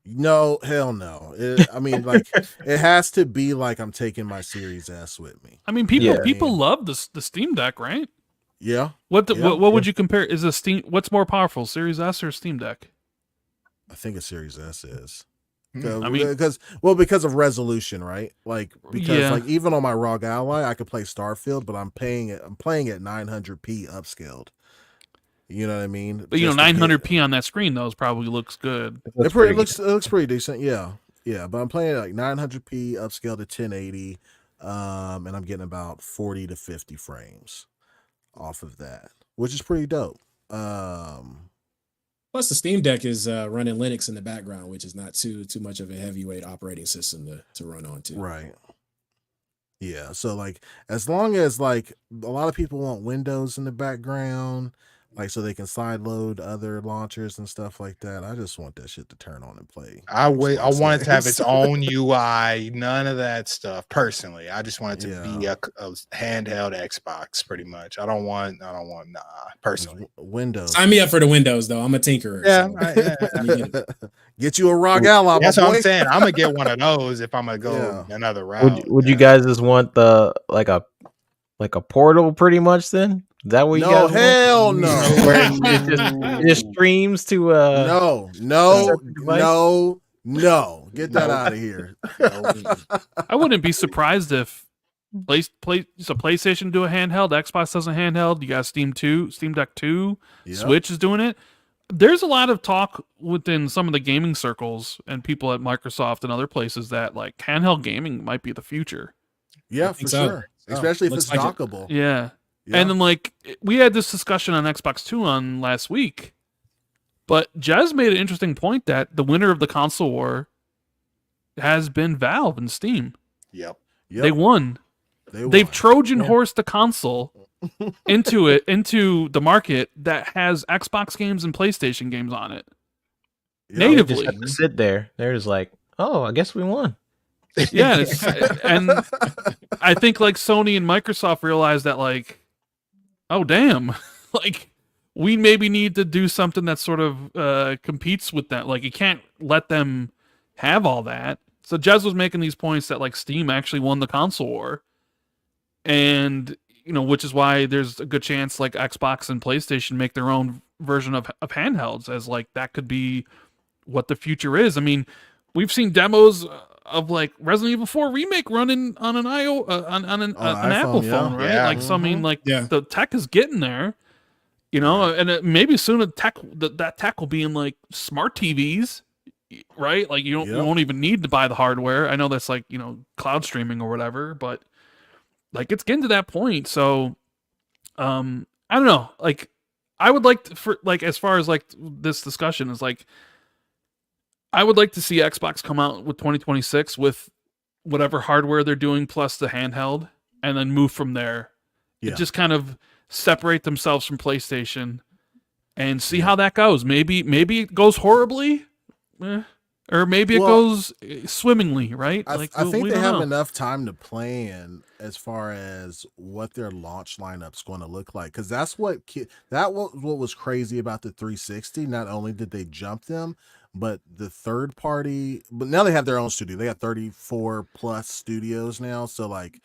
No, hell no. I mean, like it has to be like I'm taking my Series S with me. I mean, people love the Steam Deck, right? Yeah. What would you compare? Is a Steam? What's more powerful, Series S or Steam Deck? I think a Series S is. I mean, because of resolution, right? Like like even on my ROG Ally, I could play Starfield, but I'm playing at 900p upscaled. You know what I mean? But you know, 900p on that screen though probably looks good. It looks pretty decent. Yeah. But I'm playing at like 900p upscaled to 1080, and I'm getting about 40 to 50 frames off of that, which is pretty dope. Plus, the Steam Deck is running Linux in the background, which is not too much of a heavyweight operating system to run on too. Right. Yeah. So like, as long as like a lot of people want Windows in the background, like so they can side load other launchers and stuff like that. I just want that shit to turn on and play. I want it to have its own UI, none of that stuff. Personally, I just want it to be a handheld Xbox, pretty much. I don't want personally. Windows. Sign me up for the Windows though. I'm a tinkerer. Yeah. Get you a ROG Ally. That's what I'm saying. I'm gonna get one of those if I'm gonna go another route. Would you guys just want the like a Portal pretty much then? that what you No, guys hell want? no. Where it just streams to no. Get that out of here. I wouldn't be surprised if PlayStation do a handheld, Xbox does a handheld. You got Steam Deck 2, Yep. Switch is doing it. There's a lot of talk within some of the gaming circles and people at Microsoft and other places that like handheld gaming might be the future. Yeah, for sure. Especially if it's Looks like it. dockable. Yeah. Yeah. And then like we had this discussion on Xbox 2 on last week, but Jez made an interesting point that the winner of the console war has been Valve and Steam. Yep. They won. They've won. Trojan horsed the console into the market that has Xbox games and PlayStation games on it. Yep. Natively. Just have to sit there. They're just like, oh, I guess we won. Yeah, and I think like Sony and Microsoft realized that like, oh damn, like we maybe need to do something that sort of competes with that. Like you can't let them have all that. So Jez was making these points that like Steam actually won the console war, and which is why there's a good chance like Xbox and PlayStation make their own version of handhelds, as like that could be what the future is. I mean, we've seen demos of like Resident Evil 4 remake running on an an Apple phone, right? Yeah. Like, so I mean, like Yeah. the tech is getting there, and maybe soon that tech will be in like smart TVs, right? Like you won't even need to buy the hardware. I know that's like cloud streaming or whatever, but like it's getting to that point. So, I don't know. Like, I would like to, as far as like this discussion is like, I would like to see Xbox come out with 2026 with whatever hardware they're doing plus the handheld, and then move from there. Yeah. Just kind of separate themselves from PlayStation and see how that goes. Maybe it goes horribly, or maybe it goes swimmingly, right? I think they have enough time to plan as far as what their launch lineup's going to look like, because that's what was crazy about the 360. Not only did they jump them, but the third party. But now they have their own studio. They got 34 plus studios now, so like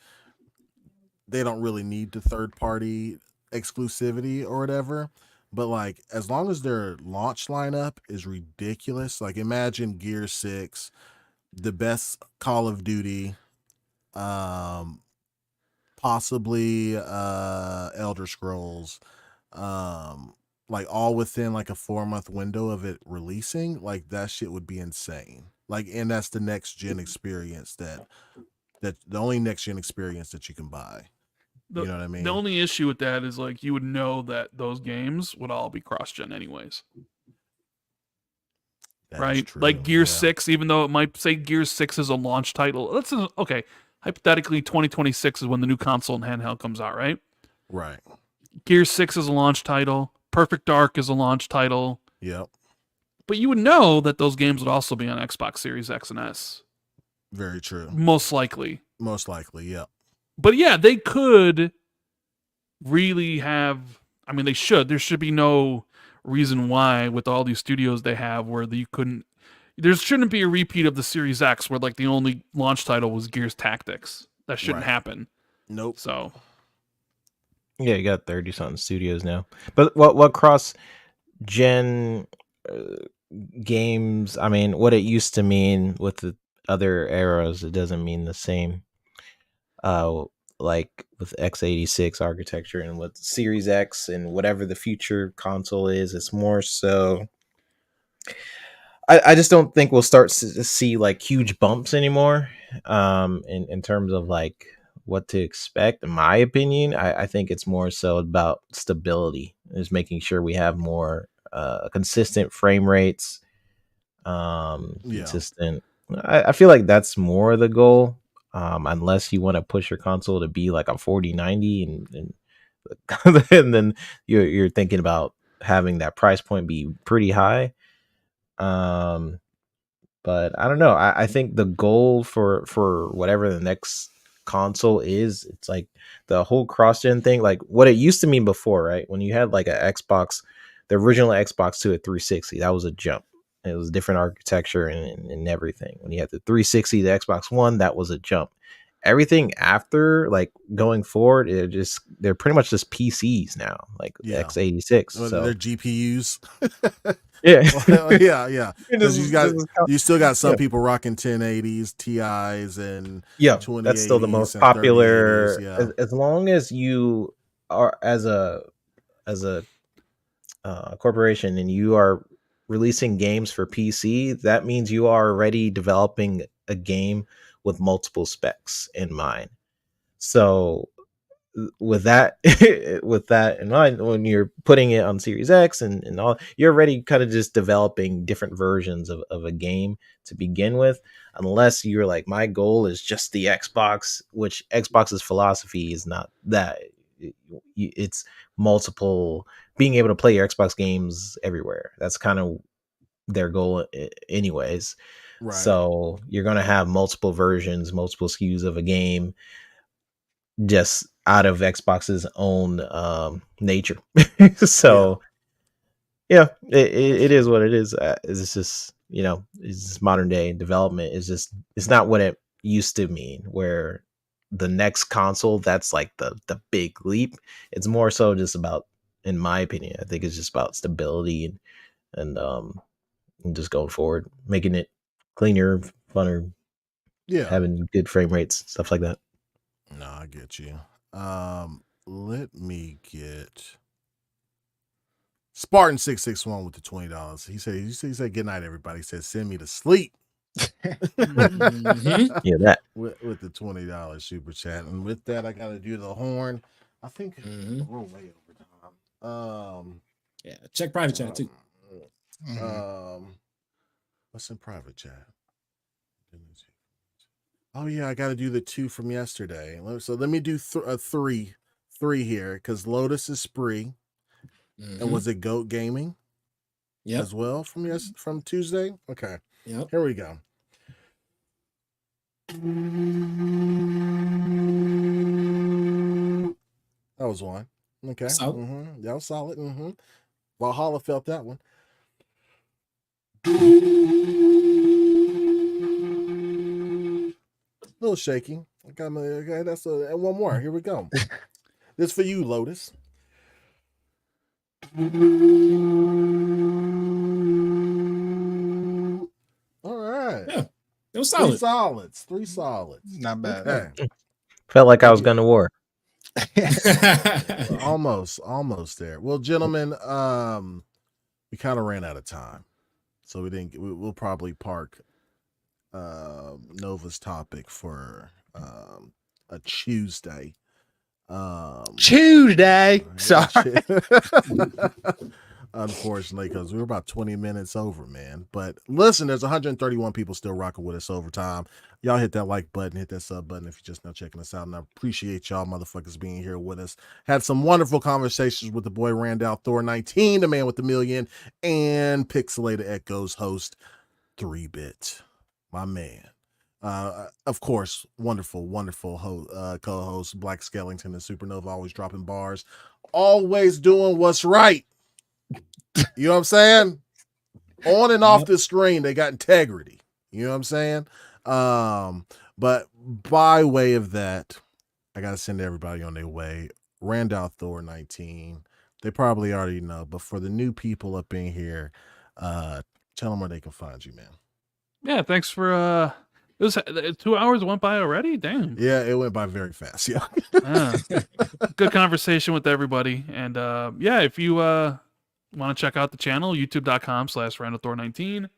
they don't really need the third party exclusivity or whatever. But like, as long as their launch lineup is ridiculous, like imagine Gear 6, the best Call of Duty, possibly Elder Scrolls, like all within like a 4-month window of it releasing. Like that shit would be insane. Like, and that's the next gen experience that the only next gen experience that you can buy. You know what I mean? The only issue with that is like you would know that those games would all be cross-gen anyways. Right? Like Gear 6, even though it might say Gear 6 is a launch title. Okay. Hypothetically, 2026 is when the new console and handheld comes out, right? Right. Gear 6 is a launch title. Perfect Dark is a launch title. Yep. But you would know that those games would also be on Xbox Series X and S. Very true. Most likely, yeah. But yeah, they could really have. I mean, they should. There should be no reason why, with all these studios they have, where you couldn't. There shouldn't be a repeat of the Series X, where like the only launch title was Gears Tactics. That shouldn't happen. Nope. So. Yeah, you got 30-something studios now. But what cross-gen games? I mean, what it used to mean with the other eras, it doesn't mean the same. Like with x86 architecture and with Series X and whatever the future console is, it's more so. I just don't think we'll start to see like huge bumps anymore. In terms of like what to expect, in my opinion, I think it's more so about stability. Is making sure we have more consistent frame rates, consistent. I feel like that's more the goal. Unless you want to push your console to be like a 4090 and then you're thinking about having that price point be pretty high. But I don't know. I think the goal for whatever the next console is, it's like the whole cross-gen thing, like what it used to mean before, right? When you had like a Xbox, the original Xbox to a 360, that was a jump. It was different architecture and everything. When you had the 360, the Xbox One, that was a jump. everything after, like going forward, they're pretty much just PCs now, like x86. Well, so they're GPUs. yeah, yeah. Because you still got some people rocking 1080s, TIs, and 2080s. That's still the most popular. Yeah. As long as you are as a corporation and you are releasing games for PC, that means you are already developing a game with multiple specs in mind. So with that in mind, when you're putting it on Series X and all, you're already kind of just developing different versions of a game to begin with, unless you're like, my goal is just the Xbox, which Xbox's philosophy is not that. It's multiple, being able to play your Xbox games everywhere. That's kind of their goal anyways. Right. So you're going to have multiple versions, multiple SKUs of a game, just out of Xbox's own nature. So it is what it is. It's just, it's just modern day development. It's not what it used to mean, where the next console, that's like the big leap. It's more so just about, in my opinion, I think it's just about stability and just going forward, making it cleaner, funner, having good frame rates, stuff like that. No, I get you. Let me get Spartan 661 with the $20. He said good night, everybody. He said send me to sleep. Mm-hmm. Yeah, that with the $20 super chat, and with that, I gotta do the horn. I think we're way over time. Check private chat too. What's in private chat? Oh yeah, I gotta do the 2 from yesterday. So let me do three here, because Lotus is Spree, and was it Goat Gaming? As well from Tuesday. Okay. Yep. Here we go. That was one. Okay. That was solid. Valhalla felt that one. A little shaky. Okay, that's one more. Here we go. This for you, Lotus. All right. Yeah. It was solid. Three solids. Not bad. Okay. Felt like I was going to war. almost there. Well, gentlemen, we kind of ran out of time, so we'll probably park Nova's topic for a Tuesday. Sorry. Unfortunately, because we were about 20 minutes over, man. But listen, there's 131 people still rocking with us over time. Y'all hit that like button, hit that sub button if you're just now checking us out. And I appreciate y'all motherfuckers being here with us. Had some wonderful conversations with the boy Randall Thor 19, the man with the million, and Pixelated Echoes host 3-Bit, my man. Of course, wonderful co-host BLAQQ Skellington and Supernova, always dropping bars, always doing what's right. You know what I'm saying? On and off the screen, they got integrity. You know what I'm saying? But by way of that, I gotta send everybody on their way. Randall Thor 19. They probably already know, but for the new people up in here, tell them where they can find you, man. Yeah, thanks for it was 2 hours went by already. Damn. Yeah, it went by very fast. Yeah. Good conversation with everybody. And if you want to check out the channel, youtube.com/RandallThor19.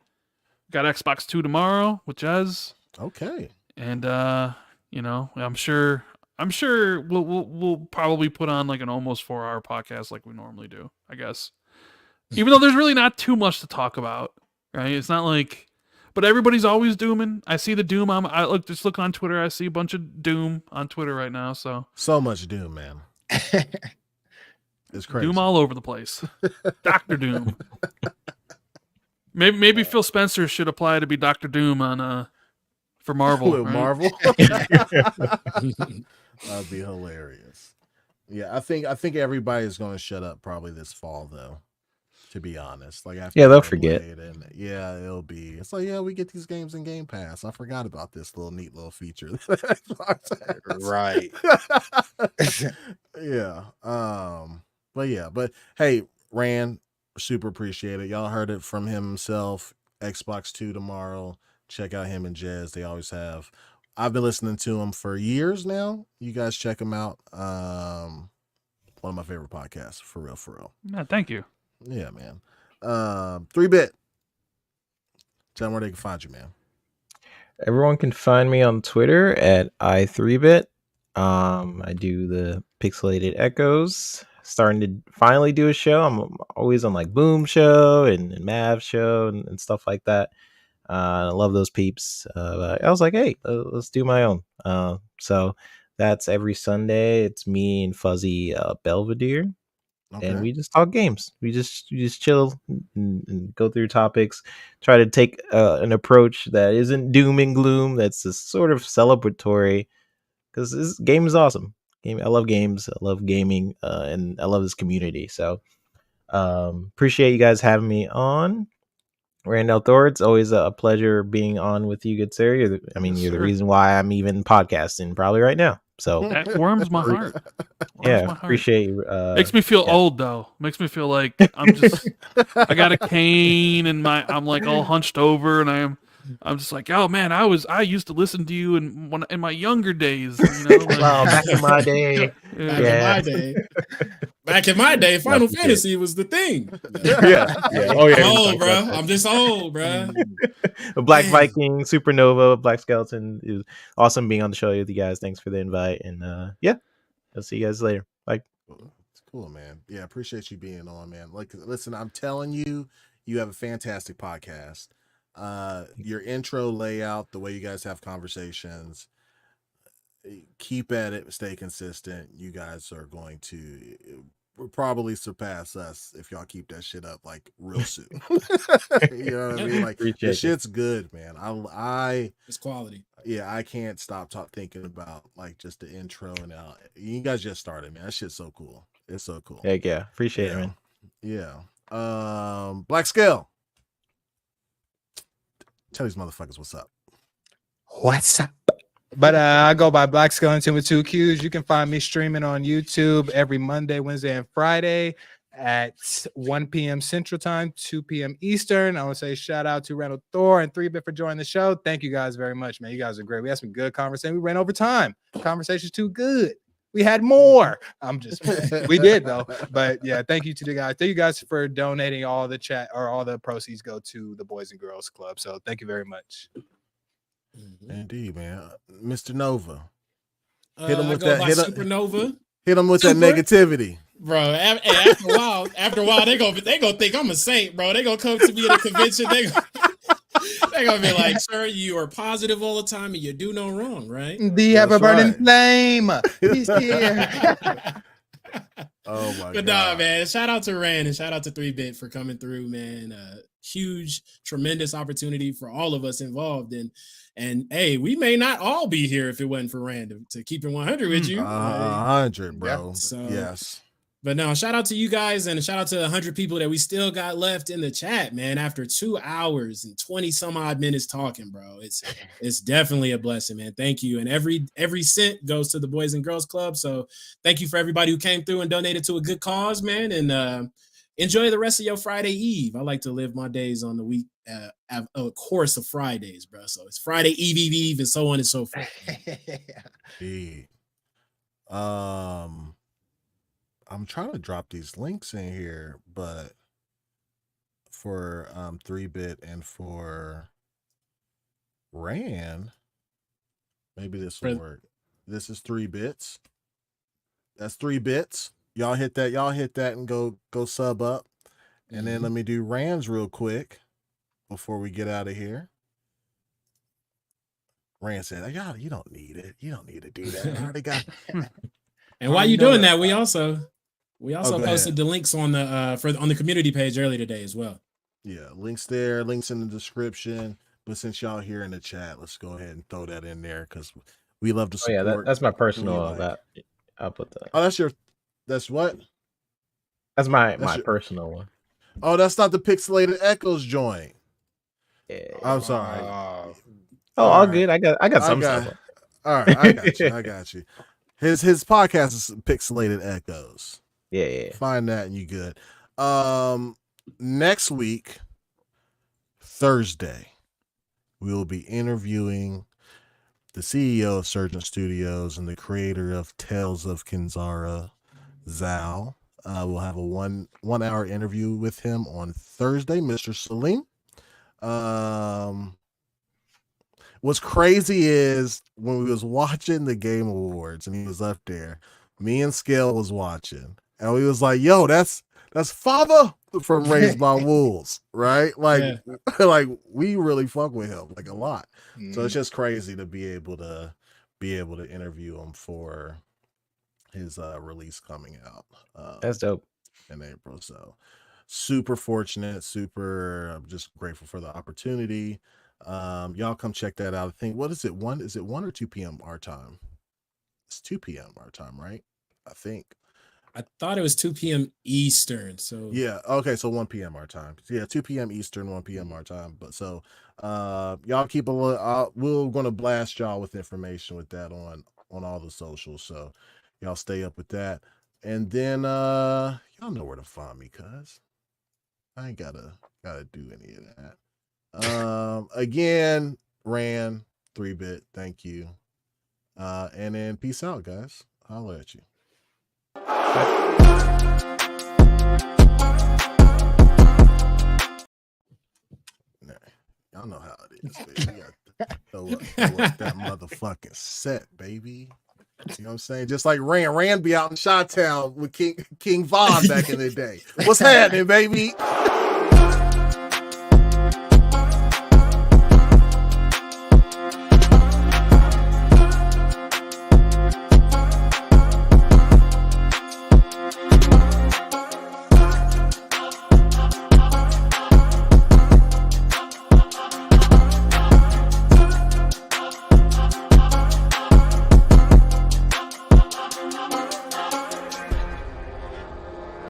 Got Xbox 2 tomorrow with Jez. Okay. And I'm sure we'll probably put on like an almost 4-hour podcast like we normally do, I guess. Even though there's really not too much to talk about, right? It's not like, but everybody's always dooming. I see the doom. Just look on Twitter. I see a bunch of doom on Twitter right now. So much doom, man. It's crazy. Doom all over the place. Dr. Doom. Maybe Phil Spencer should apply to be Dr. Doom on for Marvel. Right? Marvel. That'd be hilarious. Yeah, I think everybody is going to shut up probably this fall though. To be honest, like after they'll forget. and it'll be. It's like we get these games in Game Pass. I forgot about this neat little feature. Right. Yeah. But hey, Rand, super appreciate it. Y'all heard it from himself. Xbox 2 tomorrow. Check out him and Jez. They always have. I've been listening to him for years now. You guys check him out. One of my favorite podcasts, for real. Yeah, thank you. Yeah, man. 3-bit. Tell them where they can find you, man. Everyone can find me on Twitter at i3bit. I do the Pixelated Echoes. Starting to finally do a show. I'm always on like Boom Show and Mav Show and stuff like that. I love those peeps. I was like, hey, let's do my own. So that's every Sunday. It's me and Fuzzy Belvedere. Okay. And we just talk games. We just chill and go through topics. Try to take an approach that isn't doom and gloom. That's just sort of celebratory, because this game is awesome. I love games. I love gaming, and I love this community. So appreciate you guys having me on. Randall Thor, it's always a pleasure being on with you, good sir. You're the reason why I'm even podcasting probably right now. So that warms my heart. Appreciate you. Makes me feel old though. Makes me feel like I got a cane and I'm like all hunched over, and I'm just like, oh man, I used to listen to you in my younger days. Back in my day. Back in my day, Final Fantasy was the thing. Yeah. Oh yeah. I'm old, bro. I'm just old, bro. Black Viking, Supernova, Black Skeleton. It was awesome being on the show with you guys. Thanks for the invite, and I'll see you guys later. Bye. It's cool, man. Yeah, appreciate you being on, man. Like, listen, I'm telling you, you have a fantastic podcast. Your intro layout, the way you guys have conversations, keep at it, stay consistent. You guys are going to probably surpass us if y'all keep that shit up like real soon. You know what I mean? Like, the shit's good, man. It's quality. Yeah, I can't stop thinking about like just the intro and out. You guys just started, man. That shit's so cool. It's so cool. Heck yeah, appreciate it, man. Yeah. BLAQQ Scale. Tell these motherfuckers what's up. What's up? But I go by BLAQQ SKELLINGTON with 2 Qs. You can find me streaming on YouTube every Monday, Wednesday, and Friday at 1 p.m. Central Time, 2 p.m. Eastern. I want to say shout out to Randall Thor and 3-bit for joining the show. Thank you guys very much, man. You guys are great. We had some good conversation. We ran over time. Conversation's too good. We had more. We did though. But yeah, thank you to the guys. Thank you guys for donating. All the chat or all the proceeds go to the Boys and Girls Club. So thank you very much. Indeed, man. Mr. Nova. Hit him with that Supernova. Hit him with that negativity. Bro, after a while, they gonna think I'm a saint, bro. They gonna come to me at a convention. They gonna be like, sir, you are positive all the time and you do no wrong, right? Do you have a burning flame? He's here. Oh my god. But nah, man. Shout out to Rand and shout out to 3-bit for coming through, man. Huge, tremendous opportunity for all of us involved. And hey, we may not all be here if it wasn't for Rand to keep it 100 with you. 100, bro. Yeah. So, yes. But no, shout out to you guys and shout out to 100 people that we still got left in the chat, man. After 2 hours and 20 some odd minutes talking, bro, it's definitely a blessing, man. Thank you. And every cent goes to the Boys and Girls Club. So thank you for everybody who came through and donated to a good cause, man. And enjoy the rest of your Friday Eve. I like to live my days on the week, a course of Fridays, bro. So it's Friday Eve, and so on and so forth. I'm trying to drop these links in here, but for 3-bit and for Rand, maybe this will work. This is 3 bits. That's 3 bits. Y'all hit that and go sub up. And then let me do Rand's real quick before we get out of here. Rand said, you don't need it. You don't need to do that. I already got it. And while you're doing that, we also posted the links on the on the community page earlier today as well. Yeah, links there, links in the description. But since y'all here in the chat, let's go ahead and throw that in there because we love to support. Oh yeah, that's my personal. I'll put that. Oh, that's what? That's my personal one. Oh, that's not the Pixelated Echoes joint. Yeah. I'm sorry. Oh, all good. I got some stuff. All right, I got you. His podcast is Pixelated Echoes. Yeah. Find that and you good. Next week, Thursday, we will be interviewing the CEO of Surgeon Studios and the creator of Tales of Kinzara, Zal. We'll have a one hour interview with him on Thursday, Mr. Salim. What's crazy is when we was watching the Game Awards and he was up there, me and Scale was watching, and we was like, "Yo, that's Father from Raised by Wolves, right?" Like, like we really fuck with him like a lot. So it's just crazy to be able to interview him for his release coming out. That's dope. In April. So super fortunate, I'm just grateful for the opportunity. Y'all come check that out. I think, what is it? 1 or 2 p.m. our time? It's 2 p.m. our time, right? I think. I thought it was 2 p.m. Eastern. So yeah, okay, so 1 p.m. our time. Yeah, 2 p.m. Eastern, 1 p.m. our time. But so y'all keep a look. We're gonna blast y'all with information with that on all the socials. So y'all stay up with that. And then y'all know where to find me, cuz I ain't gotta do any of that. Again, Ran 3-bit, thank you. And then peace out, guys. Holla at you. Nah, y'all know how it is, baby. You gotta throw up that motherfucking set, baby. You know what I'm saying? Just like Rand be out in Chi-Town with King Von back in the day. What's happening, baby?